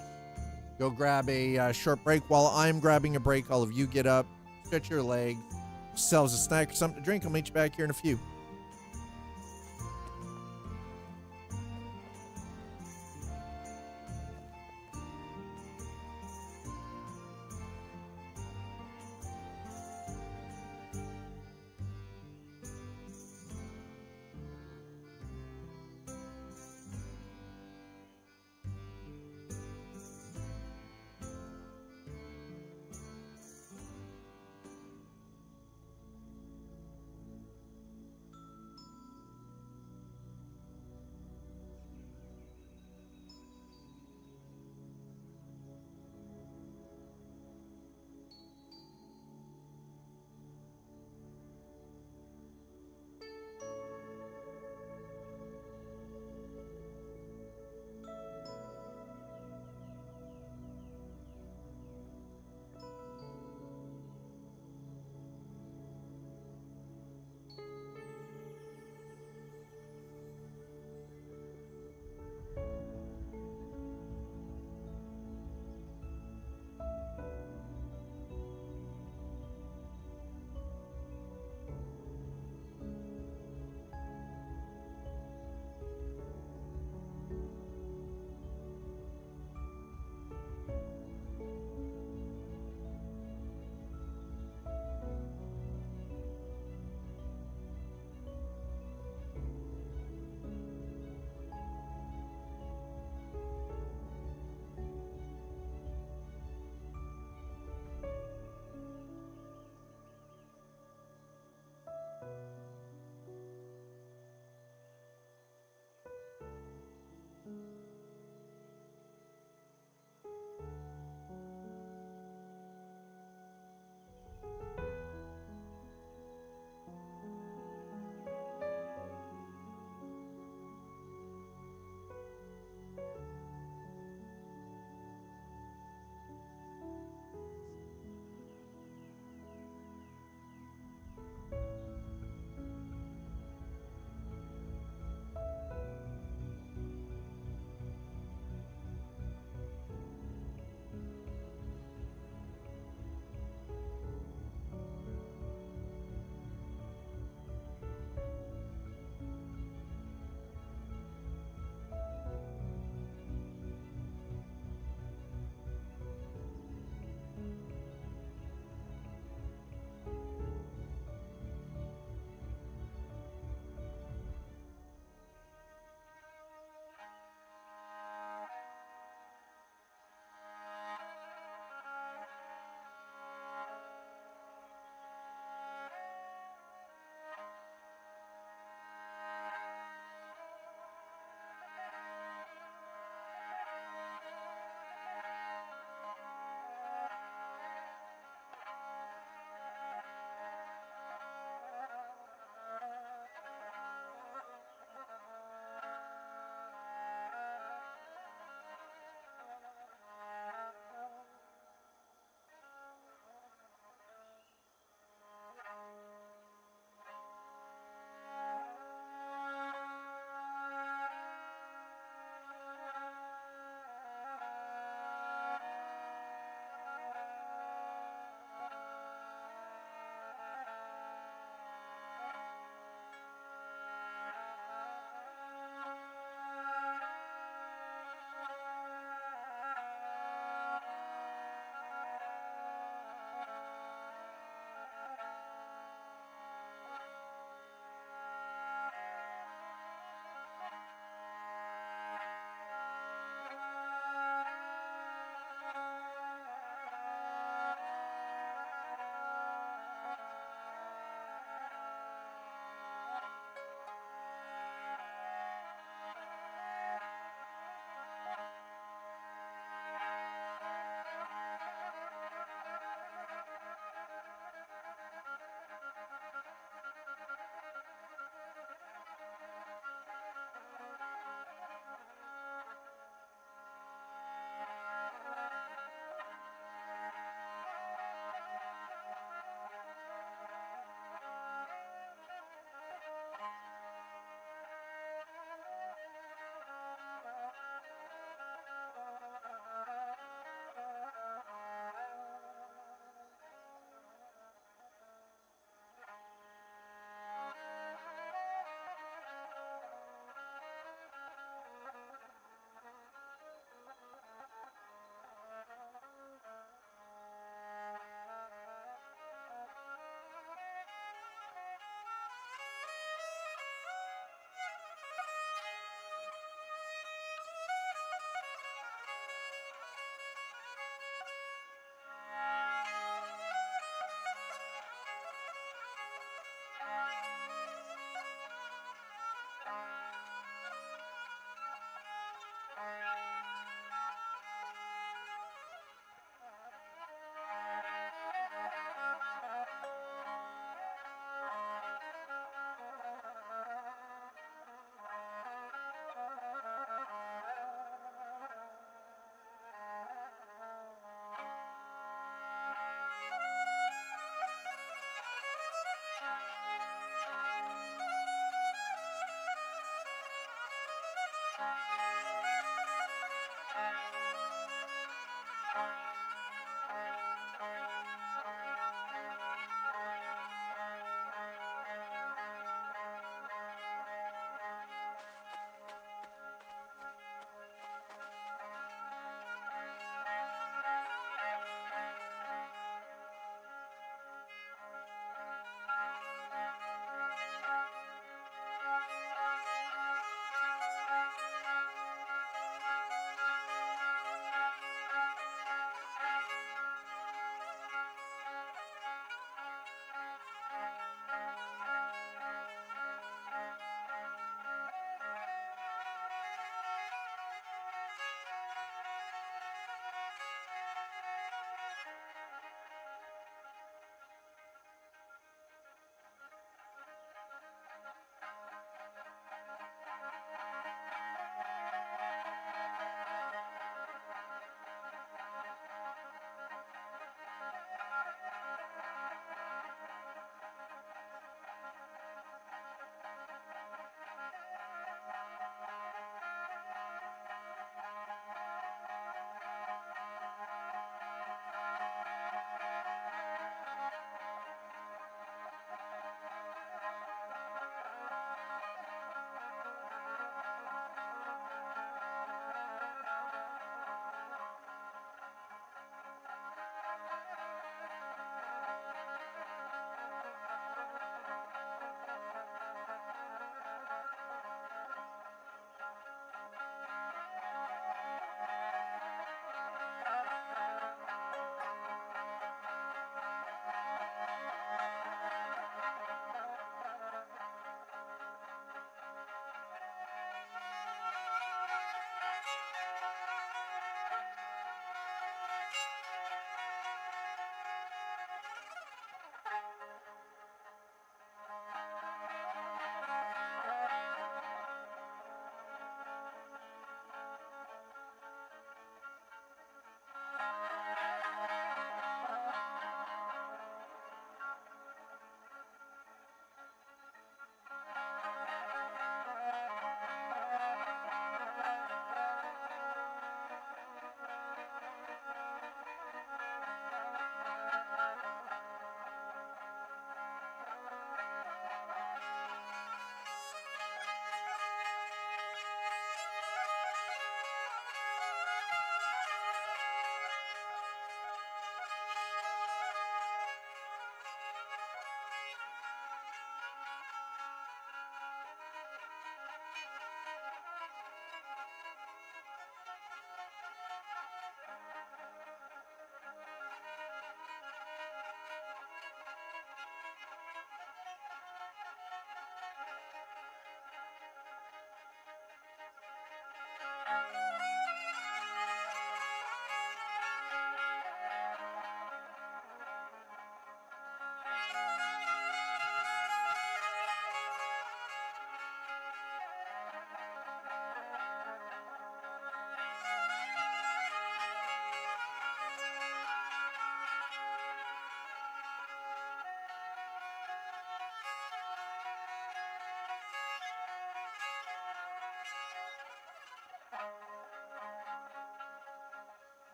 go grab a short break. While I'm grabbing a break, all of you get up, stretch your legs, yourselves a snack or something to drink. I'll meet you back here in a few.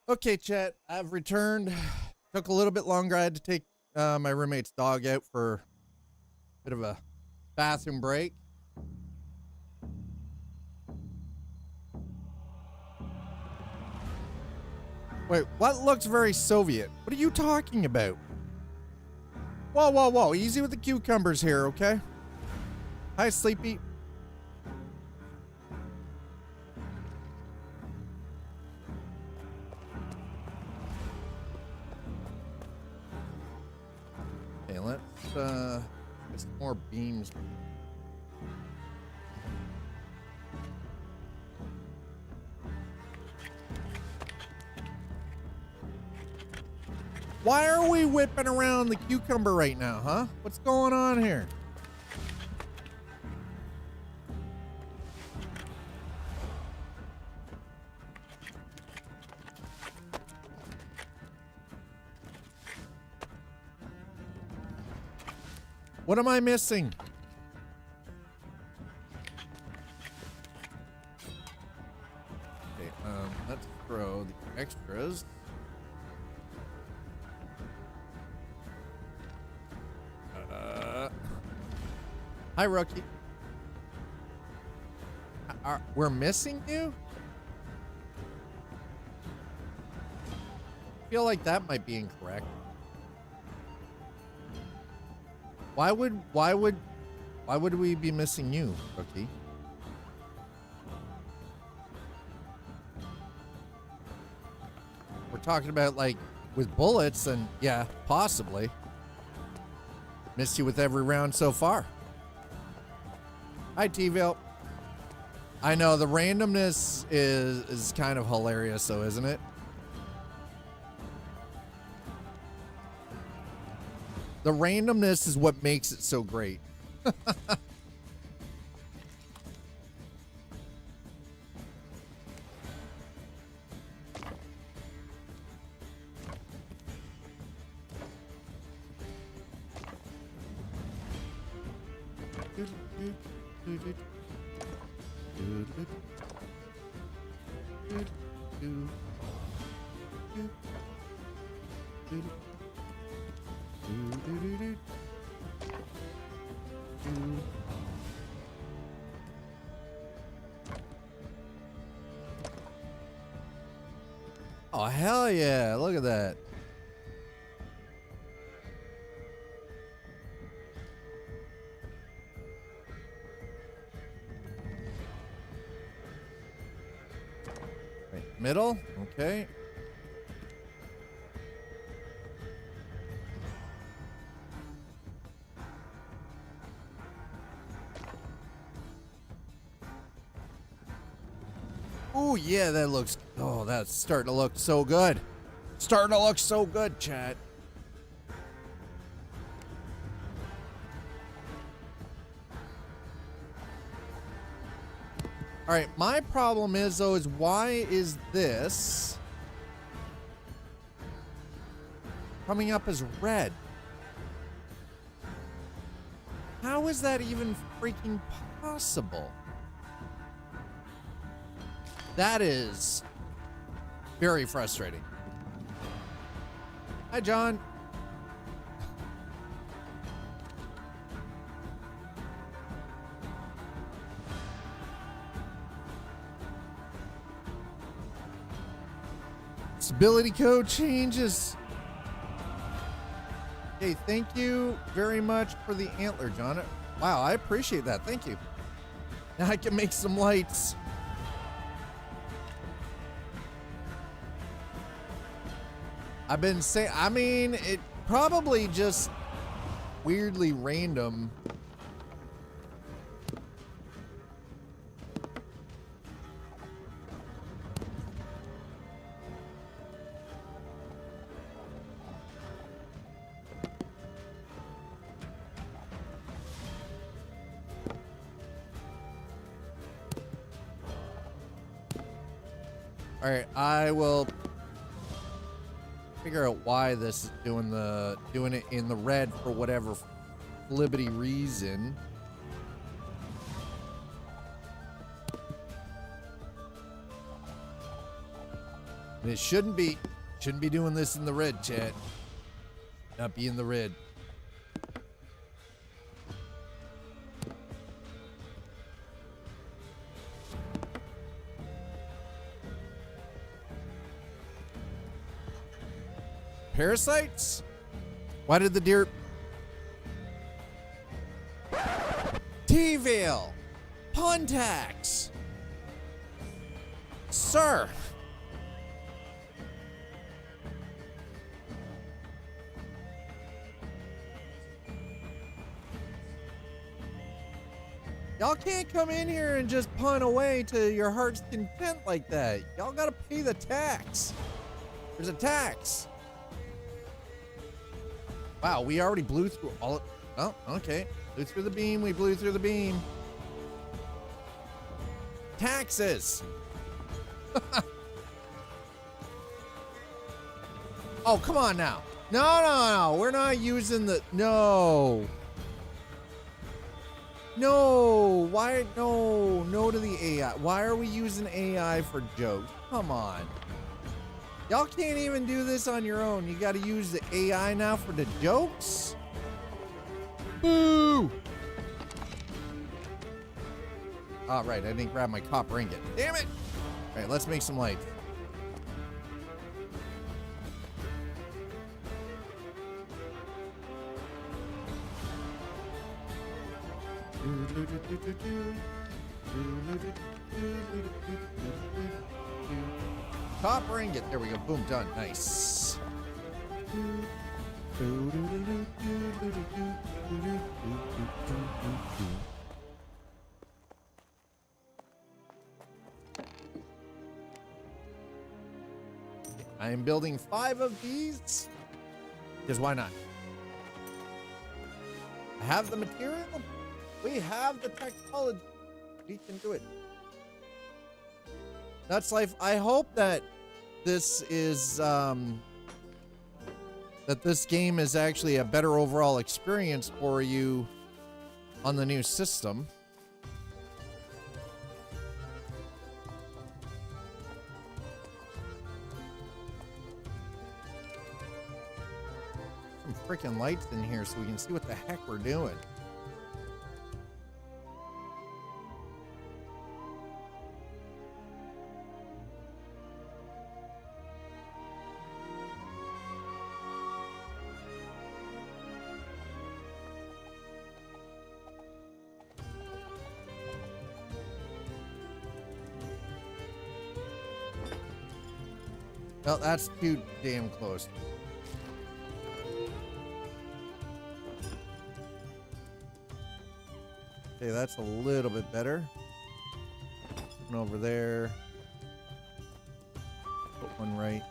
Okay, chat, I've returned. Took a little bit longer. I had to take my roommate's dog out for a bit of a bathroom break. Wait, what looks very Soviet? What are you talking about? Whoa, whoa, whoa. Easy with the cucumbers here, okay? Hi, Sleepy. Okay, let's get some more beams. Why are we whipping around the cucumber right now, huh? What's going on here? What am I missing? Okay, let's throw the extras. Hi, rookie. We're missing you? I feel like that might be incorrect. Why would we be missing you, rookie? We're talking about like with bullets, and yeah, possibly. Missed you with every round so far. Hi, T-Ville. I know the randomness is kind of hilarious, though, isn't it? The randomness is what makes it so great. Oh, hell yeah. Look at that. Right, middle. Okay. Oh, yeah, that looks... Oh, that's starting to look so good. Starting to look so good, chat. All right, my problem is, though, is why is this coming up as red? How is that even freaking possible? That is very frustrating. Hi, John. Stability code changes. Okay, thank you very much for the antler, John. Wow, I appreciate that. Thank you. Now I can make some lights. I've been saying, I mean, it probably just weirdly random. All right, I will figure out why this is doing it in the red for whatever flibbity reason. And it shouldn't be doing this in the red, chat. Not be in the red. Parasites? Why did the deer... T-Veil! Pontax! Sir! Y'all can't come in here and just punt away to your heart's content like that. Y'all gotta pay the tax. There's a tax. Wow, we already blew through all of... Oh, okay. Blew through the beam. We blew through the beam. Taxes. Oh, come on now. No. We're not using the... No. No. Why? No. No to the AI. Why are we using AI for jokes? Come on. Y'all can't even do this on your own. You got to use the AI now for the jokes? Boo! All right, I didn't grab my copper ingot. Damn it! All right, let's make some lights. Copper ingot. There we go. Boom, done. Nice. I am building 5 of these. Because why not? I have the material. We have the technology. We can do it. That's life. I hope that this is that this game is actually a better overall experience for you on the new system. Some freaking lights in here so we can see what the heck we're doing. Well, that's too damn close. Okay, that's a little bit better. One over there. Put one right.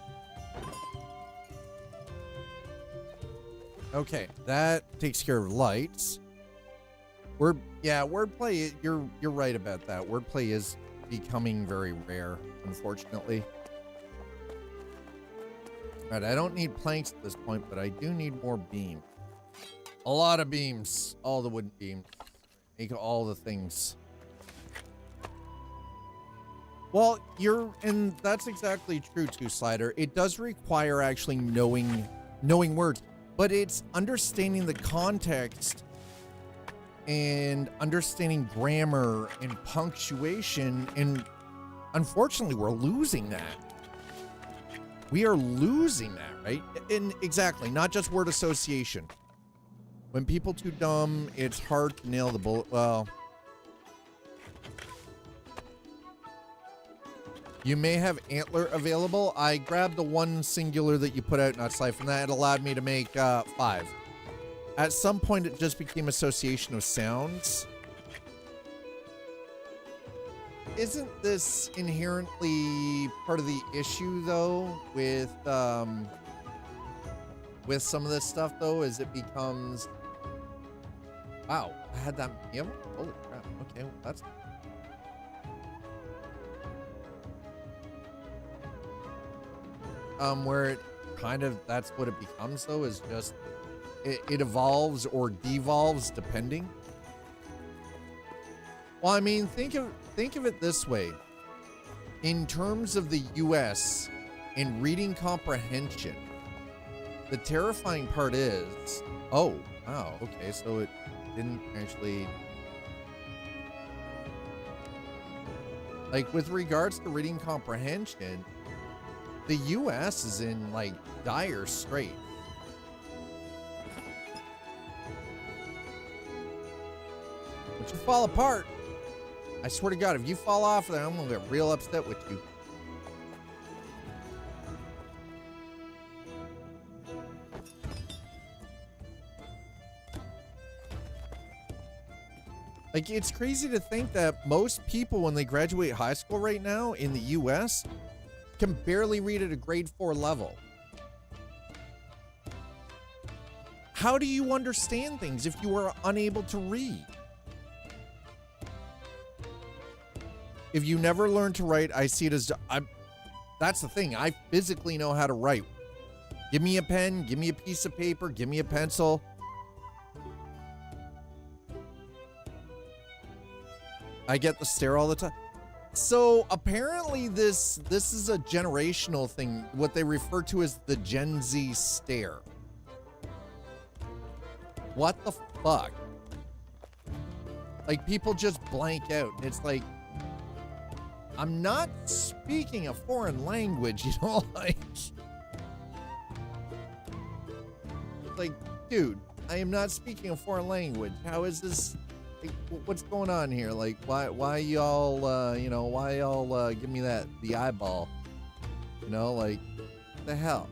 Okay, that takes care of lights. Wordplay, you're right about that. Wordplay is becoming very rare, unfortunately. All right, I don't need planks at this point, but I do need more beam. A lot of beams. All the wooden beams. Make all the things. Well, and that's exactly true too, Slider. It does require actually knowing words, but it's understanding the context and understanding grammar and punctuation, and unfortunately we're losing that. We are losing that, right? And exactly, not just word association. When people too dumb, it's hard to nail the bullet. Well, you may have antler available. I grabbed the one singular that you put out, not siphon. That allowed me to make 5. At some point, it just became association of sounds. Isn't this inherently part of the issue, though, with some of this stuff, though, as it becomes... Wow, I had that... Yep. Holy crap. Okay, well, that's... Where it kind of... That's what it becomes, though, is just... It evolves or devolves, depending. Well, I mean, think of it this way. In terms of the US, in reading comprehension, the terrifying part is, oh, wow, okay, so it didn't actually, like, with regards to reading comprehension, the US is in, like, dire straits. But you fall apart, I swear to God, if you fall off there, I'm gonna get real upset with you. Like, it's crazy to think that most people, when they graduate high school right now in the US, can barely read at a grade 4 level. How do you understand things if you are unable to read? If you never learn to write, I see it as, that's the thing. I physically know how to write. Give me a pen, give me a piece of paper, give me a pencil. I get the stare all the time. So apparently this is a generational thing, what they refer to as the Gen Z stare. What the fuck? Like, people just blank out. It's like, I'm not speaking a foreign language, you know, like, dude, I am not speaking a foreign language. How is this? Like, what's going on here? Like, why y'all, you know, why y'all give me the eyeball? You know, like, what the hell?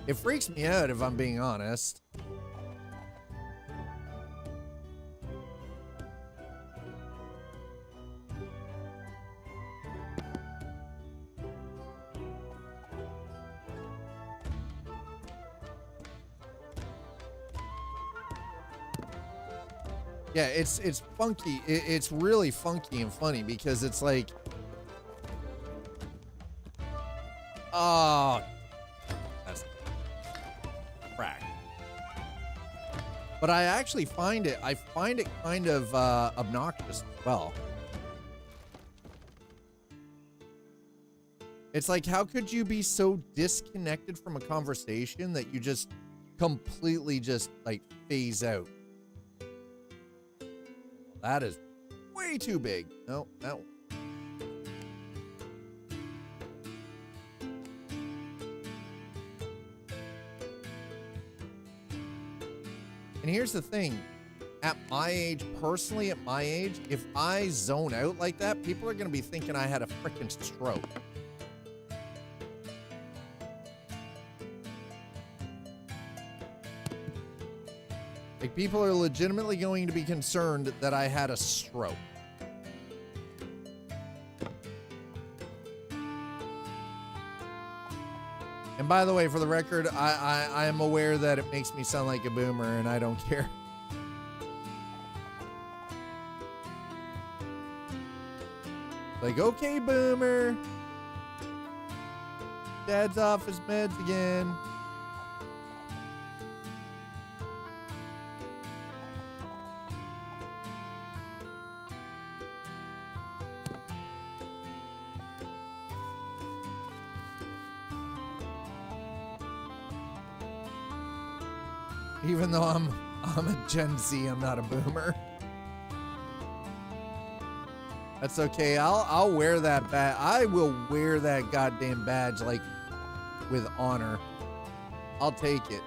It freaks me out, if I'm being honest. Yeah, it's funky. It's really funky and funny because it's like, oh, that's crack. But I actually find it kind of obnoxious as well. It's like, how could you be so disconnected from a conversation that you just completely just like phase out? That is way too big. No, no. And here's the thing. At my age, personally, at my age, if I zone out like that, people are going to be thinking I had a freaking stroke. Like, people are legitimately going to be concerned that I had a stroke. And by the way, for the record, I am aware that it makes me sound like a boomer, and I don't care. Like, okay, boomer. Dad's off his meds again. Even though I'm a Gen Z, I'm not a boomer. That's okay. I'll wear that badge. I will wear that goddamn badge like with honor. I'll take it.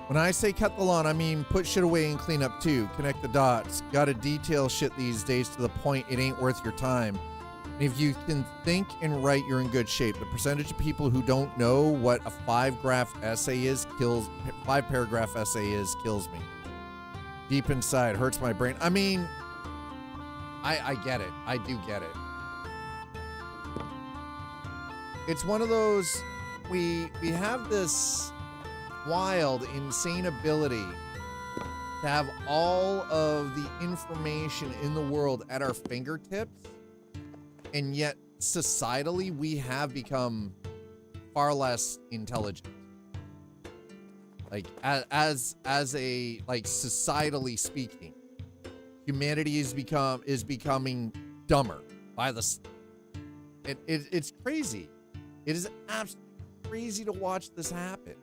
When I say cut the lawn, I mean put shit away and clean up too. Connect the dots. Gotta detail shit these days to the point it ain't worth your time. If you can think and write, you're in good shape. The percentage of people who don't know what a 5-paragraph essay is kills me. Deep inside, hurts my brain. I mean, I get it. I do get it. It's one of those, we have this wild, insane ability to have all of the information in the world at our fingertips, and yet societally we have become far less intelligent. Like as a like societally speaking, humanity is becoming dumber by the. It's crazy. It is absolutely crazy to watch this happen.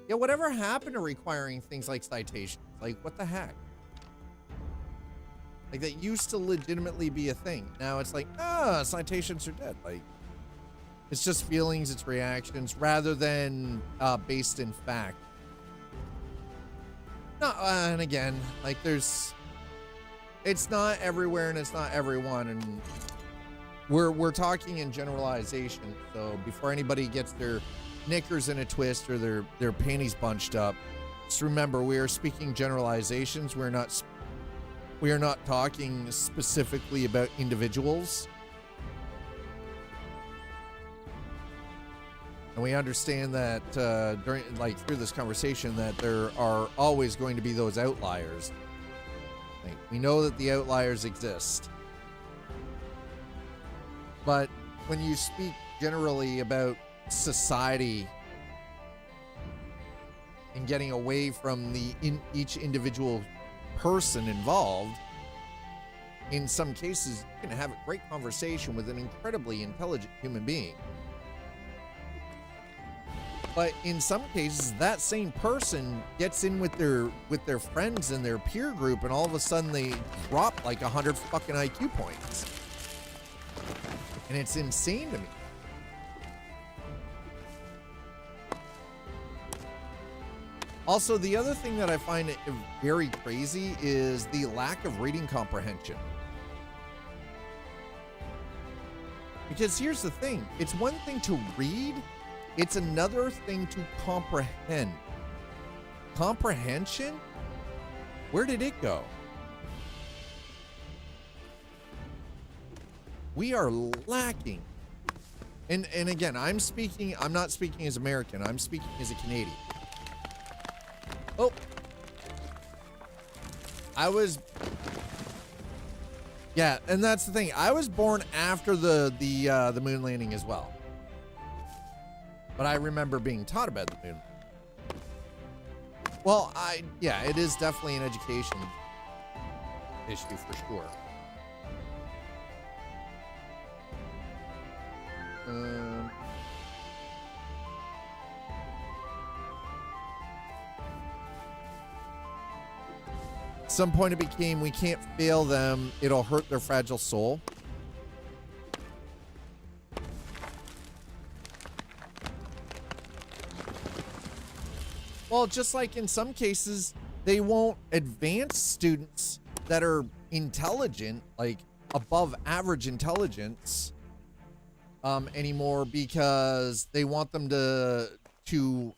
Yeah, whatever happened to requiring things like citations? Like, what the heck? Like, that used to legitimately be a thing. Now it's like, citations are dead. Like, it's just feelings, it's reactions, rather than based in fact. No, and again, like, it's not everywhere and it's not everyone, and we're talking in generalization. So before anybody gets their knickers in a twist or their panties bunched up, just remember we are speaking generalizations. We are not talking specifically about individuals, and we understand that through this conversation that there are always going to be those outliers. Like, we know that the outliers exist, but when you speak generally about society and getting away from each individual person involved, in some cases you can have a great conversation with an incredibly intelligent human being, but in some cases that same person gets in with their friends and their peer group, and all of a sudden they drop like 100 fucking IQ points, and it's insane to me. Also, the other thing that I find very crazy is the lack of reading comprehension. Because here's the thing, it's one thing to read, it's another thing to comprehend. Comprehension? Where did it go? We are lacking. And again, I'm not speaking as American, I'm speaking as a Canadian. Oh, yeah, and that's the thing. I was born after the moon landing as well, but I remember being taught about the moon. Well, it is definitely an education issue for sure. Some point it became, we can't fail them, it'll hurt their fragile soul. Well, just like in some cases, they won't advance students that are intelligent, like above average intelligence, anymore, because they want them to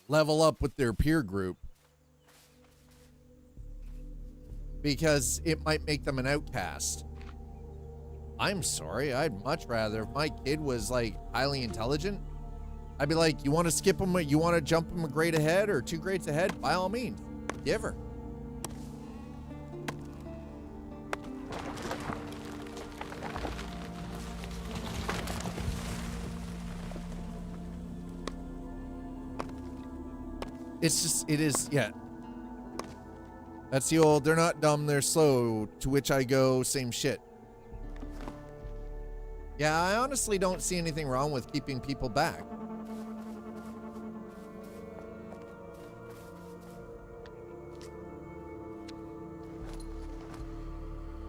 level up with their peer group, because it might make them an outcast. I'm sorry, I'd much rather, if my kid was like highly intelligent, I'd be like, you want to skip them, you want to jump them a grade ahead or 2 grades ahead, by all means, give her. It's just, it is, yeah. That's the old, they're not dumb, they're slow, to which I go, same shit. Yeah, I honestly don't see anything wrong with keeping people back.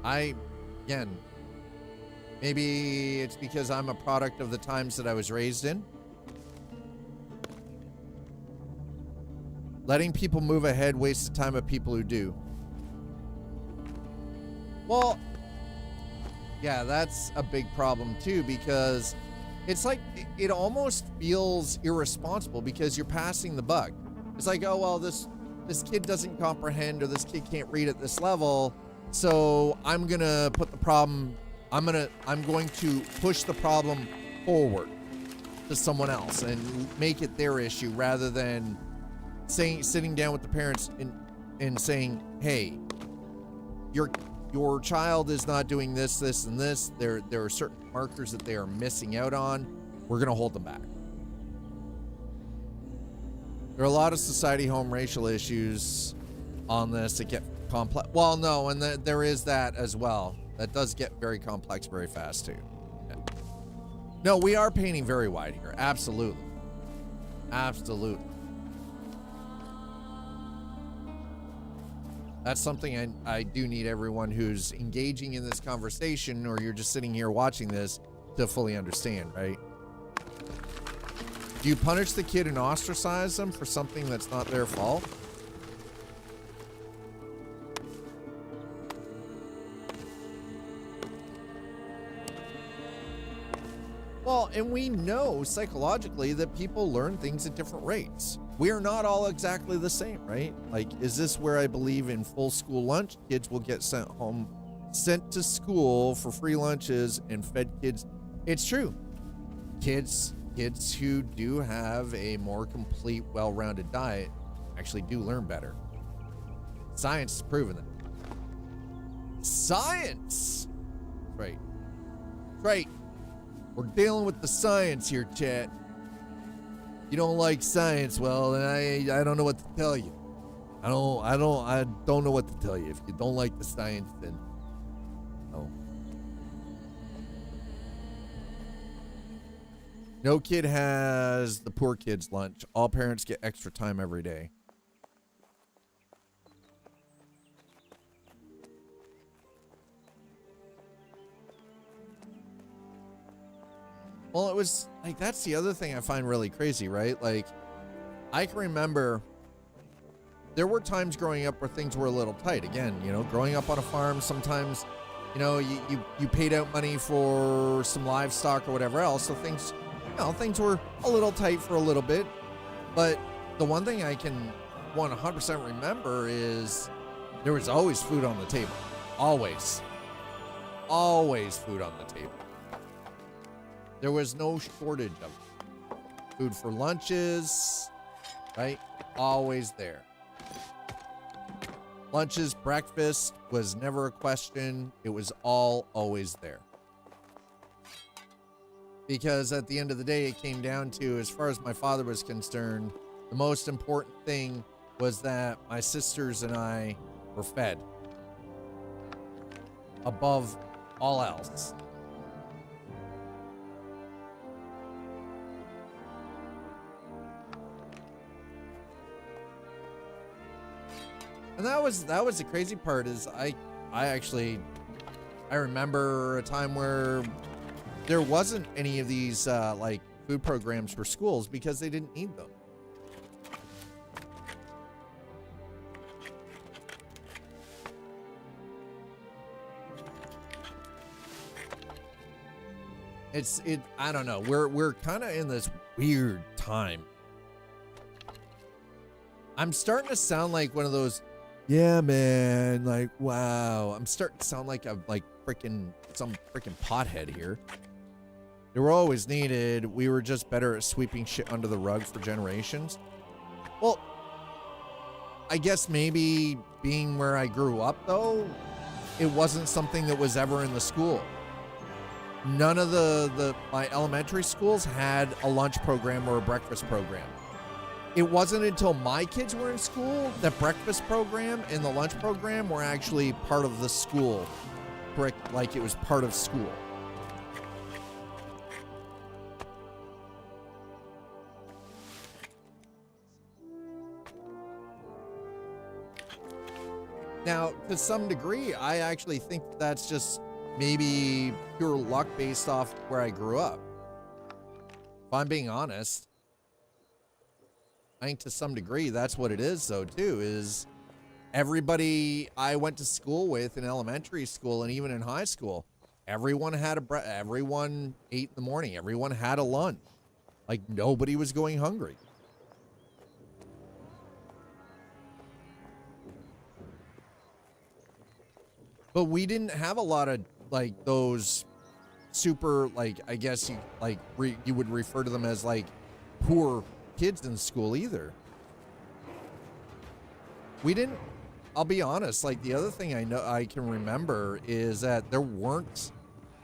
Again, maybe it's because I'm a product of the times that I was raised in. Letting people move ahead wastes the time of people who do. Well, yeah, that's a big problem too, because it's like, it almost feels irresponsible because you're passing the buck. It's like, oh, well, this kid doesn't comprehend, or this kid can't read at this level, so I'm gonna put the problem, I'm going to push the problem forward. to someone else and make it their issue rather than sitting down with the parents and saying, hey, your child is not doing this, this, and this. There are certain markers that they are missing out on. We're going to hold them back. There are a lot of society home racial issues on this that get complex. Well, no, and there is that as well. That does get very complex very fast too. Yeah. No, we are painting very wide here. Absolutely. Absolutely. That's something I do need everyone who's engaging in this conversation, or you're just sitting here watching this, to fully understand, right? Do you punish the kid and ostracize them for something that's not their fault? Well, and we know psychologically that people learn things at different rates. We are not all exactly the same, right? Like, is this where I believe in full school lunch? Kids will get sent to school for free lunches and fed kids. It's true. Kids who do have a more complete, well-rounded diet actually do learn better. Science has proven that. Science! Right. Right. We're dealing with the science here, chat. You don't like science, well, then I don't know what to tell you. I don't know what to tell you. If you don't like the science, then no. No kid has the poor kid's lunch. All parents get extra time every day. Well, it was like, that's the other thing I find really crazy, right? Like, I can remember there were times growing up where things were a little tight. Again, you know, growing up on a farm, sometimes, you know, you paid out money for some livestock or whatever else. So things, you know, things were a little tight for a little bit. But the one thing I can 100% remember is there was always food on the table. Always. Always food on the table. There was no shortage of it. Food for lunches, right? Always there. Lunches, breakfast was never a question. It was all always there. Because at the end of the day, it came down to, as far as my father was concerned, the most important thing was that my sisters and I were fed. Above all else. And that was the crazy part, is I remember a time where there wasn't any of these like food programs for schools because they didn't need them. I don't know. We're kind of in this weird time. I'm starting to sound like one of those, yeah, man, like, wow. I'm starting to sound like some freaking pothead here. They were always needed. We were just better at sweeping shit under the rug for generations. Well, I guess maybe being where I grew up, though, it wasn't something that was ever in the school. None of my elementary schools had a lunch program or a breakfast program. It wasn't until my kids were in school that breakfast program and the lunch program were actually part of the school. Like it was part of school. Now, to some degree, I actually think that's just maybe pure luck based off where I grew up. If I'm being honest. I think to some degree that's what it is, though, too, is everybody I went to school with in elementary school and even in high school, everyone ate in the morning. Everyone had a lunch. Like, nobody was going hungry. But we didn't have a lot of, like, those super, like, I guess you like you would refer to them as like poor kids in school either. We didn't, I'll be honest, like the other thing I can remember is that there weren't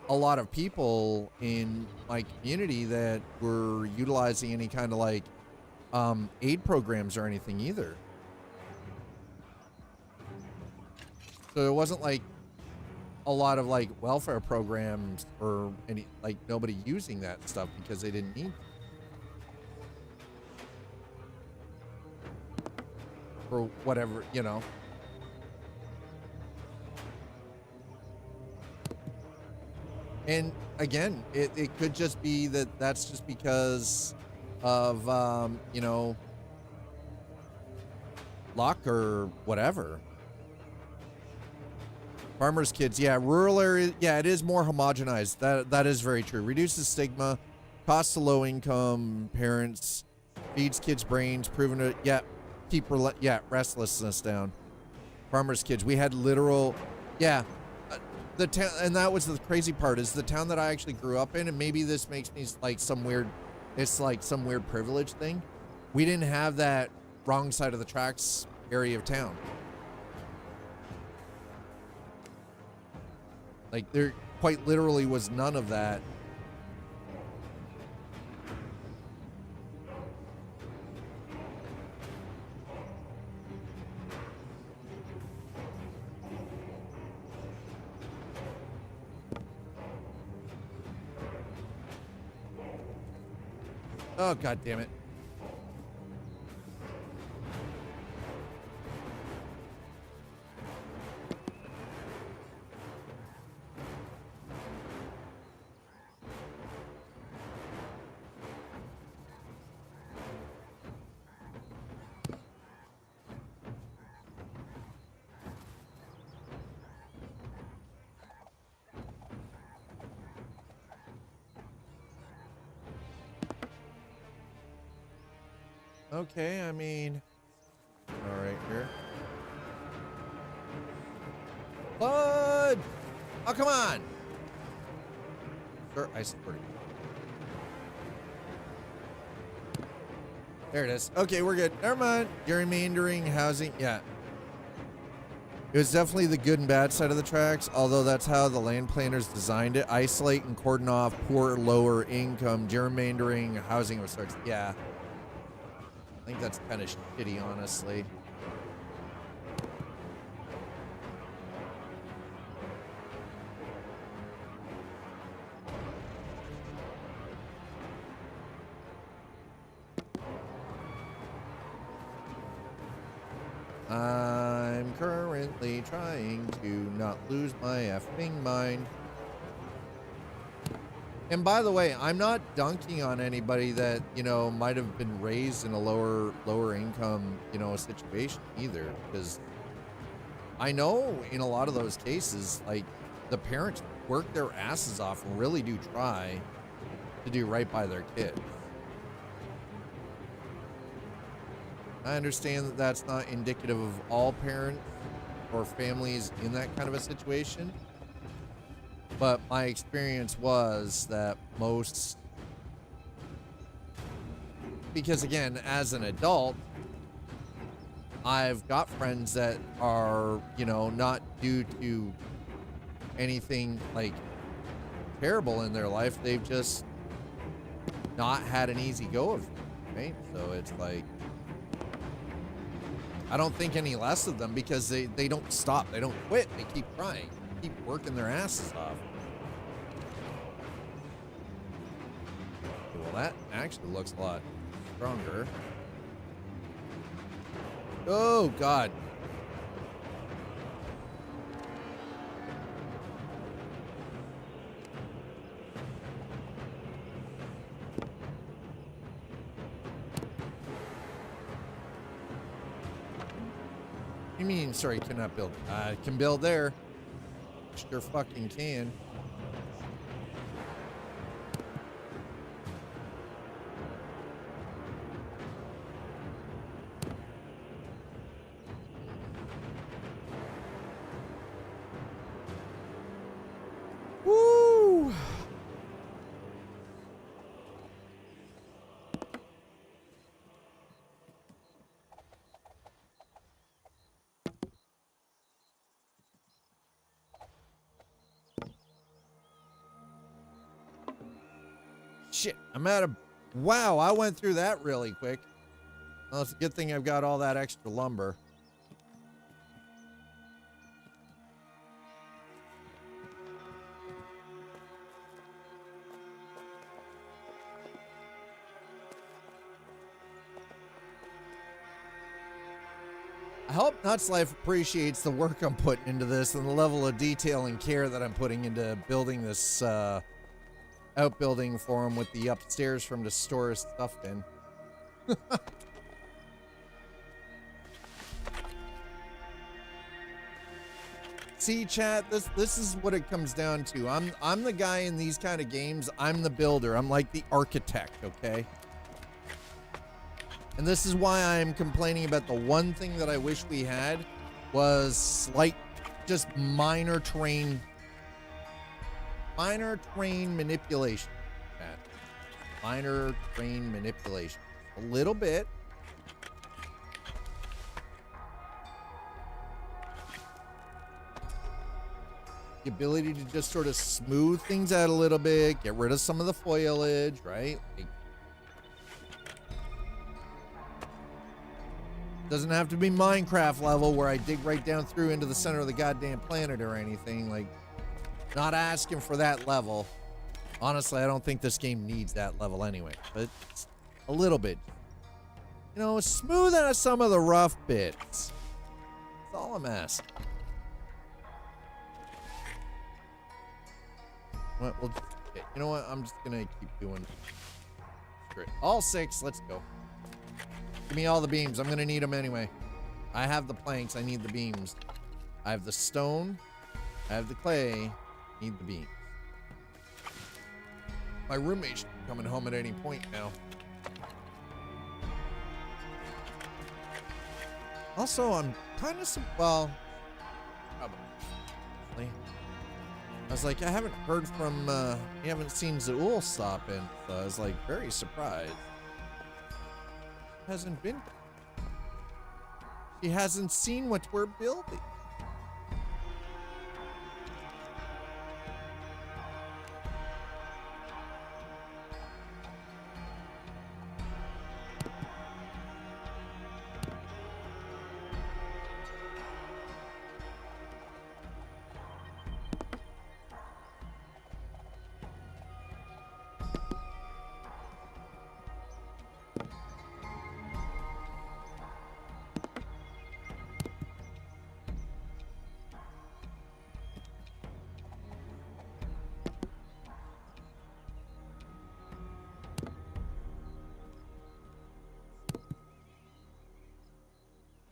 a lot of people in my community that were utilizing any kind of like aid programs or anything either. So it wasn't like a lot of like welfare programs or any, like nobody using that stuff because they didn't need or whatever, you know. And again, it could just be that that's just because of you know, luck or whatever. Farmers' kids, yeah, rural area, yeah, it is more homogenized. That is very true. Reduces stigma, costs to low income parents, feeds kids' brains, proven to, yeah, keep restlessness down. Farmers' kids, we had literal, yeah, the town, and that was the crazy part, is the town that I actually grew up in, and maybe this makes me like some weird, it's like some weird privilege thing. We didn't have that wrong side of the tracks area of town. Like, there quite literally was none of that. Oh, God damn it. Okay, I mean, all right here. Bud! Oh, come on! Sure, I support you. There it is. Okay, we're good. Never mind. Gerrymandering, housing, yeah. It was definitely the good and bad side of the tracks, although that's how the land planners designed it. Isolate and cordon off poor, lower income, gerrymandering, housing of sorts. Yeah. I think that's kind of shitty, honestly. I'm currently trying to not lose my effing mind. And by the way, I'm not dunking on anybody that, you know, might have been raised in a lower income, you know, situation either, because I know in a lot of those cases, like, the parents work their asses off and really do try to do right by their kids. I understand that that's not indicative of all parents or families in that kind of a situation. But my experience was that most, because again, as an adult, I've got friends that are, you know, not due to anything like terrible in their life. They've just not had an easy go of it, right? So it's like, I don't think any less of them because they don't stop. They don't quit. They keep trying, keep working their asses off. Well, that actually looks a lot stronger. Oh, God. You mean, sorry, cannot build? I can build there. Sure fucking can. Woo! I'm at a... Wow, I went through that really quick. Well, it's a good thing I've got all that extra lumber. I hope Nuts Life appreciates the work I'm putting into this and the level of detail and care that I'm putting into building this outbuilding for him with the upstairs for him to store his stuff in. See, chat, this is what it comes down to. I'm the guy in these kind of games. I'm the builder. I'm like the architect, okay? And this is why I'm complaining about the one thing that I wish we had was slight, just minor terrain manipulation. Chat. Minor terrain manipulation. A little bit. The ability to just sort of smooth things out a little bit, get rid of some of the foliage, right? Like, doesn't have to be Minecraft level where I dig right down through into the center of the goddamn planet or anything. Like, not asking for that level. Honestly, I don't think this game needs that level anyway, but it's a little bit. You know, smooth out some of the rough bits. That's all I'm asking. Well, you know what? I'm just gonna keep doing straight. All 6. Let's go. Give me all the beams. I'm gonna need them anyway. I have the planks. I need the beams. I have the stone. I have the clay. Need the beams. My roommate's coming home at any point now. Also, I'm kind of well, probably. I was like, I haven't heard from, you haven't seen Zool stop in, so I was like very surprised. Hasn't been. She hasn't seen what we're building.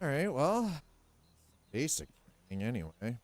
All right, well, basic thing anyway.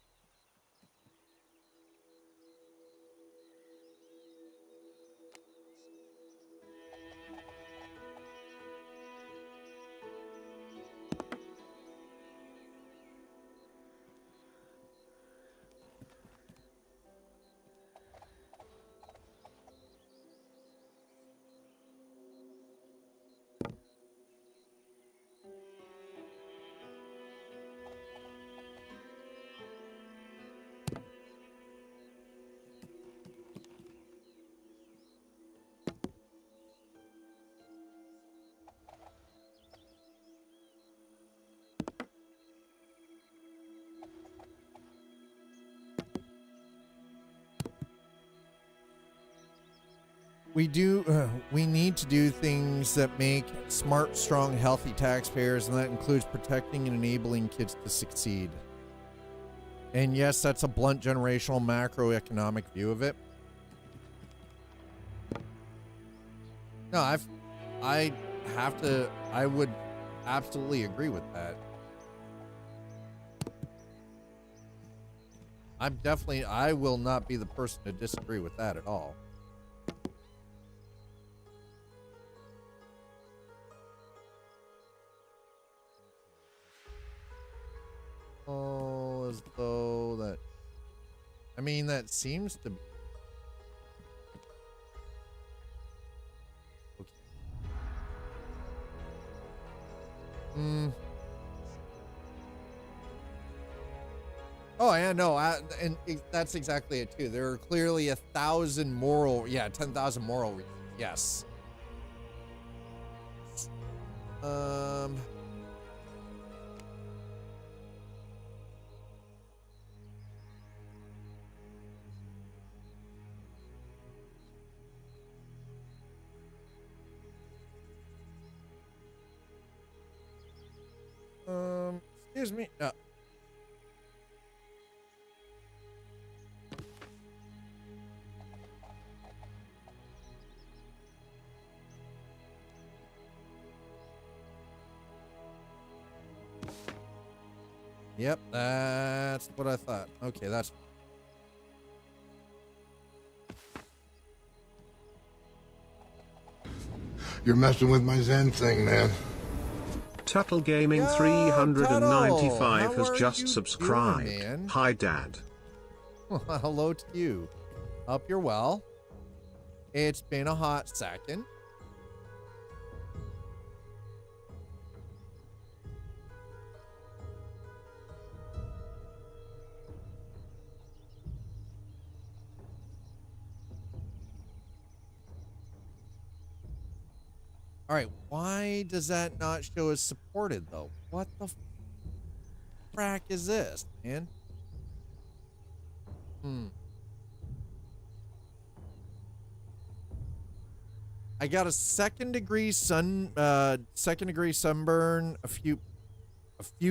We need to do things that make smart, strong, healthy taxpayers, and that includes protecting and enabling kids to succeed. And yes, that's a blunt generational macroeconomic view of it. No, I would absolutely agree with that. I will not be the person to disagree with that at all. Oh, as though that, I mean, that seems to be. Okay. Oh, yeah, no, that's exactly it too. There are clearly 10,000 moral reasons. Yes. Excuse me. Yep, that's what I thought. Okay, that's... You're messing with my Zen thing, man. Tuttle Gaming Yo, 395 Tuttle, has how are just you subscribed. doing, man? Hi, Dad. Hello to you. Hope you're well. It's been a hot second. All right, why does that not show as supported, though? What the frack is this, man? I got a second degree sunburn a few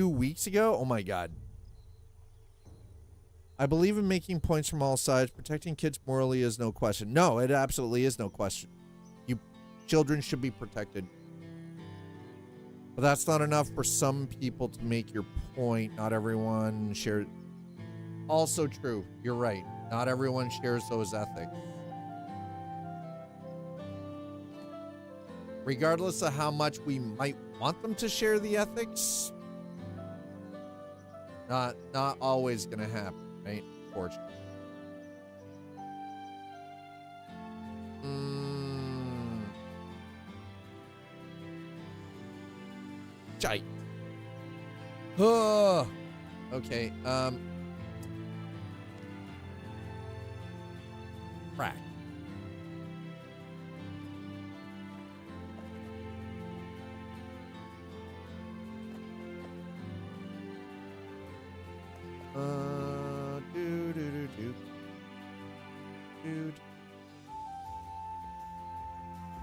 weeks ago. Oh my god. I believe in making points from all sides. Protecting kids morally is no question. No, it absolutely is no question. Children should be protected. But that's not enough for some people to make your point. Not everyone shares. Also true. You're right. Not everyone shares those ethics. Regardless of how much we might want them to share the ethics, not always gonna happen, right? Unfortunately. Shite. Okay, crack. Dude.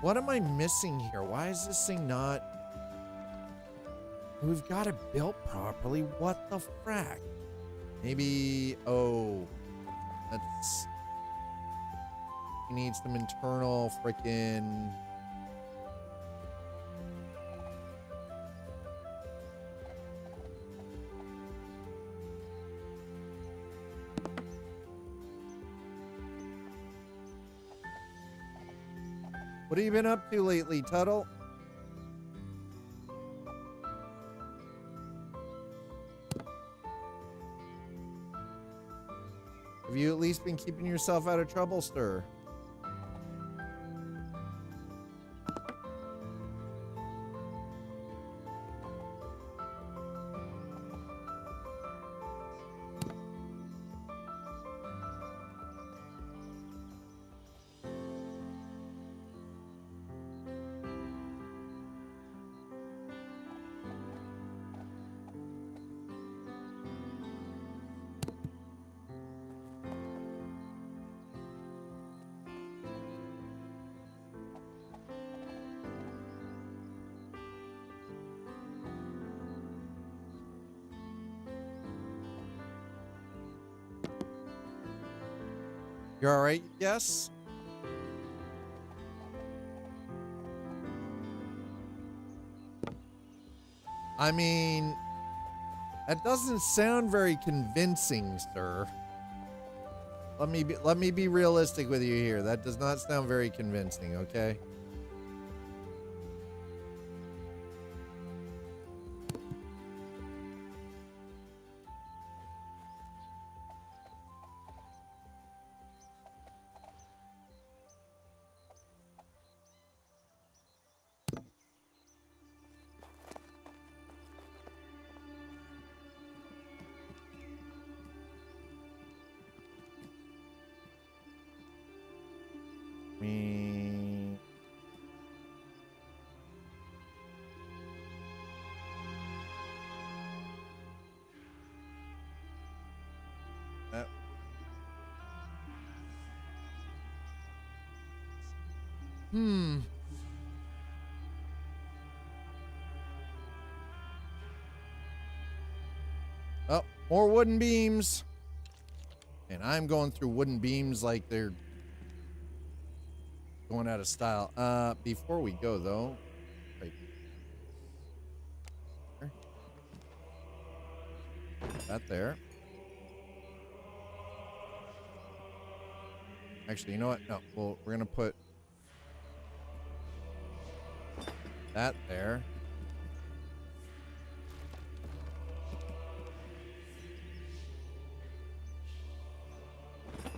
What am I missing here? Why is this thing not... We've got it built properly. What the frack? Maybe... Oh. That's... We need some internal frickin'... What have you been up to lately, Tuttle? Have you at least been keeping yourself out of trouble, sir? You're all right? Yes? I mean, that doesn't sound very convincing, sir. Let me be realistic with you here. That does not sound very convincing, okay? Oh, more wooden beams. And I'm going through wooden beams like they're going out of style. Before we go though, right there. That there. Actually, you know what? No, well, we're gonna put that there.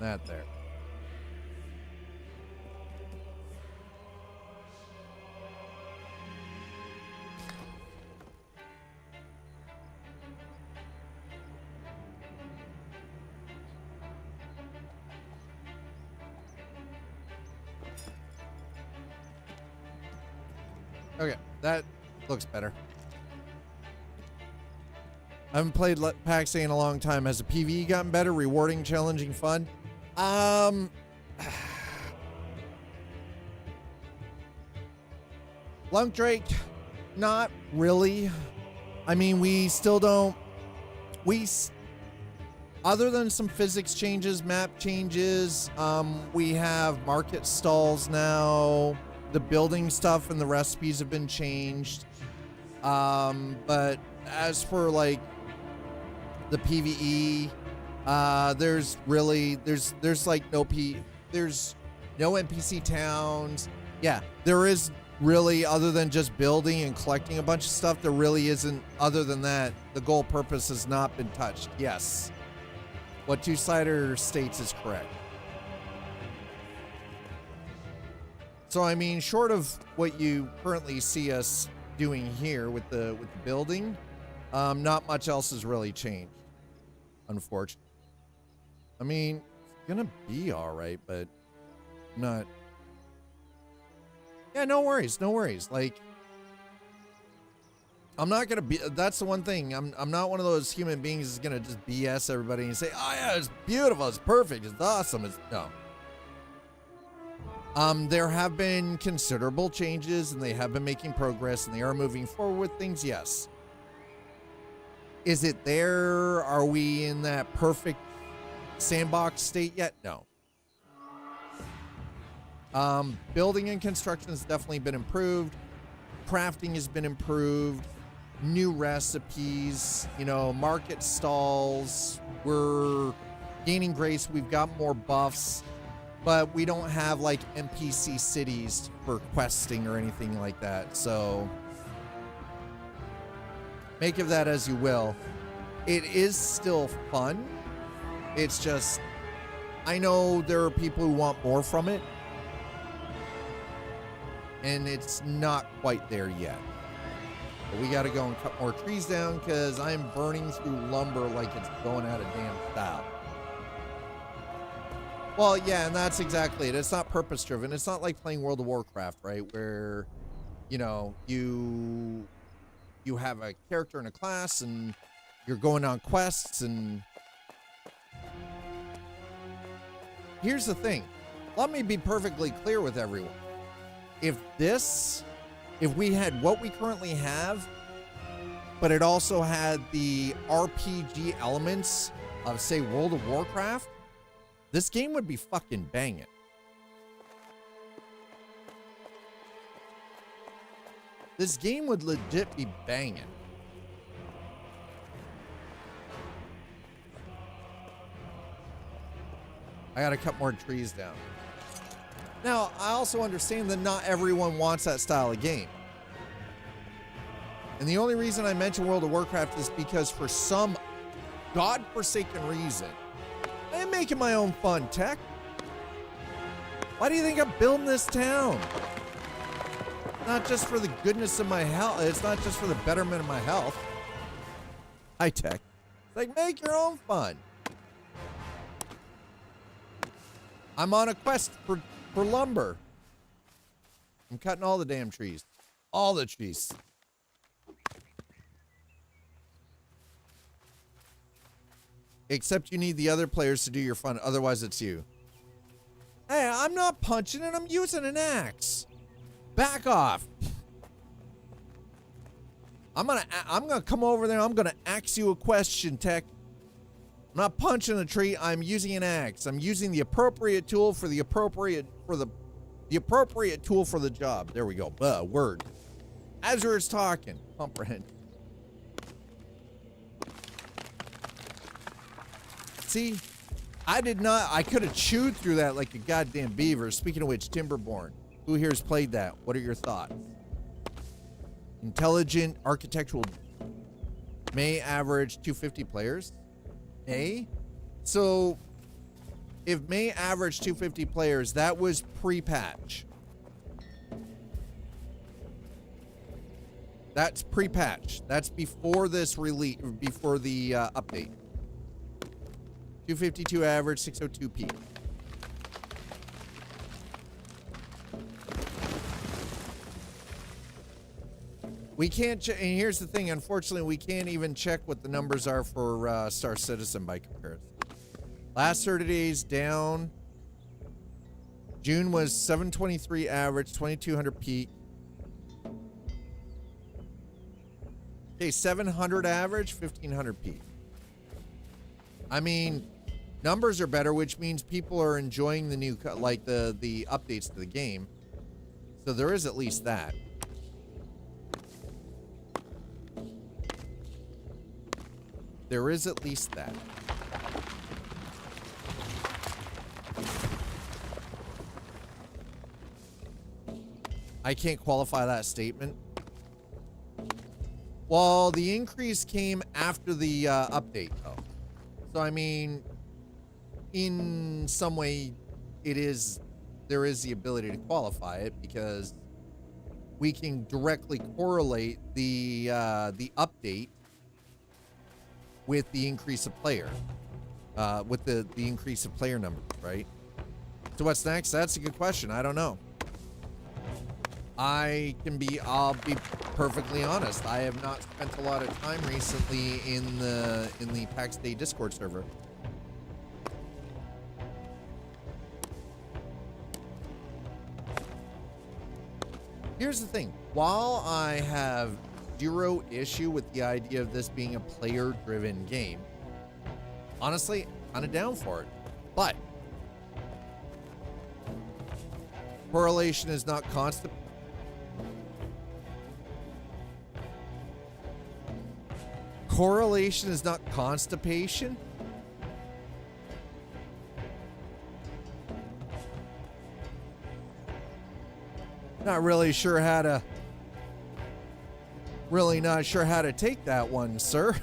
That there. Okay, that looks better. I haven't played Pax Dei in a long time. Has the PvE gotten better? Rewarding, challenging, fun? Lunk Drake, not really. I mean, we still don't. Other than some physics changes, map changes, we have market stalls now. The building stuff and the recipes have been changed. But as for like the PvE, there's like there's no NPC towns. Yeah, there is really, other than just building and collecting a bunch of stuff, there really isn't. Other than that, the goal purpose has not been touched. Yes, what Two-Sider states is correct. So I mean, short of what you currently see us doing here with the building, not much else has really changed, unfortunately. I mean, it's gonna be all right, but not. Yeah, no worries, no worries. Like, I'm not gonna be. That's the one thing. I'm not one of those human beings that's gonna just BS everybody and say, "Oh yeah, it's beautiful, it's perfect, it's awesome." It's no. There have been considerable changes, and they have been making progress, and they are moving forward with things. Yes. Is it there? Are we in that perfect sandbox state yet? No. Building and construction has definitely been improved. Crafting has been improved. New recipes, market stalls. We're gaining grace. We've got more buffs, but we don't have like NPC cities for questing or anything like that. So make of that as you will. It is still fun. It's just, I know there are people who want more from it, and it's not quite there yet. But we got to go and cut more trees down because I'm burning through lumber like it's going out of damn style. Well, yeah, and that's exactly it. It's not purpose driven. It's not like playing World of Warcraft, right? Where, you have a character and a class and you're going on quests. And here's the thing. Let me be perfectly clear with everyone. If we had what we currently have, but it also had the RPG elements of, say, World of Warcraft, this game would be fucking banging. This game would legit be banging. I gotta cut more trees down. Now, I also understand that not everyone wants that style of game. And the only reason I mention World of Warcraft is because for some godforsaken reason, I'm making my own fun tech. Why do you think I'm building this town? Not just for the goodness of my health. It's not just for the betterment of my health. High tech. It's like, make your own fun. I'm on a quest for lumber. I'm cutting all the damn trees. All the trees. Except you need the other players to do your fun. Otherwise, it's you. Hey, I'm not punching it. I'm using an axe. Back off. I'm gonna come over there. I'm gonna ask you a question, Tech. I'm not punching the tree. I'm using an axe. I'm using the appropriate tool for the appropriate tool for the job. There we go. Word. As we're talking, comprehend. See, I could have chewed through that like a goddamn beaver. Speaking of which, Timberborn, who here has played that? What are your thoughts? Intelligent architectural may average 250 players. May? So, if May averaged 250 players, that was pre-patch. That's pre-patch. That's before this release, before the update. 252 average, 602p. We can't, and here's the thing, unfortunately, we can't even check what the numbers are for Star Citizen by comparison. Last 30 days down. June was 723 average, 2200 peak. Okay, 700 average, 1500 peak. I mean, numbers are better, which means people are enjoying the new, like the updates to the game. So there is at least that. There is at least that. I can't qualify that statement. Well, the increase came after the update, though. So, I mean, in some way, there is the ability to qualify it because we can directly correlate the update with the increase of player, with the increase of player numbers, right? So what's next? That's a good question. I don't know. I'll be perfectly honest. I have not spent a lot of time recently in the Pax Dei Discord server. Here's the thing. While I have zero issue with the idea of this being a player-driven game, honestly, kind of down for it. But correlation is not constant. Correlation is not constipation. Not really sure how to take that one, sir.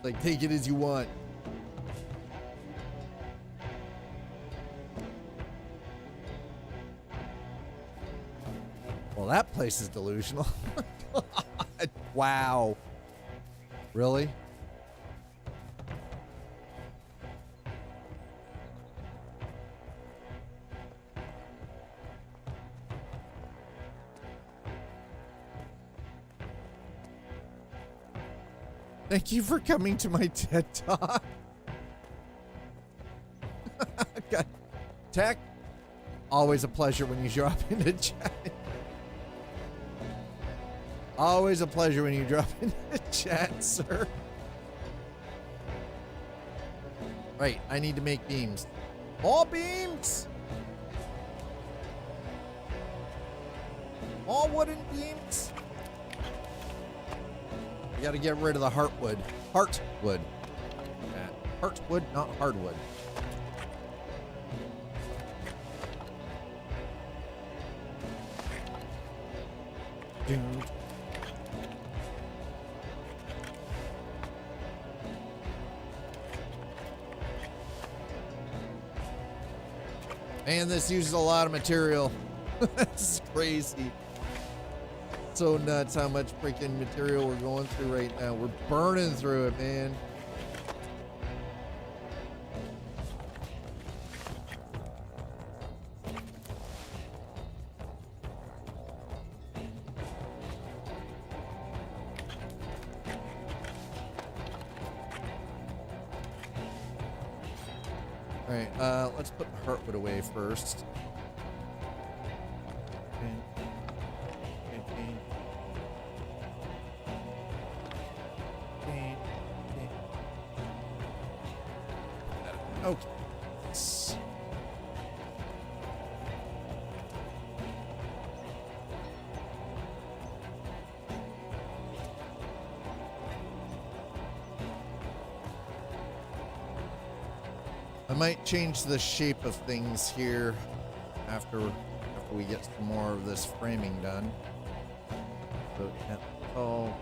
Like, take it as you want. Well, that place is delusional. God, wow. Really? Thank you for coming to my TED Talk. God. Tech, always a pleasure when you drop into chat. Always a pleasure when you drop into chat, sir. Right, I need to make beams. More beams! More wooden beams? I gotta get rid of the heartwood. Heartwood. Heartwood, not hardwood. Dude. And this uses a lot of material. This is crazy. So nuts how much freaking material we're going through right now. We're burning through it, man. All right, let's put the heartwood away first. Okay. I might change the shape of things here after we get some more of this framing done. So yeah, oh.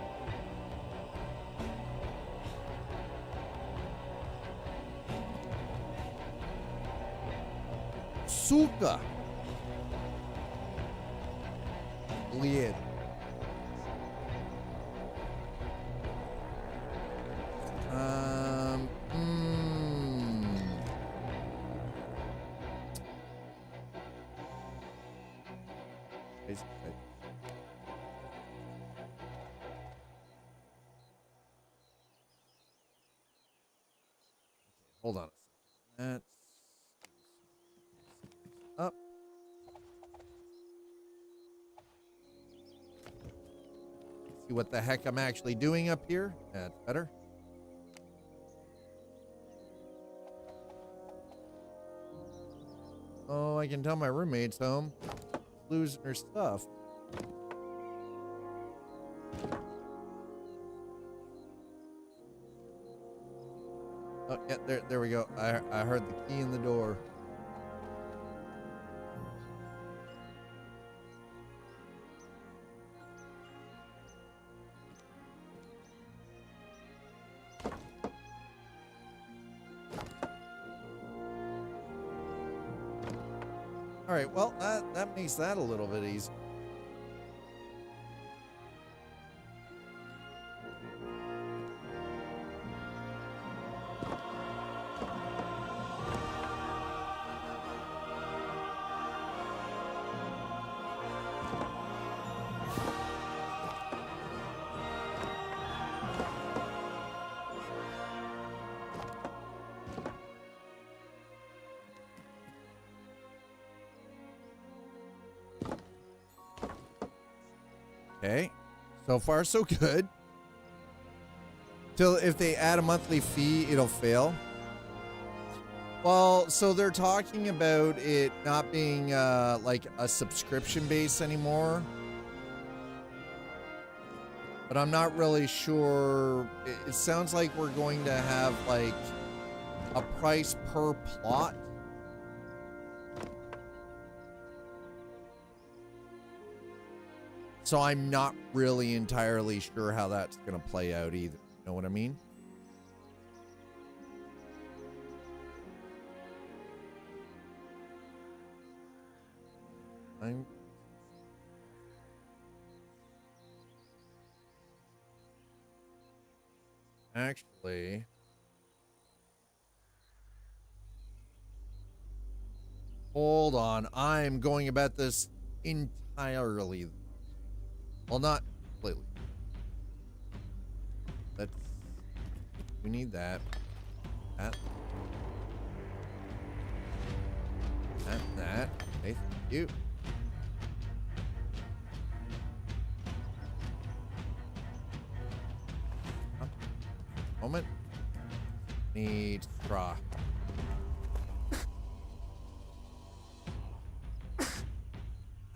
Suka. Lid. Hold on a second. That's up. See what the heck I'm actually doing up here. That's better. Oh, I can tell my roommate's home. Losing her stuff. Oh, yeah, there we go. I heard the key in the door. All right, well, that makes that a little bit easier. Okay, so far so good. Till if they add a monthly fee, it'll fail. Well, so they're talking about it not being like a subscription base anymore. But I'm not really sure. It sounds like we're going to have like a price per plot. So I'm not really entirely sure how that's going to play out either. You know what I mean? Actually, hold on. I'm going about this entirely. Well, not completely. We need that. That. Okay, thank you. Moment. Need straw.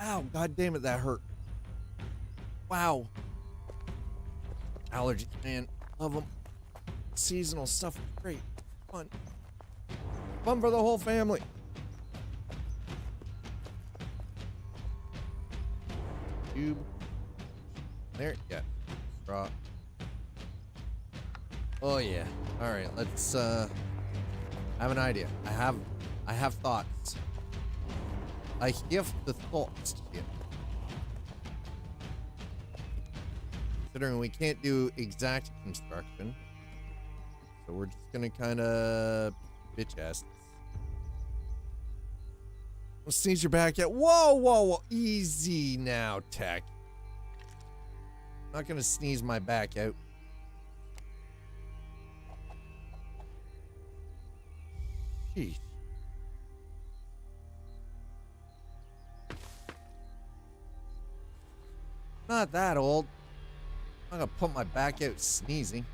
Ow, god damn it, that hurt. Wow. Allergies, man. Love them. Seasonal stuff is great. Fun. Fun for the whole family. Tube. There, yeah. Straw. Oh yeah. All right, let's I have an idea. I have thoughts. I have the thoughts here. Considering we can't do exact construction, so we're just gonna kind of bitch ass. We'll sneeze your back out. Whoa, whoa, whoa! Easy now, Tech. Not gonna sneeze my back out. Jeez. Not that old. I'm gonna put my back out sneezing.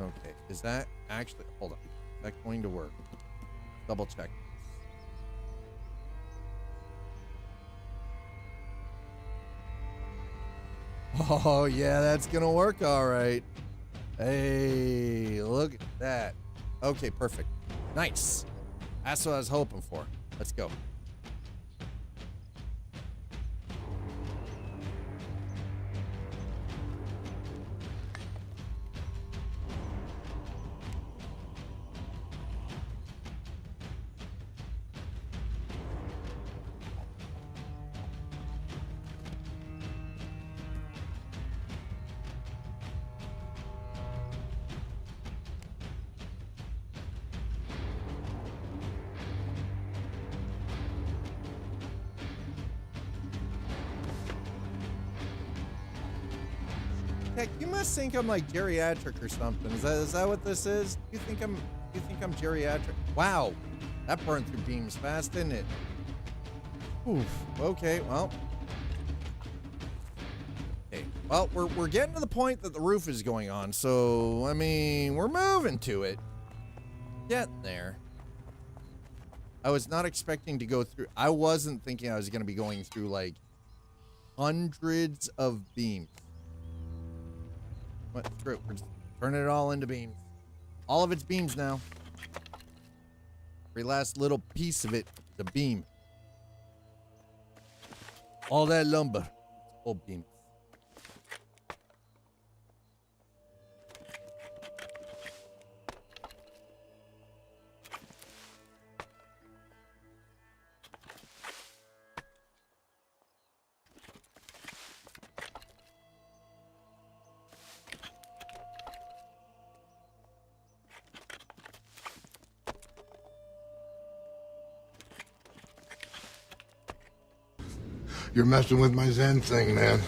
Okay, is that actually, hold on. Is that going to work? Double check. Oh, yeah, that's gonna work all right. Hey, look at that. Okay, perfect. Nice. That's what I was hoping for. Let's go. Heck, you must think I'm like geriatric or something. Is that what this is? You think I'm geriatric? Wow, that burned through beams fast, didn't it? Oof. Okay, well. Okay, well, we're getting to the point that the roof is going on, so I mean, we're moving to it. Getting there. I was not expecting to go through. I wasn't thinking I was going to be going through like hundreds of beams. What? Screw it. We're just turning it all into beams. All of its beams now. Every last little piece of it, the beam. All that lumber, all beams. You're messing with my Zen thing, man.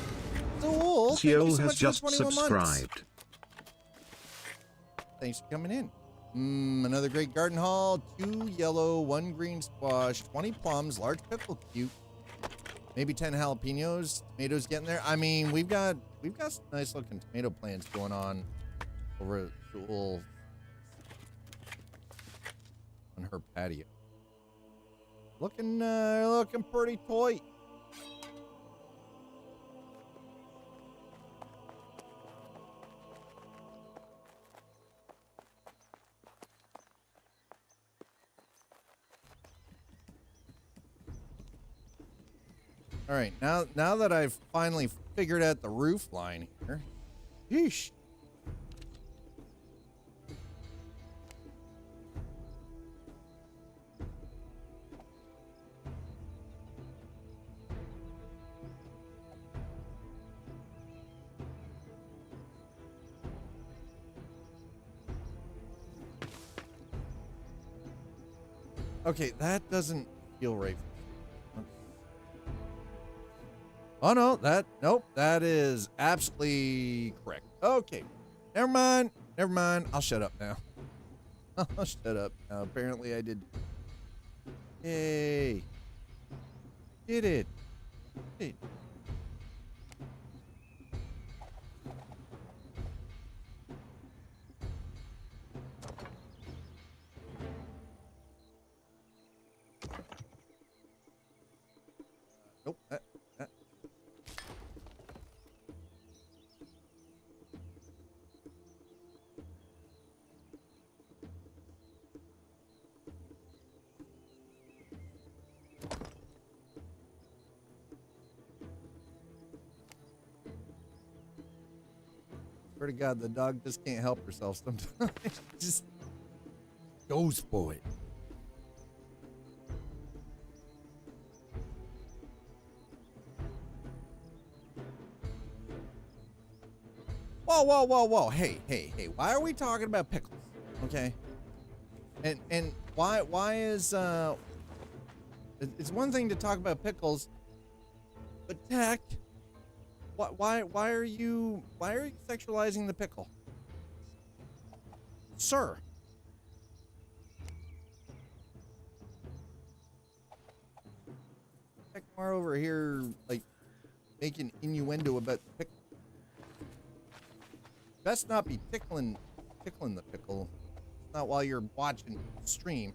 So, thank you Zio so has much for just 21 months. subscribed. Thanks for coming in. Another great garden haul. 2 yellow, 1 green squash, 20 plums, large pickle cute, maybe 10 jalapenos. Tomatoes getting there. I mean, we've got some nice looking tomato plants going on over at Jewel on her patio. Looking pretty toy. All right, now that I've finally figured out the roof line here, yeesh. Okay, that doesn't feel right. Oh no, nope, that is absolutely correct. Okay, never mind. I'll shut up now. I'll shut up now. Apparently I did. Hey, did it? Hey. Nope. Swear to God, the dog just can't help herself sometimes. Just goes for it. Whoa. Hey. Why are we talking about pickles? Okay. And why is it's one thing to talk about pickles, but Tech, why are you sexualizing the pickle? Sir. more over here, like, making innuendo about the pickle. Best not be tickling the pickle. Not while you're watching the stream.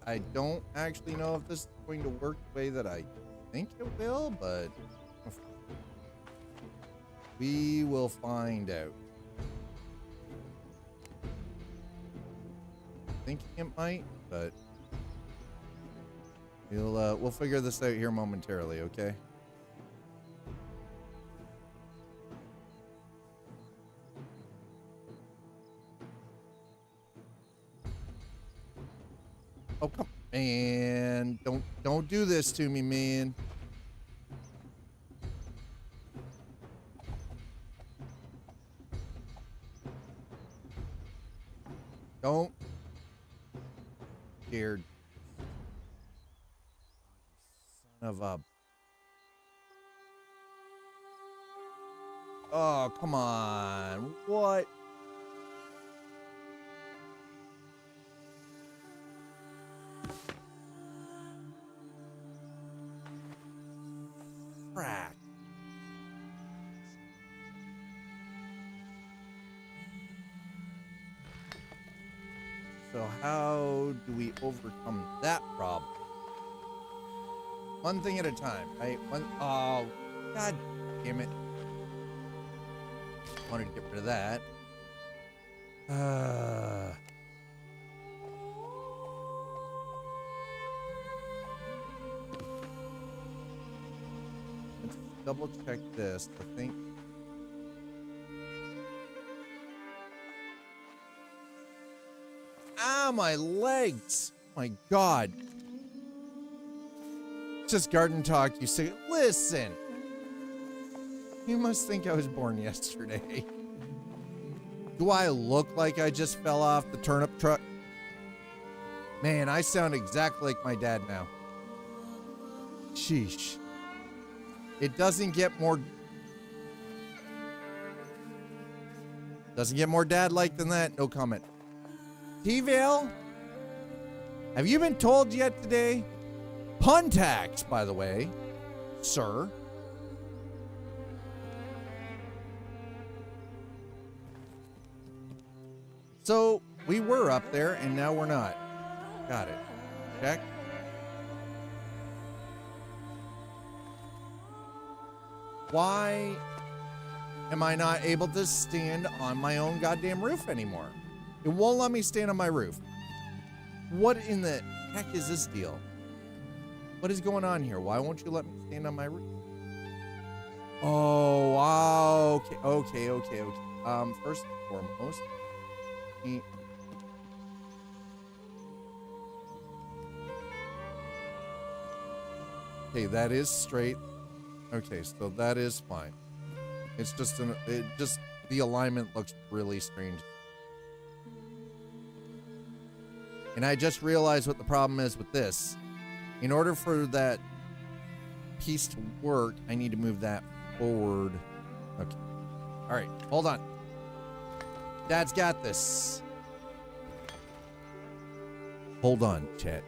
I don't actually know if this is going to work the way that I think it will, but we will find out. Thinking it might, but we'll figure this out here momentarily, okay? Oh, come man. Don't do this to me, man. Don't. Scared. Son of a. Oh, come on. What? Frack. So how do we overcome that problem? One thing at a time, right? Oh, god damn it. Wanted to get rid of that. Let's double check this. I think. Ah, my legs. My god. Just garden talk. You say, listen. You must think I was born yesterday. Do I look like I just fell off the turnip truck? Man, I sound exactly like my dad now. Sheesh. It doesn't get more dad-like than that. No comment. T-Vale, have you been told yet today? Pun tax, by the way, sir. So we were up there and now we're not. Got it. Check. Why am I not able to stand on my own goddamn roof anymore? It won't let me stand on my roof. What in the heck is this deal? What is going on here? Why won't you let me stand on my roof? Oh, wow. Okay. First and foremost, okay, that is straight. Okay, so that is fine. It's just the alignment looks really strange. And I just realized what the problem is with this. In order for that piece to work, I need to move that forward. Okay. All right, hold on. Dad's got this. Hold on, chat.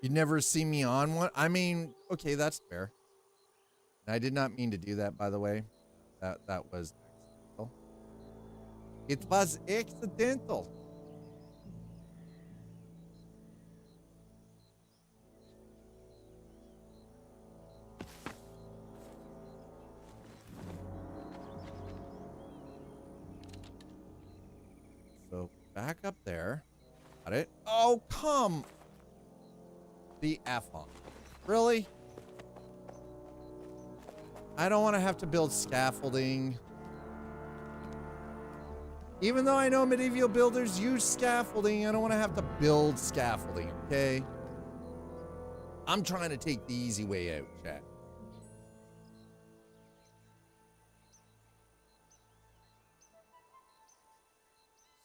You never see me on one? I mean, okay, that's fair. And I did not mean to do that, by the way. That was accidental. It was accidental. So back up there. Got it. Oh, come the F on. Really? I don't want to have to build scaffolding. Even though I know medieval builders use scaffolding, I don't want to have to build scaffolding, okay? I'm trying to take the easy way out, chat.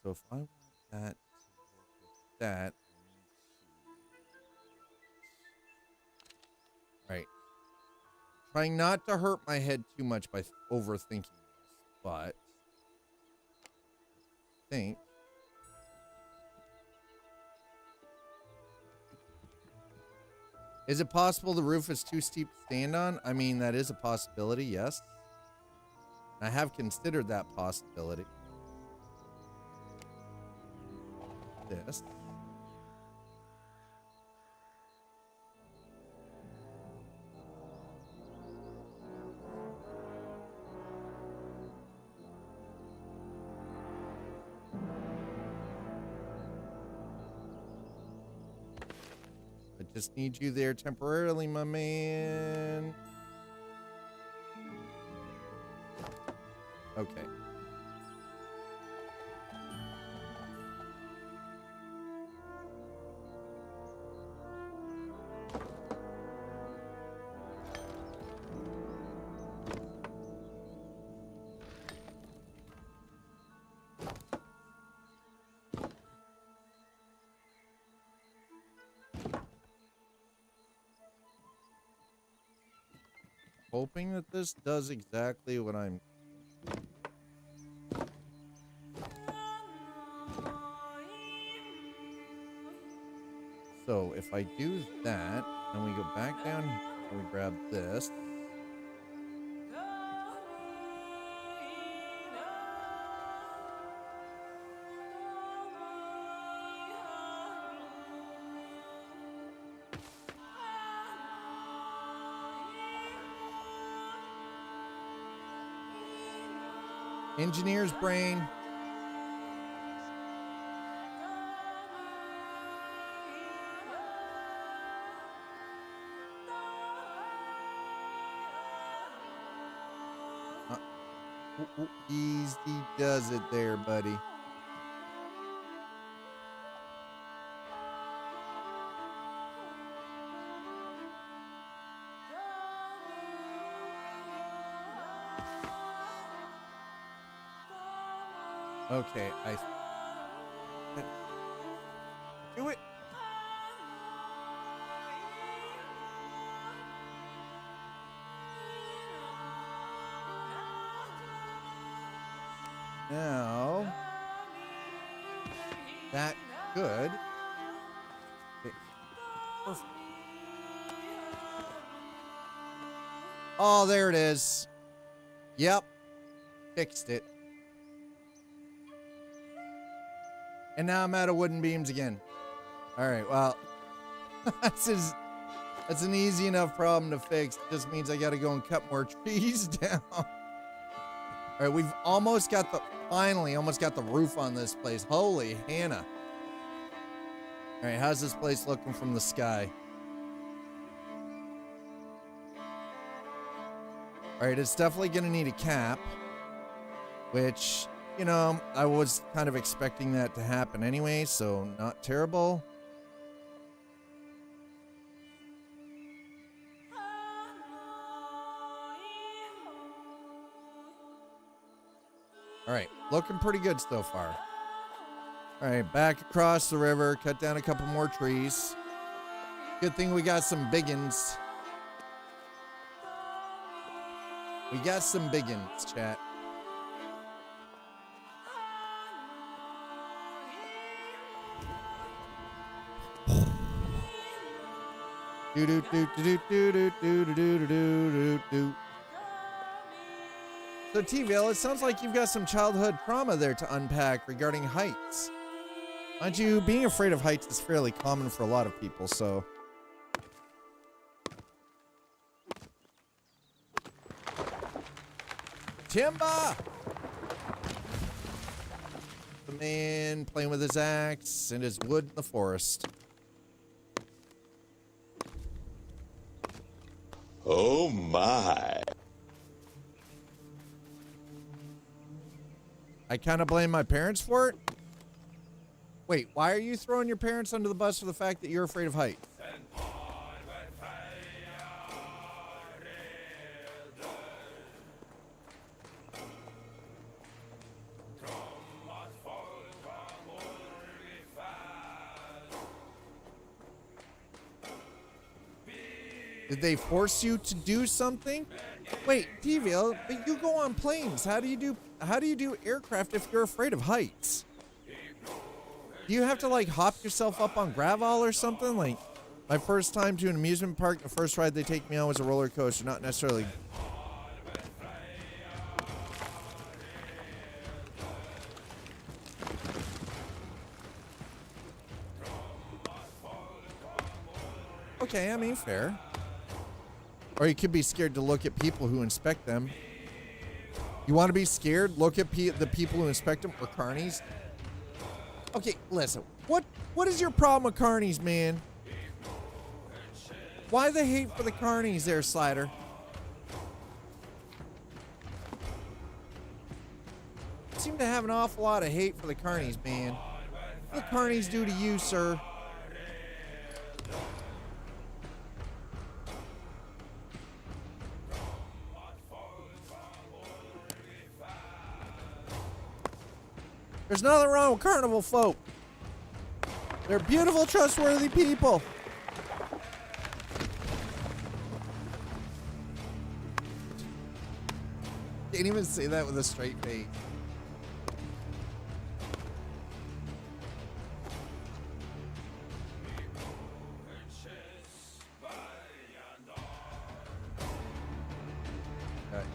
So if I want that to work with that, right. Trying not to hurt my head too much by overthinking this, but I think is it possible the roof is too steep to stand on? I mean, that is a possibility, yes. I have considered that possibility. This. I just need you there temporarily, my man. Okay. Hoping that this does exactly what I'm... So if I do that, and we go back down here, and we grab this. Engineer's brain. Easy does it there, buddy. Okay, I do it. Now that good. Okay. Perfect. Oh, there it is. Yep. Fixed it. And now I'm out of wooden beams again. All right, well, that's an easy enough problem to fix. It just means I got to go and cut more trees down. All right, we've almost got finally almost got the roof on this place. Holy Hannah. All right, how's this place looking from the sky? All right, it's definitely going to need a cap, which... You know, I was kind of expecting that to happen anyway, so not terrible. All right, looking pretty good so far. All right, back across the river, cut down a couple more trees. Good thing we got some biggins. We got some biggins, chat. Do do do do do do do do do do do. So T-Vale, it sounds like you've got some childhood trauma there to unpack regarding heights. Mind you, being afraid of heights is fairly common for a lot of people, so. Timber! The man playing with his axe and his wood in the forest. Oh my. I kind of blame my parents for it. Wait, why are you throwing your parents under the bus for the fact that you're afraid of heights? Did they force you to do something? Wait, Deville, but you go on planes. How do you do aircraft if you're afraid of heights? Do you have to like hop yourself up on gravel or something? Like my first time to an amusement park, the first ride they take me on was a roller coaster, not necessarily. Okay, I mean, fair. Or you could be scared to look at people who inspect them. You want to be scared? Look at the people who inspect them or carnies. Okay, listen. What is your problem with carnies, man? Why the hate for the carnies there, Slider? You seem to have an awful lot of hate for the carnies, man. What the carnies do to you, sir? There's nothing wrong with carnival folk. They're beautiful, trustworthy people. Can't even say that with a straight face. Okay.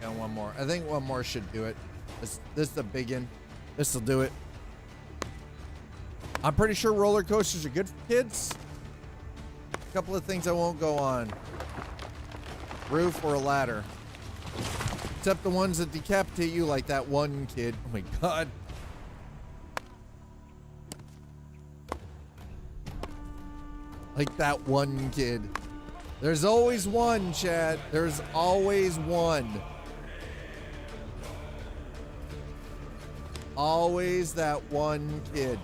And one more. I think one more should do it. This is the big one. This will do it. I'm pretty sure roller coasters are good for kids. A couple of things I won't go on. Roof or a ladder. Except the ones that decapitate you like that one kid. Oh my god. Like that one kid. There's always one, Chad. There's always one. Always that one kid.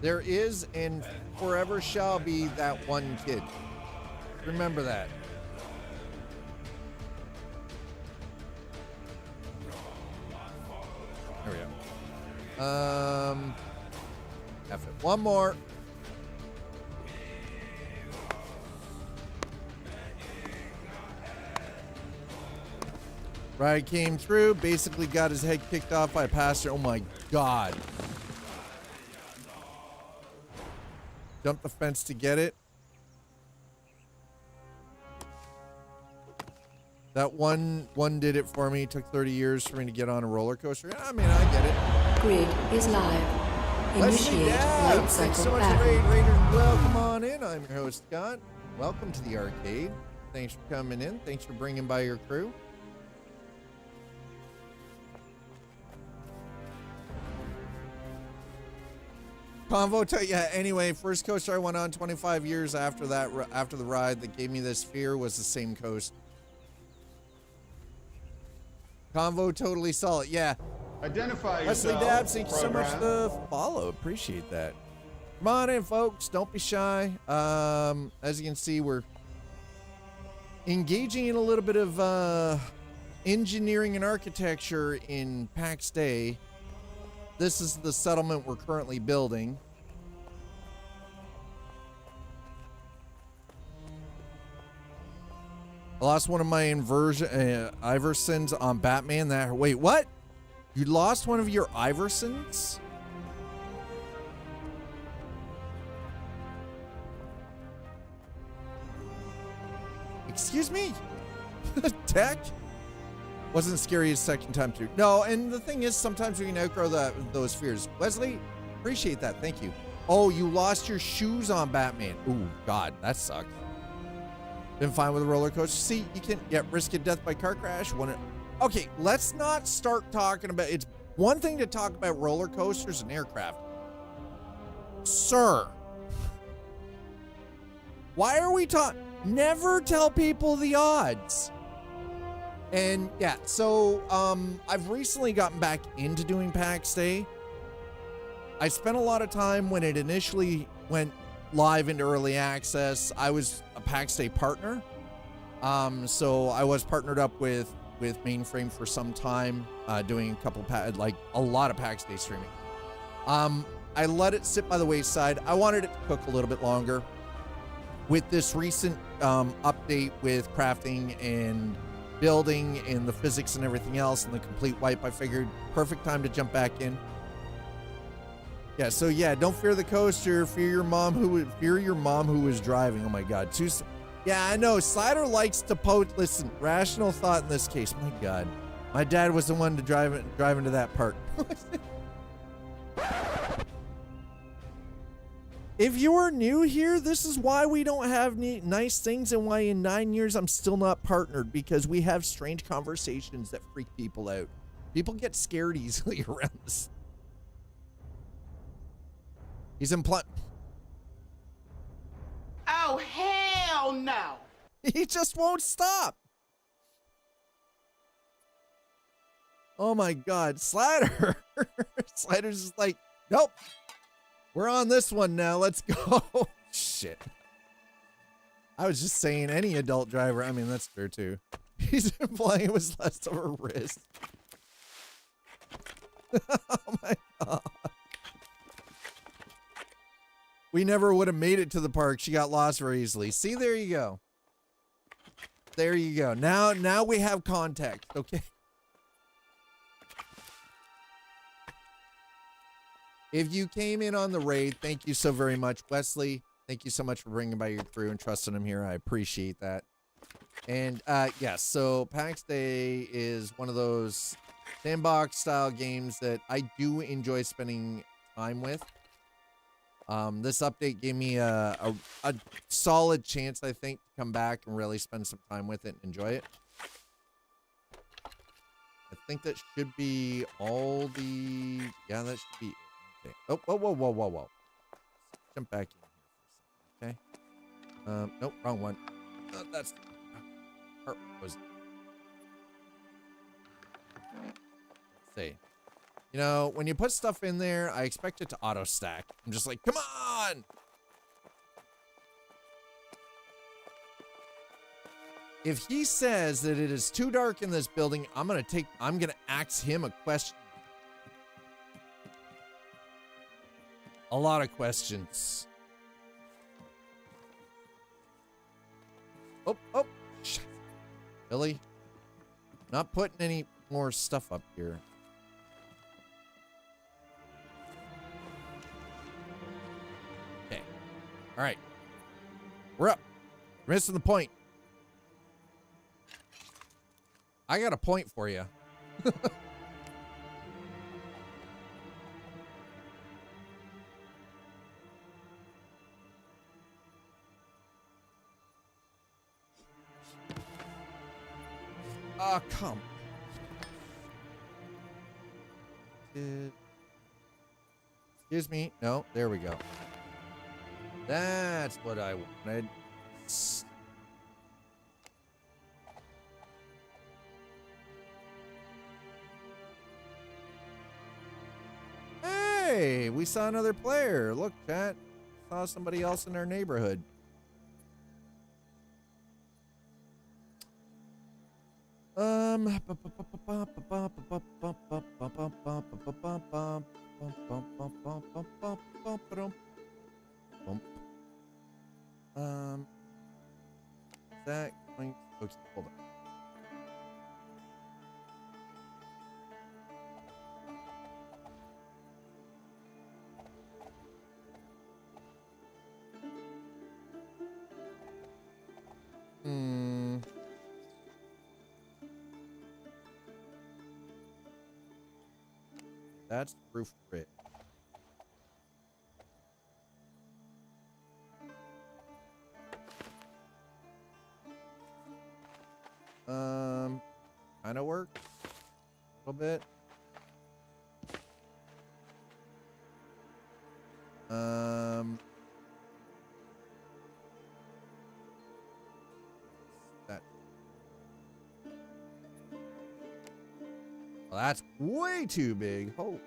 There is and forever shall be that one kid. Remember that. There we go. F it. One more. Ride came through, basically got his head kicked off by a passenger. Oh my god. Jumped the fence to get it. That one did it for me. It took 30 years for me to get on a roller coaster. I mean, I get it. Grid is live. Initiate light cycle so much battle. Raiders. Welcome on in. I'm your host, Scott. Welcome to the arcade. Thanks for coming in. Thanks for bringing by your crew. Convo, yeah, anyway, first coaster I went on 25 years after that, after the ride that gave me this fear was the same coast. Convo totally solid. Yeah. Identify Wesley yourself. Dabs, thank you so much for the follow. Appreciate that. Come on in, folks. Don't be shy. As you can see, we're engaging in a little bit of engineering and architecture in Pax Dei. This is the settlement we're currently building. I lost one of my Iversons on Batman. Wait, what? You lost one of your Iversons? Excuse me? Tech? Wasn't scary as second time through. No, and the thing is, sometimes we can outgrow those fears. Wesley, appreciate that. Thank you. Oh, you lost your shoes on Batman. Ooh, God, that sucks. Been fine with a roller coaster. See, you can risk your death by car crash. Okay, let's not start talking about. It's one thing to talk about roller coasters and aircraft. Sir, why are we talking? Never tell people the odds. And yeah, so I've recently gotten back into doing Pax Dei. I spent a lot of time when it initially went live into early access. I was a Pax Dei partner. So I was partnered up with Mainframe for some time, doing a lot of Pax Dei streaming. I let it sit by the wayside. I wanted it to cook a little bit longer. With this recent update with crafting and building and the physics and everything else and the complete wipe, I figured perfect time to jump back in. Yeah, so yeah, don't fear the coaster. Fear your mom who was driving. Oh my God. Yeah, I know. Slider likes to post. Listen, rational thought in this case. My God, my dad was the one to drive into that park. If you are new here, this is why we don't have nice things and why in 9 years I'm still not partnered, because we have strange conversations that freak people out. People get scared easily around this. He's implying. Oh, hell no. He just won't stop. Oh my God, Slider. Slider's just like, nope. We're on this one now. Let's go. Shit. I was just saying any adult driver. I mean, that's fair too. He's implying it was less of a risk. Oh my God. We never would have made it to the park. She got lost very easily. See, there you go. There you go. Now we have context, okay? If you came in on the raid, thank you so very much, Wesley. Thank you so much for bringing by your crew and trusting them here. I appreciate that. And yes, so Pax Dei is one of those sandbox style games that I do enjoy spending time with. This update gave me a solid chance, I think, to come back and really spend some time with it and enjoy it. I think that should be all the... Yeah, that should be it. Okay. Oh, whoa. Jump back in here for a second, okay? Nope, wrong one. That's... Let's see. You know, when you put stuff in there, I expect it to auto stack. I'm just like, come on! If he says that it is too dark in this building, I'm gonna ask him a question. A lot of questions. Oh, shit. Billy, not putting any more stuff up here. Okay. All right. We're up. We're missing the point. I got a point for you. Oh, come. Excuse me. No, there we go. That's what I wanted. Hey, we saw another player. Look, chat. Saw somebody else in our neighborhood. Is that going? Okay, hold on. That's the roof grid. Kind of works a little bit. That. Well, that's way too big. Oh.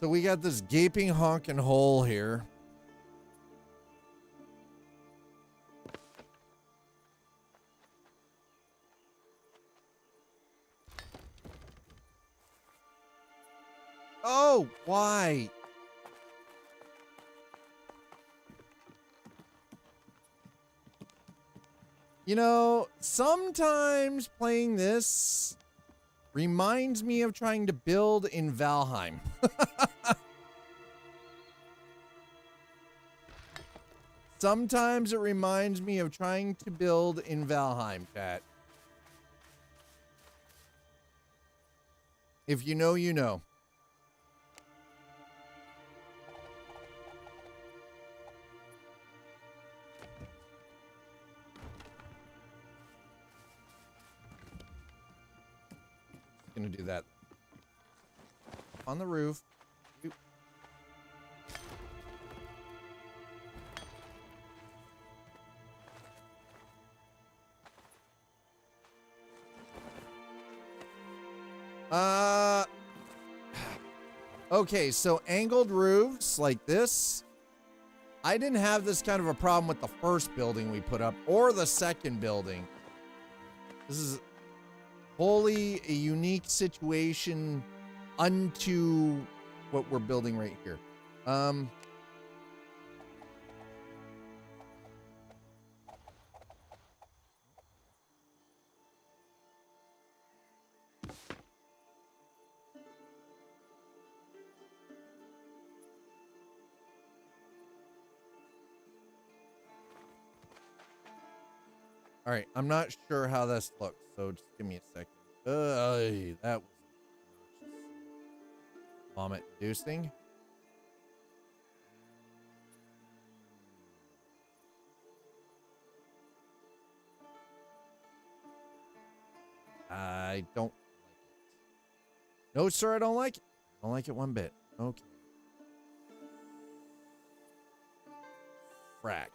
So we got this gaping honking hole here. Oh, why? You know, sometimes playing this reminds me of trying to build in Valheim. Sometimes it reminds me of trying to build in Valheim, chat. If you know, you know. Gonna do that on the roof. Okay, so angled roofs like this. I didn't have this kind of a problem with the first building we put up or the second building. This is wholly a unique situation unto what we're building right here. All right, I'm not sure how this looks, so just give me a second. That was vomit inducing. I don't like it. No, sir, I don't like it. I don't like it one bit. Okay. Frack.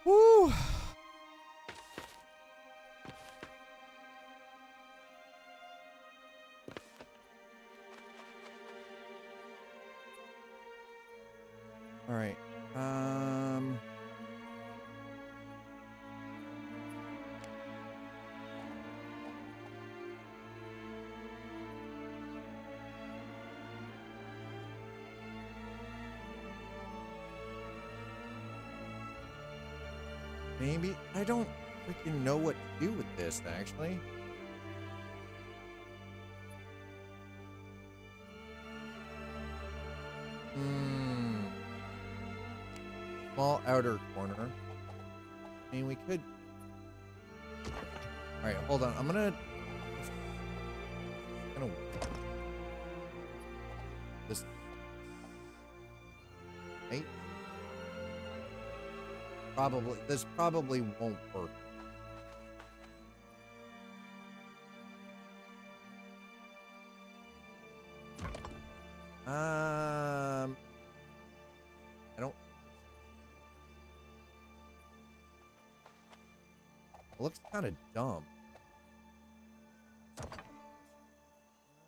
Woo! All right. Maybe I don't freaking know what to do with this actually. Small outer corner. I mean, we could. All right, hold on. I'm gonna this. Hey. This probably won't work. I don't. It looks kind of dumb.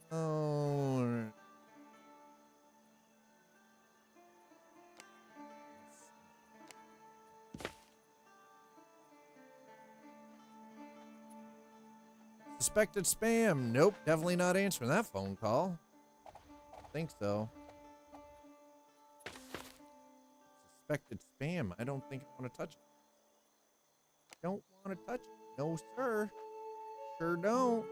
Oh. Suspected spam. Nope, definitely not answering that phone call. I think so. Suspected spam. I don't think I want to touch it. Don't want to touch it. No, sir. Sure don't.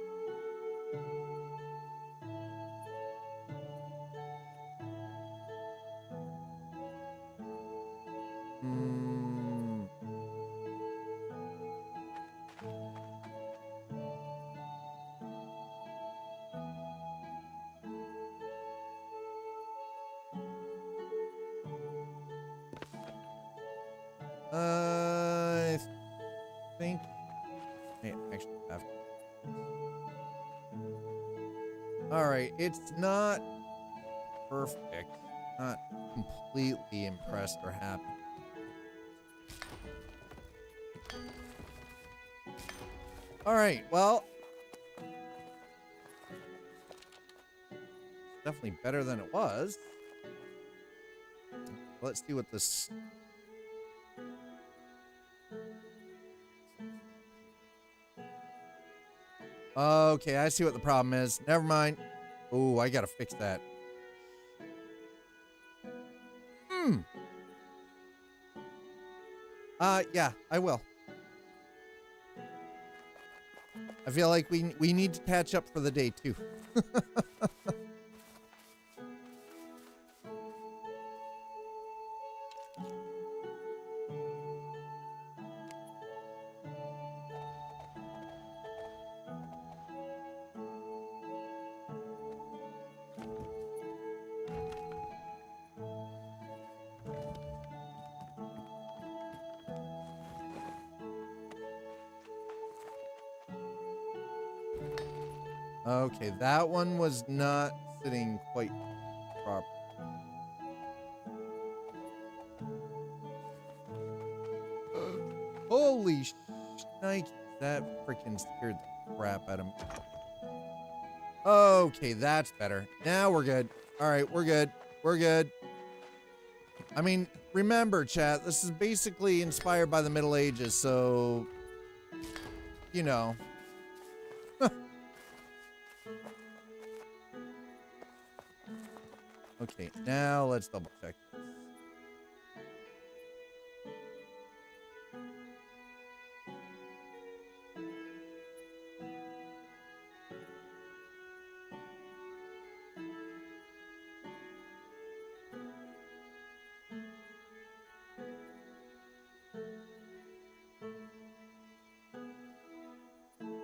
I think I actually have to. All right, it's not perfect, not completely impressed or happy. All right, well, definitely better than it was. Let's see what this. Okay, I see what the problem is. Never mind. Oh, I gotta fix that. Yeah, I will. I feel like we need to catch up for the day too. Okay, that one was not sitting quite properly. Holy shnikes, that freaking scared the crap out of me. Okay, that's better. Now we're good. All right, we're good. We're good. I mean, remember, chat, this is basically inspired by the Middle Ages, so, you know. Okay, now let's double check this.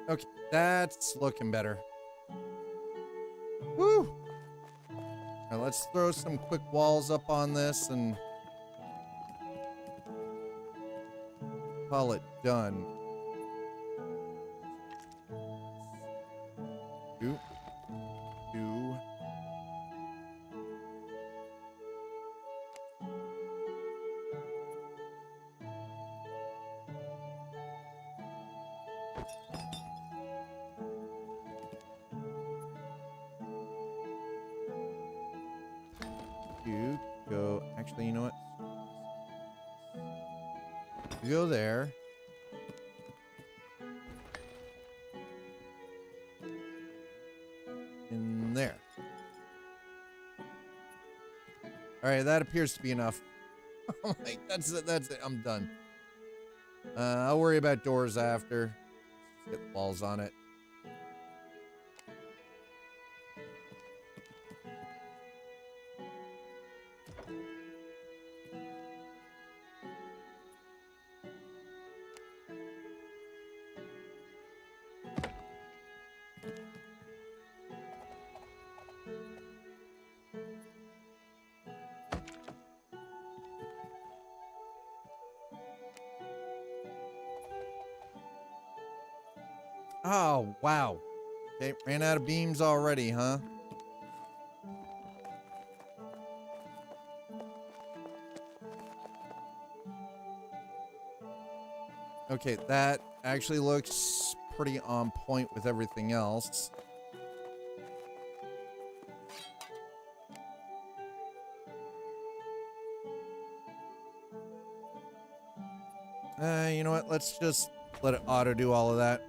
Okay, that's looking better. Woo! Now let's throw some quick walls up on this and call it done. Two. You go. Actually, you know what? You go there. In there. All right, that appears to be enough. Oh my, that's it. That's it. I'm done. I'll worry about doors after. Let's get the walls on it. Oh, wow. Okay, ran out of beams already, huh? Okay, that actually looks pretty on point with everything else. You know what? Let's just let it auto do all of that.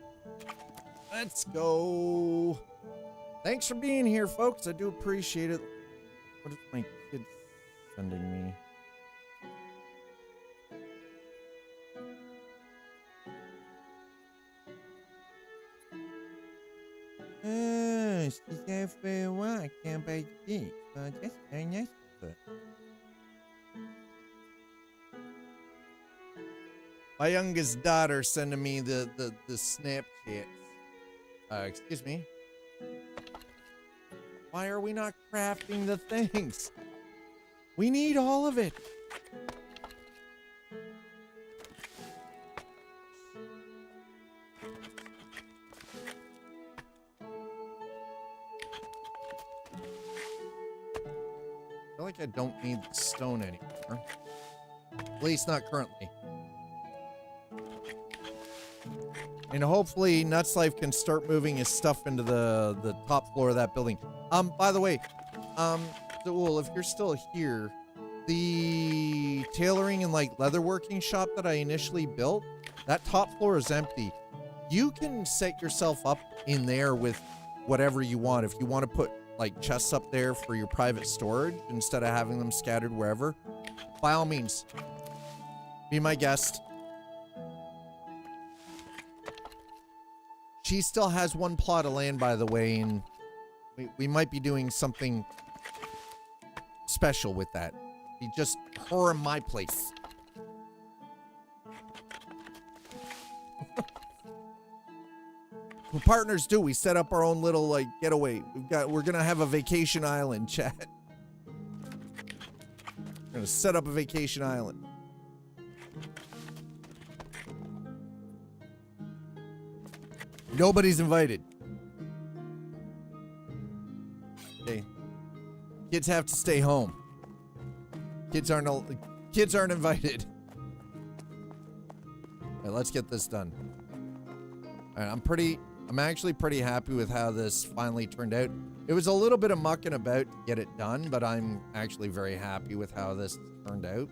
Let's go. Thanks for being here, folks. I do appreciate it. What is my kid sending me? Oh, she said farewell. I can't buy the beach. Well, that's very nice of her. My youngest daughter sending me the Snapchats. Excuse me. Why are we not crafting the things? We need all of it. I don't need the stone anymore. At least not currently. And hopefully Nuts Life can start moving his stuff into the top floor of that building. By the way, Zool, if you're still here, the tailoring and like leatherworking shop that I initially built, that top floor is empty. You can set yourself up in there with whatever you want. If you want to put like chests up there for your private storage instead of having them scattered wherever, by all means, be my guest. She still has one plot of land, by the way, and we might be doing something special with that. Be just her in my place. What partners do, we set up our own little like getaway. We're gonna have a vacation island, chat. We're gonna set up a vacation island. Nobody's invited. Okay. Kids have to stay home. Kids aren't invited. All right, let's get this done. All right, I'm actually pretty happy with how this finally turned out. It was a little bit of mucking about to get it done, but I'm actually very happy with how this turned out.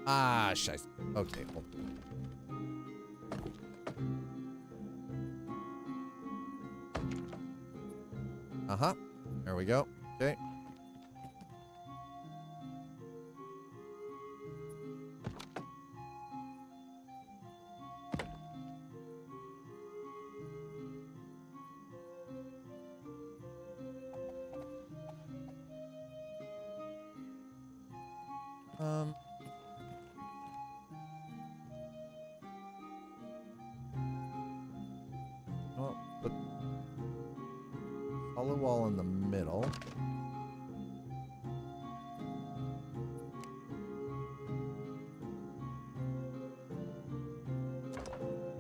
Ah, scheiße. Okay, hold on. Uh-huh. There we go. Okay. Well, put solid wall in the middle.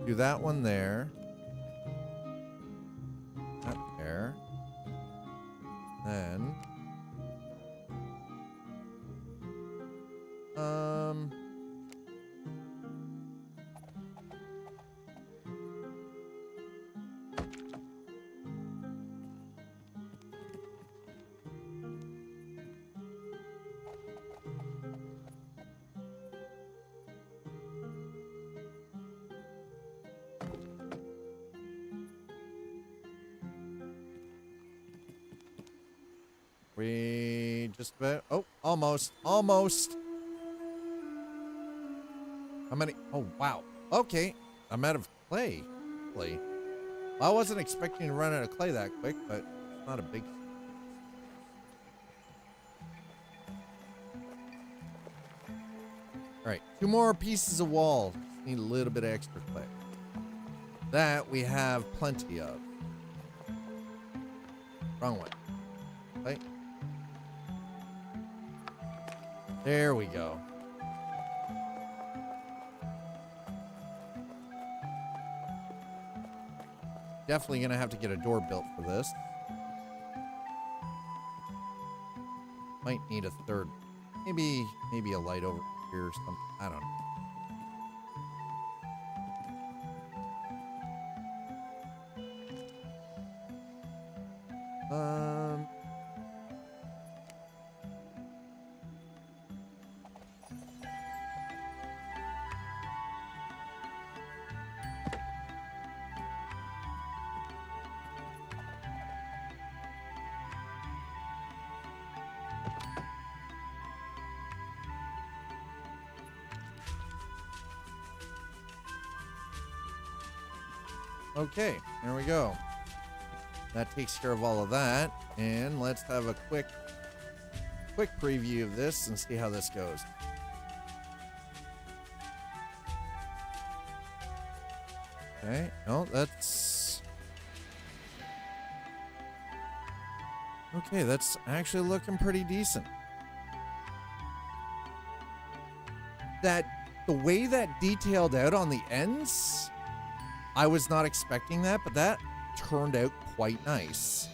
Do that one there. That there. Then we just about, oh, almost. How many? Oh, wow. Okay. I'm out of clay. I wasn't expecting to run out of clay that quick, but it's not a big. All right. 2 more pieces of wall. Just need a little bit of extra clay. That we have plenty of. Wrong one. Right. There we go. Definitely gonna have to get a door built for this. Might need a third. Maybe a light over here or something. I don't know. Okay, there we go. That takes care of all of that. And let's have a quick preview of this and see how this goes. Okay, no, that's... Okay, that's actually looking pretty decent. that the way that detailed out on the ends, I was not expecting that, but that turned out quite nice.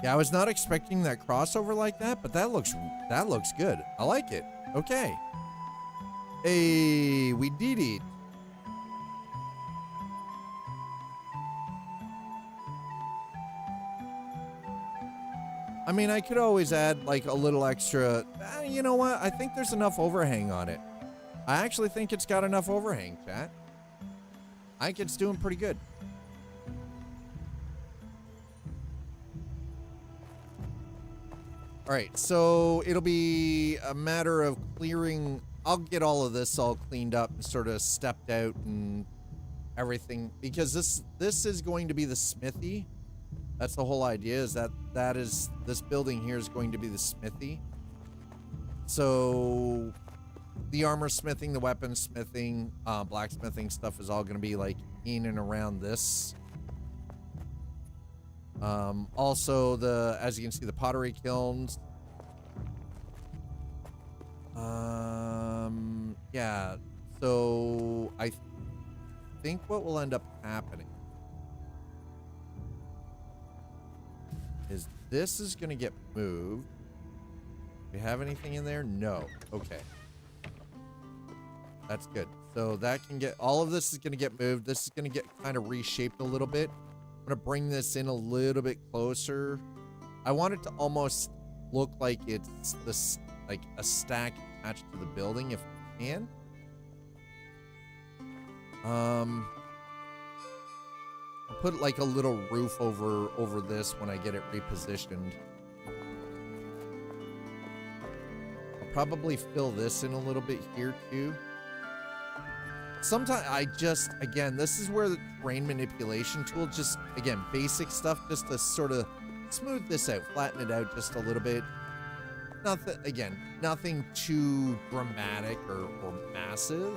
Yeah, I was not expecting that crossover like that, but that looks good. I like it. Okay. Hey, we did it. I mean, I could always add like a little extra. You know what? I think there's enough overhang on it. I actually think it's got enough overhang, chat. I think it's doing pretty good. All right, so it'll be a matter of clearing. I'll get all of this all cleaned up and sort of stepped out and everything, because this is going to be the smithy. That's the whole idea, is that this building here is going to be the smithy. So the armor smithing, the weapon smithing, blacksmithing stuff is all going to be like in and around this. Also as you can see, the pottery kilns. Yeah, so I think what will end up happening is this is going to get moved. Do we have anything in there? No. Okay. That's good. So that can get, all of this is going to get moved. This is going to get kind of reshaped a little bit. I'm going to bring this in a little bit closer. I want it to almost look like it's this, like a stack attached to the building if we can. I'll put like a little roof over this when I get it repositioned. I'll probably fill this in a little bit here too. Sometimes I just, again, this is where the terrain manipulation tool, just, again, basic stuff, just to sort of smooth this out, flatten it out just a little bit. Nothing, again, nothing too dramatic or massive.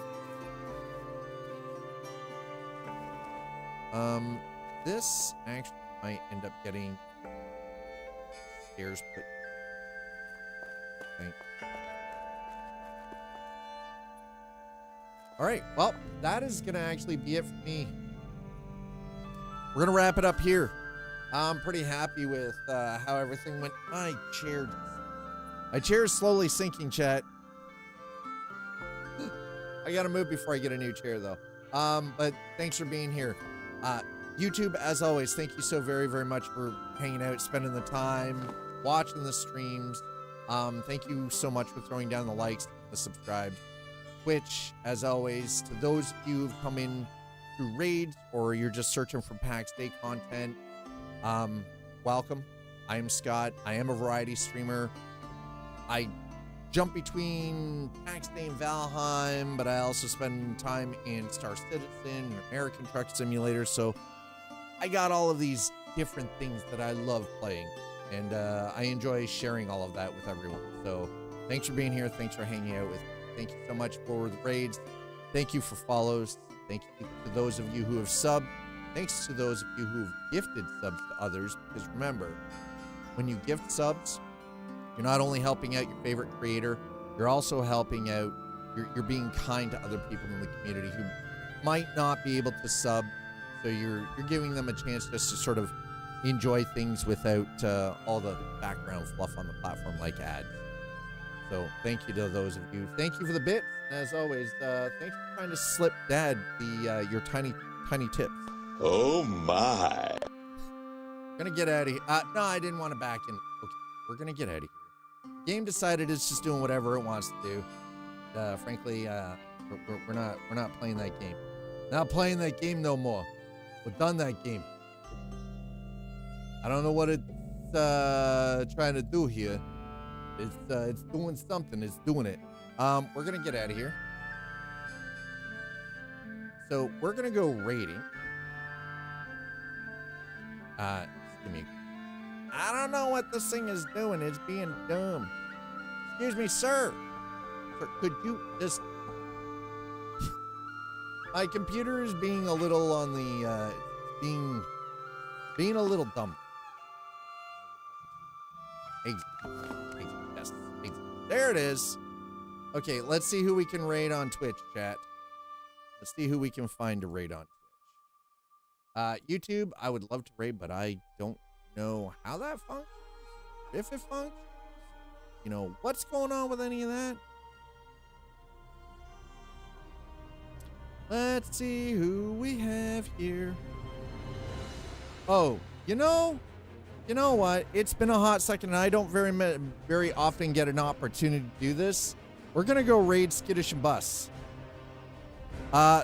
This actually might end up getting stairs put. Okay. All right, well, that is gonna actually be it for me. We're gonna wrap it up here. I'm pretty happy with how everything went. My chair is slowly sinking, chat. I gotta move before I get a new chair, though. But thanks for being here. YouTube, as always, thank you so very, very much for hanging out, spending the time, watching the streams. Thank you so much for throwing down the likes, the subscribe. Twitch, as always, to those of you who've come in through raids or you're just searching for Pax Dei content, welcome. I am Scott. I am a variety streamer. I jump between Pax Dei and Valheim, but I also spend time in Star Citizen and American Truck Simulator, so I got all of these different things that I love playing, and I enjoy sharing all of that with everyone. So thanks for being here. Thanks for hanging out with me. Thank you so much for the raids. Thank you for follows. Thank you to those of you who have subbed. Thanks to those of you who have gifted subs to others, because remember, when you gift subs, you're not only helping out your favorite creator, you're also helping out, you're being kind to other people in the community who might not be able to sub. So you're giving them a chance just to sort of enjoy things without all the background fluff on the platform like ads. So thank you to those of you. Thank you for the bits. And as always, thanks for trying to slip Dad your tiny tips. Oh my. Gonna get out of here. No, I didn't want to back in. Okay, we're gonna get out of here. Game decided it's just doing whatever it wants to do. Frankly, we're not playing that game. Not playing that game no more. We're done that game. I don't know what it's trying to do here. It's doing something. It's doing it. We're gonna get out of here. So we're gonna go raiding. Excuse me. I don't know what this thing is doing. It's being dumb. Excuse me, sir. Sir, could you just... My computer is being a little on the, being a little dumb. Yes. There it is. Okay, let's see who we can raid on Twitch, chat. Let's see who we can find to raid on Twitch. YouTube, I would love to raid, but I don't know how that functions. If it functions. You know, what's going on with any of that? Let's see who we have here. Oh, you know what? It's been a hot second, and I don't very often get an opportunity to do this. We're gonna go raid Skittish and Bus.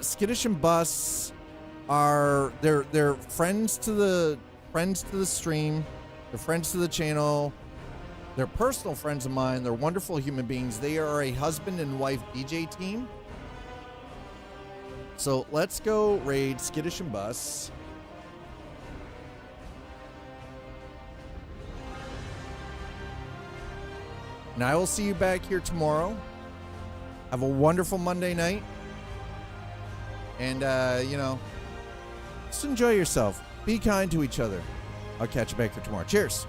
Skittish and Bus are they're friends to the stream. They're friends to the channel. They're personal friends of mine. They're wonderful human beings. They are a husband and wife DJ team. So let's go raid Skittish and Bus. And I will see you back here tomorrow. Have a wonderful Monday night. And, you know, just enjoy yourself. Be kind to each other. I'll catch you back here tomorrow. Cheers.